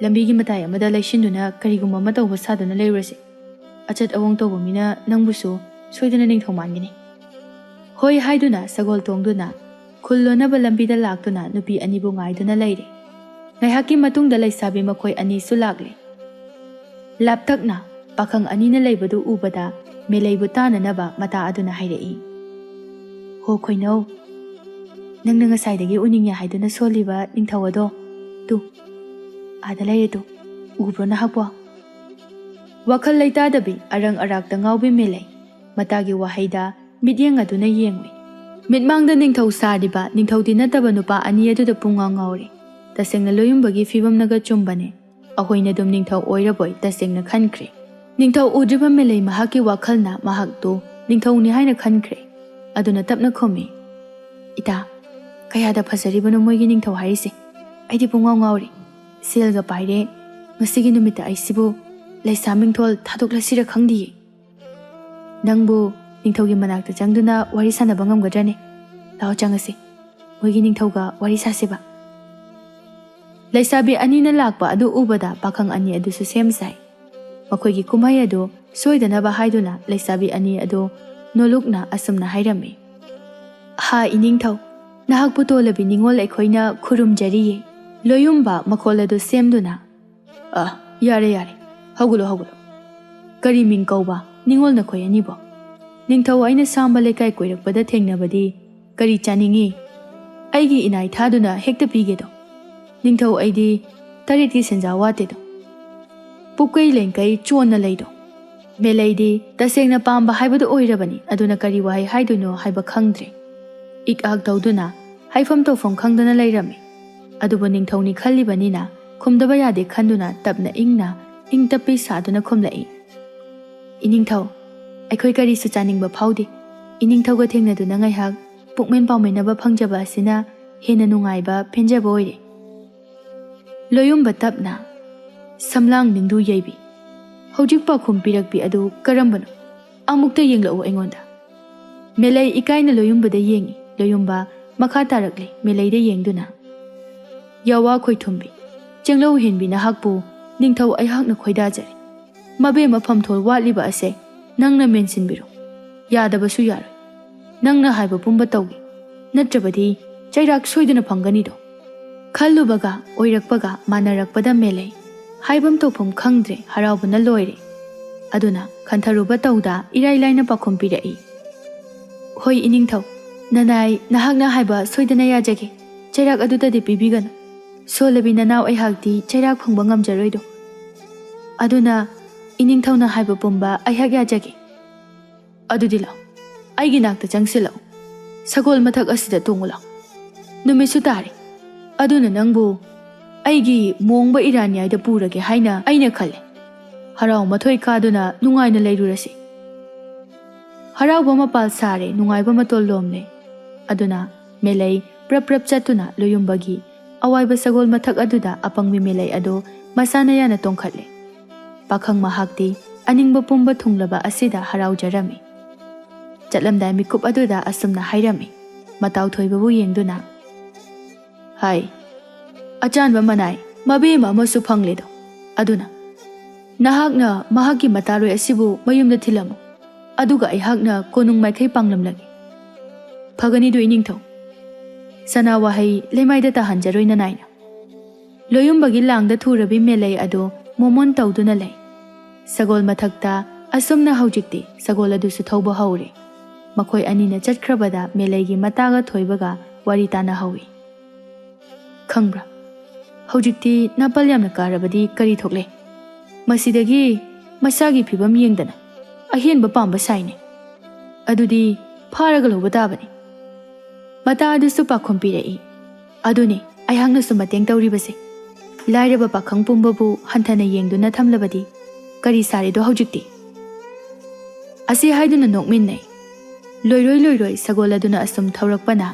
Speaker 1: Lambigi matai amada laishinduna karigumba matawba saduna leirase. Achat awong tawba mina nangbusu soidana ningthau mangini. Hoi haiduna sagol tongduna khullonaba lambida laktuna nupi anibu ngaiduna leire. Ngaihaki matungda laisabi makhoi ani su lakle. Laptakna pakhang anina leibadu ubada meleibu tananaba mata aduna hairei. Ho khoinau nangna ngasaidagi uningya haiduna soliba ningthawado tu ada leire tu ubro na hakwa. Wakhal leitadabi arang arakta ngaubi melei matagi wahaida midyeng aduna yengwi. ꯃꯤꯠꯃꯥꯡꯗ ꯅꯤꯡꯊꯧ ꯁꯥꯔꯤꯕ ꯅꯤꯡꯊꯧꯗꯤ ꯅꯠꯇꯕ ꯅꯨꯄꯥ ꯑꯅꯤ ꯑꯗꯨꯗ ꯄꯨꯡꯉꯥꯎ ꯉꯥꯎꯔꯤ꯫ ꯇꯁꯦꯡꯅ ꯂꯣꯌꯨꯝꯕꯒꯤ ꯐꯤꯕꯝꯅꯒ ꯆꯨꯝꯕꯅꯦ꯫ ꯑꯩꯈꯣꯏꯅ ꯑꯗꯨꯝ ꯅꯤꯡꯊꯧ ꯑꯣꯏꯔꯕꯣꯏ ꯇꯁꯦꯡꯅ ꯈꯟꯈ꯭ꯔꯦ꯫ ꯅꯤꯡꯊꯧ ꯎꯗ꯭ꯔꯤꯕ ꯃꯦꯂꯩ ꯃꯍꯥꯛꯀꯤ ꯋꯥꯈꯜꯅ ꯃꯍꯥꯛꯇꯨ ꯅꯤꯡꯊꯧꯅꯤ ꯍꯥꯏꯅ ꯈꯟꯈ꯭ꯔꯦ꯫ ꯑꯗꯨꯅ ꯇꯞꯅ ꯈꯨꯝꯃꯤ, "ꯏꯇꯥ, ꯀꯌꯥꯗ ꯐꯖꯔꯤꯕꯅꯣ ꯃꯣꯏꯒꯤ ꯅꯤꯡꯊꯧ ꯍꯥꯏꯔꯤꯁꯦ꯫ ꯑꯩꯗꯤ ꯄꯨꯡꯉꯥꯎ ꯉꯥꯎꯔꯤ꯫ ꯁꯦꯜꯒ ꯄꯥꯏꯔꯦ꯫ ꯉꯁꯤꯒꯤ ꯅꯨꯃꯤꯠꯇ ꯑꯩꯁꯤꯕꯨ ꯂꯩꯁꯥ ꯃꯤꯡꯊꯣꯜ ꯊꯥꯗꯣꯛꯂꯁꯤꯔ ꯈꯪꯗꯤꯌꯦ꯫ ꯅꯪꯕꯨ ꯅꯤꯡꯊꯧꯒꯤ ꯃꯅꯥꯛꯇ ꯆꯪꯗꯨꯅ ꯋꯥꯔꯤ ꯁꯥꯟꯅꯕ ꯉꯝꯒꯗ꯭ꯔꯅꯦ? ꯂꯥꯛꯑꯣ ꯆꯪꯉꯁꯤ, ꯃꯣꯏꯒꯤ ꯅꯤꯡꯊꯧꯒ ꯋꯥꯔꯤ ꯁꯥꯁꯤꯕ." ꯂꯩꯁꯥꯕꯤ ꯑꯅꯤꯅ ꯂꯥꯛꯄ ꯑꯗꯨ ꯎꯕꯗ ꯄꯥꯈꯪ ꯑꯅꯤ ꯑꯗꯨꯁꯨ ꯁꯦꯝ ꯁꯥꯏ꯫ ꯃꯈꯣꯏꯒꯤ ꯀꯨꯝꯍꯩ ꯑꯗꯨ ꯁꯣꯏꯗꯅꯕ ꯍꯥꯏꯗꯨꯅ ꯂꯩꯁꯥꯕꯤ ꯑꯅꯤ ꯑꯗꯨ ꯅꯣꯂꯨꯛꯅ ꯑꯁꯨꯝꯅ ꯍꯥꯏꯔꯝꯃꯤ, "ꯍꯥ ꯏꯅꯤꯡꯊꯧ, ꯅꯍꯥꯛꯄꯨ ꯇꯣꯜꯂꯕꯤ ꯅꯤꯡꯉꯣꯜ ꯑꯩꯈꯣꯏꯅ ꯈꯨꯔꯨꯝꯖꯔꯤꯌꯦ." ꯂꯣꯌꯨꯝꯕ ꯃꯈꯣꯜ ꯑꯗꯨ ꯁꯦꯝꯗꯨꯅ, ꯌꯥꯔꯦ ꯌꯥꯔꯦ, ꯍꯧꯒꯠꯂꯣ. ꯀꯔꯤ ꯃꯤꯡ ꯀꯧꯕ ꯅꯤꯡꯉꯣꯜ ꯅꯈꯣꯏ ꯑꯅꯤꯕꯣ? ꯅꯤꯡꯊꯧ ꯑꯩꯅ ꯁꯥꯝꯕ ꯂꯩꯀꯥꯏ ꯀꯣꯏꯔꯛꯄꯗ ꯊꯦꯡꯅꯕꯗꯤ ꯀꯔꯤ ꯆꯥꯅꯤꯡꯉꯤ? ꯑꯩꯒꯤ ꯏꯅꯥꯏ ꯊꯥꯗꯨꯅ ꯍꯦꯛꯇ ꯄꯤꯒꯦꯗꯣ꯫ ꯅꯤꯡꯊꯧ ꯑꯩꯗꯤ ꯇꯔꯦꯠꯀꯤ ꯁꯦꯟꯖꯥ ꯋꯥꯠꯇꯦꯗꯣ꯫ ꯄꯨꯛꯀꯩ ꯂꯦꯡꯀꯩ ꯆꯣꯟꯅ ꯂꯩꯗꯣ꯫ ꯃꯦꯂꯩꯗꯤ ꯇꯁꯦꯡꯅ ꯄꯥꯝꯕ ꯍꯥꯏꯕꯗꯨ ꯑꯣꯏꯔꯕꯅꯤ꯫ ꯑꯗꯨꯅ ꯀꯔꯤ ꯋꯥꯍꯩ ꯍꯥꯏꯗꯣꯏꯅꯣ ꯍꯥꯏꯕ ꯈꯪꯗ꯭ꯔꯦ꯫ ꯏꯛ-ꯑꯥꯛ ꯇꯧꯗꯨꯅ ꯍꯥꯏꯐꯝ ꯇꯧꯐꯝ ꯈꯪꯗꯅ ꯂꯩꯔꯝꯃꯤ꯫ ꯑꯗꯨꯕꯨ ꯅꯤꯡꯊꯧꯅꯤ ꯈꯜꯂꯤꯕꯅꯤꯅ ꯈꯨꯝꯗꯕ ꯌꯥꯗꯦ ꯈꯟꯗꯨꯅ ꯇꯞꯅ ꯏꯪꯅ ꯏꯪ ꯇꯞꯄꯤ ꯁꯥꯗꯨꯅ ꯈꯨꯝꯂꯛꯏ, "ꯏꯅꯤꯡꯊꯧ, ꯑꯩꯈꯣꯏ ꯀꯔꯤꯁꯨ ꯆꯥꯅꯤꯡꯕ ꯐꯥꯎꯗꯦ꯫ ꯏꯅꯤꯡꯊꯧꯒ ꯊꯦꯡꯅꯗꯨꯅ ꯉꯥꯏꯍꯥꯛ ꯄꯨꯛꯃꯦꯟ ꯄꯥꯎꯃꯤꯟꯅꯕ ꯐꯪꯖꯕ ꯑꯁꯤꯅ ꯍꯦꯟꯅ ꯅꯨꯡꯉꯥꯏꯕ ꯄꯦꯟꯖꯕ ꯑꯣꯏꯔꯦ." ꯂꯣꯌꯨꯝꯕ ꯇꯞꯅ, "ꯁꯝꯂꯥꯡ ꯅꯤꯡꯗꯨ ꯌꯩꯕꯤ, ꯍꯧꯖꯤꯛ ꯄꯥꯎꯈꯨꯝ ꯄꯤꯔꯛꯄꯤ ꯑꯗꯨ ꯀꯔꯝꯕꯅꯣ? ꯑꯃꯨꯛꯇ ꯌꯦꯡꯂꯛꯎ ꯑꯩꯉꯣꯟꯗ." ꯃꯦꯂꯩ ꯏꯀꯥꯏꯅ ꯂꯣꯌꯨꯝꯕꯗ ꯌꯦꯡꯉꯤ꯫ ꯂꯣꯌꯨꯝꯕ ꯃꯈꯥ ꯇꯥꯔꯛꯂꯤ ꯃꯦꯂꯩꯗ ꯌꯦꯡꯗꯨꯅ, "ꯌꯥꯋꯥ ꯈꯣꯏꯊꯨꯝꯕꯤ, ꯆꯦꯡꯂꯧ ꯍꯦꯟꯕꯤ, ꯅꯍꯥꯛꯄꯨ ꯅꯤꯡꯊꯧ ꯑꯩꯍꯥꯛꯅ ꯈꯣꯏꯗꯥꯖꯔꯤ꯫ ꯃꯕꯦꯝꯃ ꯐꯝꯊꯣꯜ ꯋꯥꯠꯂꯤꯕ ꯑꯁꯦ ꯅꯪꯅ ꯃꯦꯟꯁꯤꯟꯕꯤꯔꯣ꯫ ꯌꯥꯗꯕꯁꯨ ꯌꯥꯔꯣꯏ꯫ ꯅꯪꯅ ꯍꯥꯏꯕ ꯄꯨꯝꯕ ꯇꯧꯒꯦ, ꯅꯠꯇ꯭ꯔꯕꯗꯤ ꯆꯩꯔꯥꯛ ꯁꯣꯏꯗꯅ ꯐꯪꯒꯅꯤꯗꯣ." ꯈꯜꯂꯨꯕꯒ ꯑꯣꯏꯔꯛꯄꯒ ꯃꯥꯟꯅꯔꯛꯄꯗ ꯃꯦꯂꯩ ꯍꯥꯏꯐꯝ ꯇꯧꯐꯝ ꯈꯪꯗ꯭ꯔꯦ, ꯍꯔꯥꯎꯕꯅ ꯂꯣꯏꯔꯦ꯫ ꯑꯗꯨꯅ ꯈꯟꯊꯔꯨꯕ ꯇꯧꯗ ꯏꯔꯥꯏ ꯂꯥꯏꯅ ꯄꯥꯎꯈꯨꯝ ꯄꯤꯔꯛꯏ, "ꯍꯣꯏ ꯏꯅꯤꯡꯊꯧ, ꯅꯅꯥꯏ ꯅꯍꯥꯛꯅ ꯍꯥꯏꯕ ꯁꯣꯏꯗꯅ ꯌꯥꯖꯒꯦ꯫ ꯆꯩꯔꯥꯛ ꯑꯗꯨꯗꯗꯤ ꯄꯤꯕꯤꯒꯅꯨ꯫ ꯁꯣꯜꯂꯕꯤ ꯅꯅꯥꯎ ꯑꯩꯍꯥꯛꯇꯤ ꯆꯩꯔꯥꯛ ꯐꯪꯕ ꯉꯝꯖꯔꯣꯏꯗꯣ꯫ ꯑꯗꯨꯅ ꯏꯅꯤꯡꯊꯧꯅ ꯍꯥꯏꯕ ꯄꯨꯝꯕ ꯑꯩꯍꯥꯛ ꯌꯥꯖꯒꯦ." "ꯑꯗꯨꯗꯤ ꯂꯥꯛꯑꯣ, ꯑꯩꯒꯤ ꯅꯥꯛꯇ ꯆꯪꯁꯤꯜꯂꯛꯎ꯫ ꯁꯒꯣꯜ ꯃꯊꯛ ꯑꯁꯤꯗ ꯇꯣꯡꯉꯨ ꯂꯥꯛꯑꯣ꯫ ꯅꯨꯃꯤꯠꯁꯨ ꯇꯥꯔꯦ꯫ ꯑꯗꯨꯅ ꯅꯪꯕꯨ ꯑꯩꯒꯤ ꯃꯣꯡꯕ ꯏꯔꯥꯟꯌꯥꯏꯗ ꯄꯨꯔꯒꯦ ꯍꯥꯏꯅ ꯑꯩꯅ ꯈꯜꯂꯦ꯫ ꯍꯔꯥꯎ ꯃꯊꯣꯏ ꯀꯥꯗꯨꯅ ꯅꯨꯡꯉꯥꯏꯅ ꯂꯩꯔꯨꯔꯁꯤ." ꯍꯔꯥꯎꯕ ꯃꯄꯥꯜ ꯁꯥꯔꯦ, ꯅꯨꯡꯉꯥꯏꯕ ꯃꯇꯣꯜ ꯂꯣꯝꯂꯦ꯫ ꯑꯗꯨꯅ ꯃꯦꯂꯩ ꯄ꯭ꯔꯞ ꯆꯠꯇꯨꯅ ꯂꯣꯌꯨꯝꯕꯒꯤ ꯑꯋꯥꯏꯕ ꯁꯒꯣꯜ ꯃꯊꯛ ꯑꯗꯨꯗ ꯑꯄꯪꯕꯤ ꯃꯦꯂꯩ ꯑꯗꯨ ꯃꯁꯥꯅ ꯌꯥꯅ ꯇꯣꯡꯈꯠꯂꯦ꯫ ꯄꯥꯈꯪ ꯃꯍꯥꯛꯇꯤ ꯑꯅꯤꯡꯕ ꯄꯨꯝꯕ ꯊꯨꯡꯂꯕ ꯑꯁꯤꯗ ꯍꯔꯥꯎꯖꯔꯝꯃꯤ꯫ ꯆꯠꯂꯝꯗꯥꯏ ꯃꯤꯀꯨꯞ ꯑꯗꯨꯗ ꯑꯁꯨꯝꯅ ꯍꯥꯏꯔꯝꯃꯤ, ꯃꯇꯥꯎ ꯊꯣꯏꯕꯕꯨ ꯌꯦꯡꯗꯨꯅ, "ꯍꯥꯏ, ꯑꯆꯥꯟꯕ ꯃꯅꯥꯏ ꯃꯕꯦꯝꯃ ꯑꯃꯁꯨ ꯐꯪꯂꯦꯗꯣ꯫ ꯑꯗꯨꯅ ꯅꯍꯥꯛꯅ ꯃꯍꯥꯛꯀꯤ ꯃꯇꯥꯔꯣꯏ ꯑꯁꯤꯕꯨ ꯃꯌꯨꯝꯗ ꯊꯤꯜꯂꯝꯃꯨ, ꯑꯗꯨꯒ ꯑꯩꯍꯥꯛꯅ ꯀꯣꯅꯨꯡ ꯃꯥꯏꯀꯩ ꯄꯥꯡꯂꯝꯂꯒꯦ." "ꯐꯒꯅꯤꯗꯣ ꯏꯅꯤꯡꯊꯧ, ꯁꯅꯥ ꯋꯥꯍꯩ ꯂꯩꯃꯥꯏꯗ ꯇꯥꯍꯟꯖꯔꯣꯏ ꯅꯅꯥꯏꯅ." ꯂꯣꯌꯨꯝꯕꯒꯤ ꯂꯥꯡꯗ ꯊꯨꯔꯕꯤ ꯃꯦꯂꯩ ꯑꯗꯨ ꯃꯣꯃꯣꯟ ꯇꯧꯗꯨꯅ ꯂꯩ꯫ ꯁꯒꯣꯜ ꯃꯊꯛꯇ ꯑꯁꯨꯝꯅ ꯍꯧꯖꯤꯛꯇꯤ ꯁꯒꯣꯜ ꯑꯗꯨꯁꯨ ꯊꯧꯕ ꯍꯧꯔꯦ꯫ ꯃꯈꯣꯏ ꯑꯅꯤꯅ ꯆꯠꯈ꯭ꯔꯕꯗ ꯃꯦꯂꯩꯒꯤ ꯃꯇꯥꯒ ꯊꯣꯏꯕꯒ ꯋꯥꯔꯤ ꯇꯥꯅꯍꯧꯏ꯫ "ꯈꯪꯕ꯭ꯔꯥ, ꯍꯧꯖꯤꯛꯇꯤ ꯅꯥꯄꯜ ꯌꯥꯝꯅ ꯀꯥꯔꯕꯗꯤ ꯀꯔꯤ ꯊꯣꯛꯂꯦ? ꯃꯁꯤꯗꯒꯤ ꯃꯁꯥꯒꯤ ꯐꯤꯕꯝ ꯌꯦꯡꯗꯅ ꯑꯍꯦꯟꯕ ꯄꯥꯝꯕ ꯁꯥꯏꯅꯦ꯫ ꯑꯗꯨꯗꯤ ꯐꯥꯔꯒ ꯂꯧꯕ ꯇꯥꯕꯅꯤ." ꯃꯇꯥ ꯑꯗꯨꯁꯨ ꯄꯥꯎꯈꯨꯝ ꯄꯤꯔꯛꯏ, "ꯑꯗꯨꯅꯤ ꯑꯩꯍꯥꯛꯅꯁꯨ ꯃꯇꯦꯡ ꯇꯧꯔꯤꯕꯁꯦ꯫ ꯂꯥꯏꯔꯕ ꯄꯥꯈꯪ ꯄꯨꯝꯕꯕꯨ ꯍꯟꯊꯅ ꯌꯦꯡꯗꯨꯅ ꯊꯝꯂꯕꯗꯤ ꯀꯔꯤ ꯁꯥꯔꯤꯗꯣ ꯍꯧꯖꯤꯛꯇꯤ?" ꯑꯁꯤ ꯍꯥꯏꯗꯨꯅ ꯅꯣꯛꯃꯤꯟꯅꯩ꯫ ꯂꯣꯏꯔꯣꯏ ꯁꯒꯣꯜ ꯑꯗꯨꯅ ꯑꯁꯨꯝ ꯊꯧꯔꯛꯄꯅ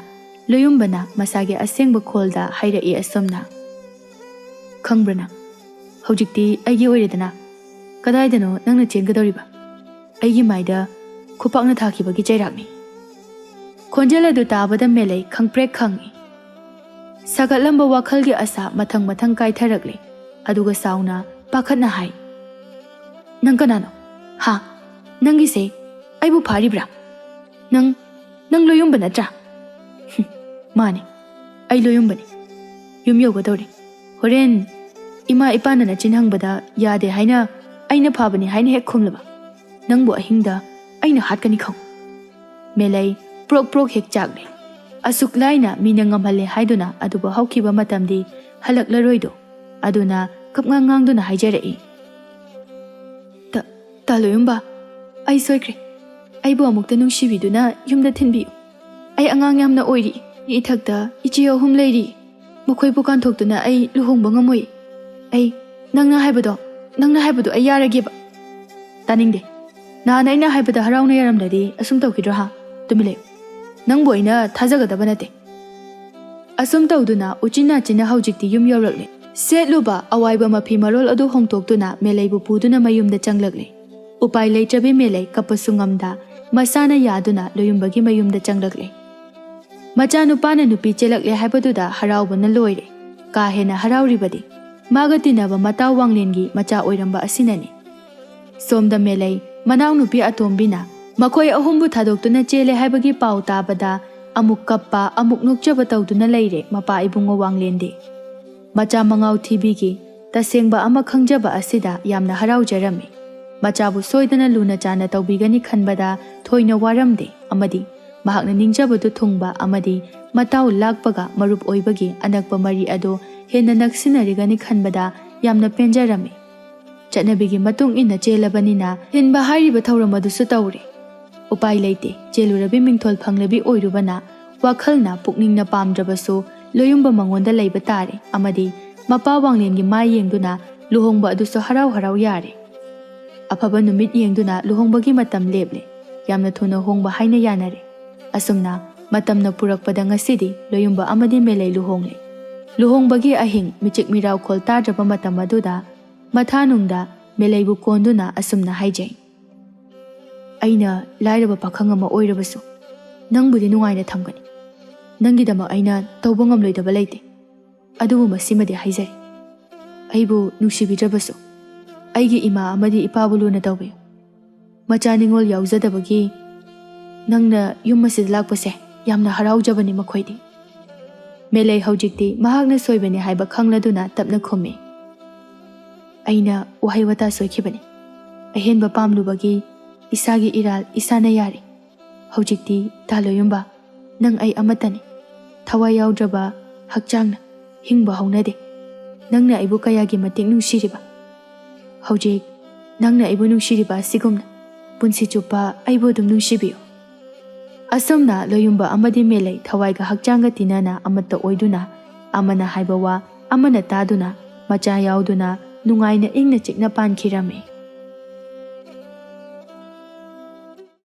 Speaker 1: ꯂꯣꯌꯨꯝꯕꯅ ꯃꯁꯥꯒꯤ ꯑꯁꯦꯡꯕ ꯈꯣꯜꯗ ꯍꯥꯏꯔꯛꯏ ꯑꯁꯨꯝꯅ, "ꯈꯪꯕ꯭ꯔꯥ ꯅꯪ, ꯍꯧꯖꯤꯛꯇꯤ ꯑꯩꯒꯤ ꯑꯣꯏꯔꯦꯗꯅ꯫ ꯀꯗꯥꯏꯗꯅꯣ ꯅꯪꯅ ꯆꯦꯟꯒꯗꯧꯔꯤꯕ? ꯑꯩꯒꯤ ꯃꯥꯏꯗ ꯈꯨꯄꯥꯛꯅ ꯊꯥꯈꯤꯕꯒꯤ ꯆꯩꯔꯥꯛꯅꯤ." ꯈꯣꯟꯖꯦꯜ ꯑꯗꯨ ꯇꯥꯕꯗ ꯃꯦꯂꯩ ꯈꯪꯄ꯭ꯔꯦꯛ ꯈꯪꯏ꯫ ꯁꯥꯒꯠꯂꯝꯕ ꯋꯥꯈꯜꯒꯤ ꯑꯁꯥ ꯃꯊꯪ ꯃꯊꯪ ꯀꯥꯏꯊꯔꯛꯂꯦ꯫ ꯑꯗꯨꯒ ꯁꯥꯎꯅ ꯄꯥꯈꯠꯅ ꯍꯥꯏ, "ꯅꯪ ꯀꯅꯥꯅꯣ? ꯍꯥ, ꯅꯪꯒꯤꯁꯦ ꯑꯩꯕꯨ ꯐꯥꯔꯤꯕ꯭ꯔꯥ? ꯅꯪ ꯂꯣꯌꯨꯝꯕ ꯅꯠꯇ꯭ꯔꯥ?" "ꯃꯥꯅꯦ, ꯑꯩ ꯂꯣꯌꯨꯝꯕꯅꯤ꯫ ꯌꯨꯝ ꯌꯧꯒꯗꯧꯔꯦ꯫ ꯍꯣꯔꯦꯟ ꯏꯃꯥ ꯏꯄꯥꯅ ꯅꯆꯤꯟ ꯍꯪꯕꯗ ꯌꯥꯗꯦ ꯍꯥꯏꯅ ꯑꯩꯅ ꯐꯥꯕꯅꯤ ꯍꯥꯏꯅ ꯍꯦꯛ ꯈꯨꯝꯂꯕ ꯅꯪꯕꯨ ꯑꯍꯤꯡꯗ ꯑꯩꯅ ꯍꯥꯠꯀꯅꯤ ꯈꯪ." ꯃꯦꯂꯩ ꯄ꯭ꯔꯣꯛ ꯍꯦꯛ ꯆꯥꯛꯂꯦ꯫ ꯑꯁꯨꯛ ꯂꯥꯏꯅ ꯃꯤꯅ ꯉꯝꯍꯜꯂꯦ ꯍꯥꯏꯗꯨꯅ ꯑꯗꯨꯕꯨ ꯍꯧꯈꯤꯕ ꯃꯇꯝꯗꯤ ꯍꯜꯂꯛꯂꯔꯣꯏꯗꯣ꯫ ꯑꯗꯨꯅ ꯀꯞꯉꯥꯡ ꯉꯥꯡꯗꯨꯅ ꯍꯥꯏꯖꯔꯛꯏ, "ꯇꯥ ꯂꯣꯌꯨꯝꯕ, ꯑꯩ ꯁꯣꯏꯈ꯭ꯔꯦ꯫ ꯑꯩꯕꯨ ꯑꯃꯨꯛꯇ ꯅꯨꯡꯁꯤꯕꯤꯗꯨꯅ ꯌꯨꯝꯗ ꯊꯤꯟꯕꯤꯌꯨ꯫ ꯑꯩ ꯑꯉꯥꯡ ꯌꯥꯝꯅ ꯑꯣꯏꯔꯤ, ꯏꯊꯛꯇ ꯏꯆꯦ 3 ꯂꯩꯔꯤ, ꯃꯈꯣꯏꯕꯨ ꯀꯥꯟꯊꯣꯛꯇꯨꯅ ꯑꯩ ꯂꯨꯍꯣꯡꯕ ꯉꯝꯃꯣꯏ꯫ ꯅꯪꯅ ꯍꯥꯏꯕꯗꯣ ꯑꯩ ꯌꯥꯔꯒꯦꯕ꯫ ꯇꯥꯅꯤꯡꯗꯦ, ꯅꯍꯥꯟ ꯑꯩꯅ ꯍꯥꯏꯕꯗ ꯍꯔꯥꯎꯅ ꯌꯥꯔꯝꯗ꯭ꯔꯗꯤ ꯑꯁꯨꯝ ꯇꯧꯈꯤꯗ꯭ꯔꯣ ꯍꯥ? ꯇꯨꯃꯤꯟ ꯂꯩꯌꯨ, ꯅꯪꯕꯨ ꯑꯩꯅ ꯊꯥꯖꯒꯗꯕ ꯅꯠꯇꯦ꯫ ꯑꯁꯨꯝ ꯇꯧꯗꯨꯅ ꯎꯆꯤꯟ-ꯅꯥꯆꯤꯟꯅ ꯍꯧꯖꯤꯛꯇꯤ ꯌꯨꯝ ꯌꯧꯔꯛꯂꯦ꯫ ꯁꯦꯠꯂꯨꯕ ꯑꯋꯥꯏꯕ ꯃꯐꯤ ꯃꯔꯣꯜ ꯑꯗꯨ ꯍꯣꯡꯗꯣꯛꯇꯨꯅ ꯃꯦꯂꯩꯕꯨ ꯄꯨꯗꯨꯅ ꯃꯌꯨꯝꯗ ꯆꯪꯂꯛꯂꯦ꯫ ꯎꯄꯥꯏ ꯂꯩꯇ꯭ꯔꯕꯤ ꯃꯦꯂꯩ ꯀꯞꯄꯁꯨ ꯉꯝꯗ ꯃꯁꯥꯅ ꯌꯥꯗꯨꯅ ꯂꯣꯌꯨꯝꯕꯒꯤ ꯃꯌꯨꯝꯗ ꯆꯪꯂꯛꯂꯦ꯫ ꯃꯆꯥꯅꯨꯄꯥꯅ ꯅꯨꯄꯤ ꯆꯦꯜꯂꯛꯂꯦ ꯍꯥꯏꯕꯗꯨꯗ ꯍꯔꯥꯎꯕꯅ ꯂꯣꯏꯔꯦ꯫ ꯀꯥ ꯍꯦꯟꯅ ꯍꯔꯥꯎꯔꯤꯕꯗꯤ ꯃꯥꯒ ꯇꯤꯟꯅꯕ ꯃꯇꯥꯎ ꯋꯥꯡꯂꯦꯟꯒꯤ ꯃꯆꯥ ꯑꯣꯏꯔꯝꯕ ꯑꯁꯤꯅꯅꯤ꯫ ꯁꯣꯝꯗ ꯃꯦꯂꯩ ꯃꯅꯥꯎꯅꯨꯄꯤ ꯑꯇꯣꯝꯕꯤꯅ ꯃꯈꯣꯏ 3ꯕꯨ ꯊꯥꯗꯣꯛꯇꯨꯅ ꯆꯦꯜꯂꯦ ꯍꯥꯏꯕꯒꯤ ꯄꯥꯎ ꯇꯥꯕꯗ ꯑꯃꯨꯛ ꯀꯞꯄ ꯑꯃꯨꯛ ꯅꯣꯛꯆꯕ ꯇꯧꯗꯨꯅ ꯂꯩꯔꯦ ꯃꯄꯥ ꯏꯕꯨꯡꯉꯣ ꯋꯥꯡꯂꯦꯟꯗꯤ꯫ ꯃꯆꯥ ꯃꯉꯥꯎ ꯊꯤꯕꯤꯒꯤ ꯇꯁꯦꯡꯕ ꯑꯃ ꯈꯪꯖꯕ ꯑꯁꯤꯗ ꯌꯥꯝꯅ ꯍꯔꯥꯎꯖꯔꯝꯃꯤ꯫ ꯃꯆꯥꯕꯨ ꯁꯣꯏꯗꯅ ꯂꯨꯅ ꯆꯥꯟꯅ ꯇꯧꯕꯤꯒꯅꯤ ꯈꯟꯕꯗ ꯊꯣꯏꯅ ꯋꯥꯔꯝꯗꯦ ꯑꯃꯗꯤ ꯃꯍꯥꯛꯅ ꯅꯤꯡꯖꯕꯗꯨ ꯊꯨꯡꯕ ꯑꯃꯗꯤ ꯃꯇꯥꯎ ꯂꯥꯛꯄꯒ ꯃꯔꯨꯞ ꯑꯣꯏꯕꯒꯤ ꯑꯅꯛꯄ ꯃꯔꯤ ꯑꯗꯨ ꯍꯦꯟꯅ ꯅꯛꯁꯤꯟꯅꯔꯤꯒꯅꯤ ꯈꯟꯕꯗ ꯌꯥꯝꯅ ꯄꯦꯟꯖꯔꯝꯃꯤ꯫ ꯆꯠꯅꯕꯤꯒꯤ ꯃꯇꯨꯡ ꯏꯟꯅ ꯆꯦꯜꯂꯕꯅꯤꯅ ꯊꯤꯟꯕ ꯍꯥꯏꯔꯤꯕ ꯊꯧꯔꯝ ꯑꯗꯨꯁꯨ ꯇꯧꯔꯦ꯫ ꯎꯄꯥꯏ ꯂꯩꯇꯦ, ꯆꯦꯜꯂꯨꯔꯕꯤ ꯃꯤꯡꯊꯣꯜ ꯐꯪꯂꯕꯤ ꯑꯣꯏꯔꯨꯕꯅ ꯋꯥꯈꯜꯅ ꯄꯨꯛꯅꯤꯡꯅ ꯄꯥꯝꯗ꯭ꯔꯕꯁꯨ ꯂꯣꯌꯨꯝꯕ ꯃꯉꯣꯟꯗ ꯂꯩꯕ ꯇꯥꯔꯦ ꯑꯃꯗꯤ ꯃꯄꯥ ꯋꯥꯡꯂꯦꯟꯒꯤ ꯃꯥꯏ ꯌꯦꯡꯗꯨꯅ ꯂꯨꯍꯣꯡꯕ ꯑꯗꯨꯁꯨ ꯍꯔꯥꯎ ꯍꯔꯥꯎ ꯌꯥꯔꯦ꯫ ꯑꯐꯕ ꯅꯨꯃꯤꯠ ꯌꯦꯡꯗꯨꯅ ꯂꯨꯍꯣꯡꯕꯒꯤ ꯃꯇꯝ ꯂꯦꯞꯂꯦ꯫ ꯌꯥꯝꯅ ꯊꯨꯅ ꯍꯣꯡꯕ ꯍꯥꯏꯅ ꯌꯥꯅꯔꯦ꯫ ꯑꯁꯨꯝꯅ ꯃꯇꯝꯅ ꯄꯨꯔꯛꯄꯗ ꯉꯁꯤꯗꯤ ꯂꯣꯌꯨꯝꯕ ꯑꯃꯗꯤ ꯃꯦꯂꯩ ꯂꯨꯍꯣꯡꯂꯦ꯫ ꯂꯨꯍꯣꯡꯕꯒꯤ ꯑꯍꯤꯡ ꯃꯤꯆꯤꯛ ꯃꯤꯔꯥꯎꯈꯣꯜ ꯇꯥꯗ꯭ꯔꯕ ꯃꯇꯝ ꯑꯗꯨꯗ ꯃꯊꯥꯅꯨꯡꯗ ꯃꯦꯂꯩꯕꯨ ꯀꯣꯟꯗꯨꯅ ꯑꯁꯨꯝꯅ ꯍꯥꯏꯖꯩ꯫ ꯑꯩꯅ ꯂꯥꯏꯔꯕ ꯄꯥꯈꯪ ꯑꯃ ꯑꯣꯏꯔꯕꯁꯨ ꯅꯪꯕꯨꯗꯤ ꯅꯨꯡꯉꯥꯏꯅ ꯊꯝꯒꯅꯤ꯫ ꯅꯪꯒꯤꯗꯃꯛ ꯑꯩꯅ ꯇꯧꯕ ꯉꯝꯂꯣꯏꯗꯕ ꯂꯩꯇꯦ꯫ ꯑꯗꯨꯕꯨ ꯃꯁꯤꯃꯗꯤ ꯍꯥꯏꯖꯔꯤ, ꯑꯩꯕꯨ ꯅꯨꯡꯁꯤꯕꯤꯗ꯭ꯔꯕꯁꯨ ꯑꯩꯒꯤ ꯏꯃꯥ ꯑꯃꯗꯤ ꯏꯄꯥꯕꯨ ꯂꯨꯅ ꯇꯧꯕꯤꯌꯨ꯫ ꯃꯆꯥ ꯅꯤꯡꯉꯣꯜ ꯌꯥꯎꯖꯗꯕꯒꯤ ꯅꯪꯅ ꯌꯨꯝ ꯑꯁꯤꯗ ꯂꯥꯛꯄꯁꯦ ꯌꯥꯝꯅ ꯍꯔꯥꯎꯖꯕꯅꯤ ꯃꯈꯣꯏꯗꯤ꯫ ꯃꯦꯂꯩ ꯍꯧꯖꯤꯛꯇꯤ ꯃꯍꯥꯛꯅ ꯁꯣꯏꯕꯅꯤ ꯍꯥꯏꯕ ꯈꯪꯂꯗꯨꯅ ꯇꯞꯅ ꯈꯨꯝꯃꯤ꯫ ꯑꯩꯅ ꯋꯥꯍꯩ ꯋꯥꯇꯥ ꯁꯣꯏꯈꯤꯕꯅꯤ꯫ ꯑꯍꯦꯟꯕ ꯄꯥꯝꯂꯨꯕꯒꯤ ꯏꯁꯥꯒꯤ ꯏꯔꯥꯜ ꯏꯁꯥꯅ ꯌꯥꯔꯤ꯫ ꯍꯧꯖꯤꯛꯇꯤ ꯇꯥ ꯂꯣꯌꯨꯝꯕ, ꯅꯪ ꯑꯩ ꯑꯃꯠꯇꯅꯤ꯫ ꯊꯋꯥꯏ ꯌꯥꯎꯗ꯭ꯔꯕ ꯍꯛꯆꯥꯡꯅ ꯍꯤꯡꯕ ꯍꯧꯅꯗꯦ꯫ ꯅꯪꯅ ꯑꯩꯕꯨ ꯀꯌꯥꯒꯤ ꯃꯇꯤꯛ ꯅꯨꯡꯁꯤꯔꯤꯕ, ꯍꯧꯖꯤꯛ ꯅꯪꯅ ꯑꯩꯕꯨ ꯅꯨꯡꯁꯤꯔꯤꯕ ꯑꯁꯤꯒꯨꯝꯅ ꯄꯨꯟꯁꯤ ꯆꯨꯞꯄ ꯑꯩꯕꯨ ꯑꯗꯨꯝ ꯅꯨꯡꯁꯤꯕꯤꯌꯨ꯫ ꯑꯁꯨꯝꯅ ꯂꯣꯌꯨꯝꯕ ꯑꯃꯗꯤ ꯃꯦꯂꯩ ꯊꯋꯥꯏꯒ ꯍꯛꯆꯥꯡꯒ ꯇꯤꯟꯅꯅ ꯑꯃꯠꯇ ꯑꯣꯏꯗꯨꯅ ꯑꯃꯅ ꯍꯥꯏꯕ ꯋꯥ ꯑꯃꯅ ꯇꯥꯗꯨꯅ ꯃꯆꯥ ꯌꯥꯎꯗꯨꯅ ꯅꯨꯡꯉꯥꯏꯅ ꯏꯪꯅ ꯆꯤꯛꯅ ꯄꯥꯟꯈꯤꯔꯝꯃꯤ꯫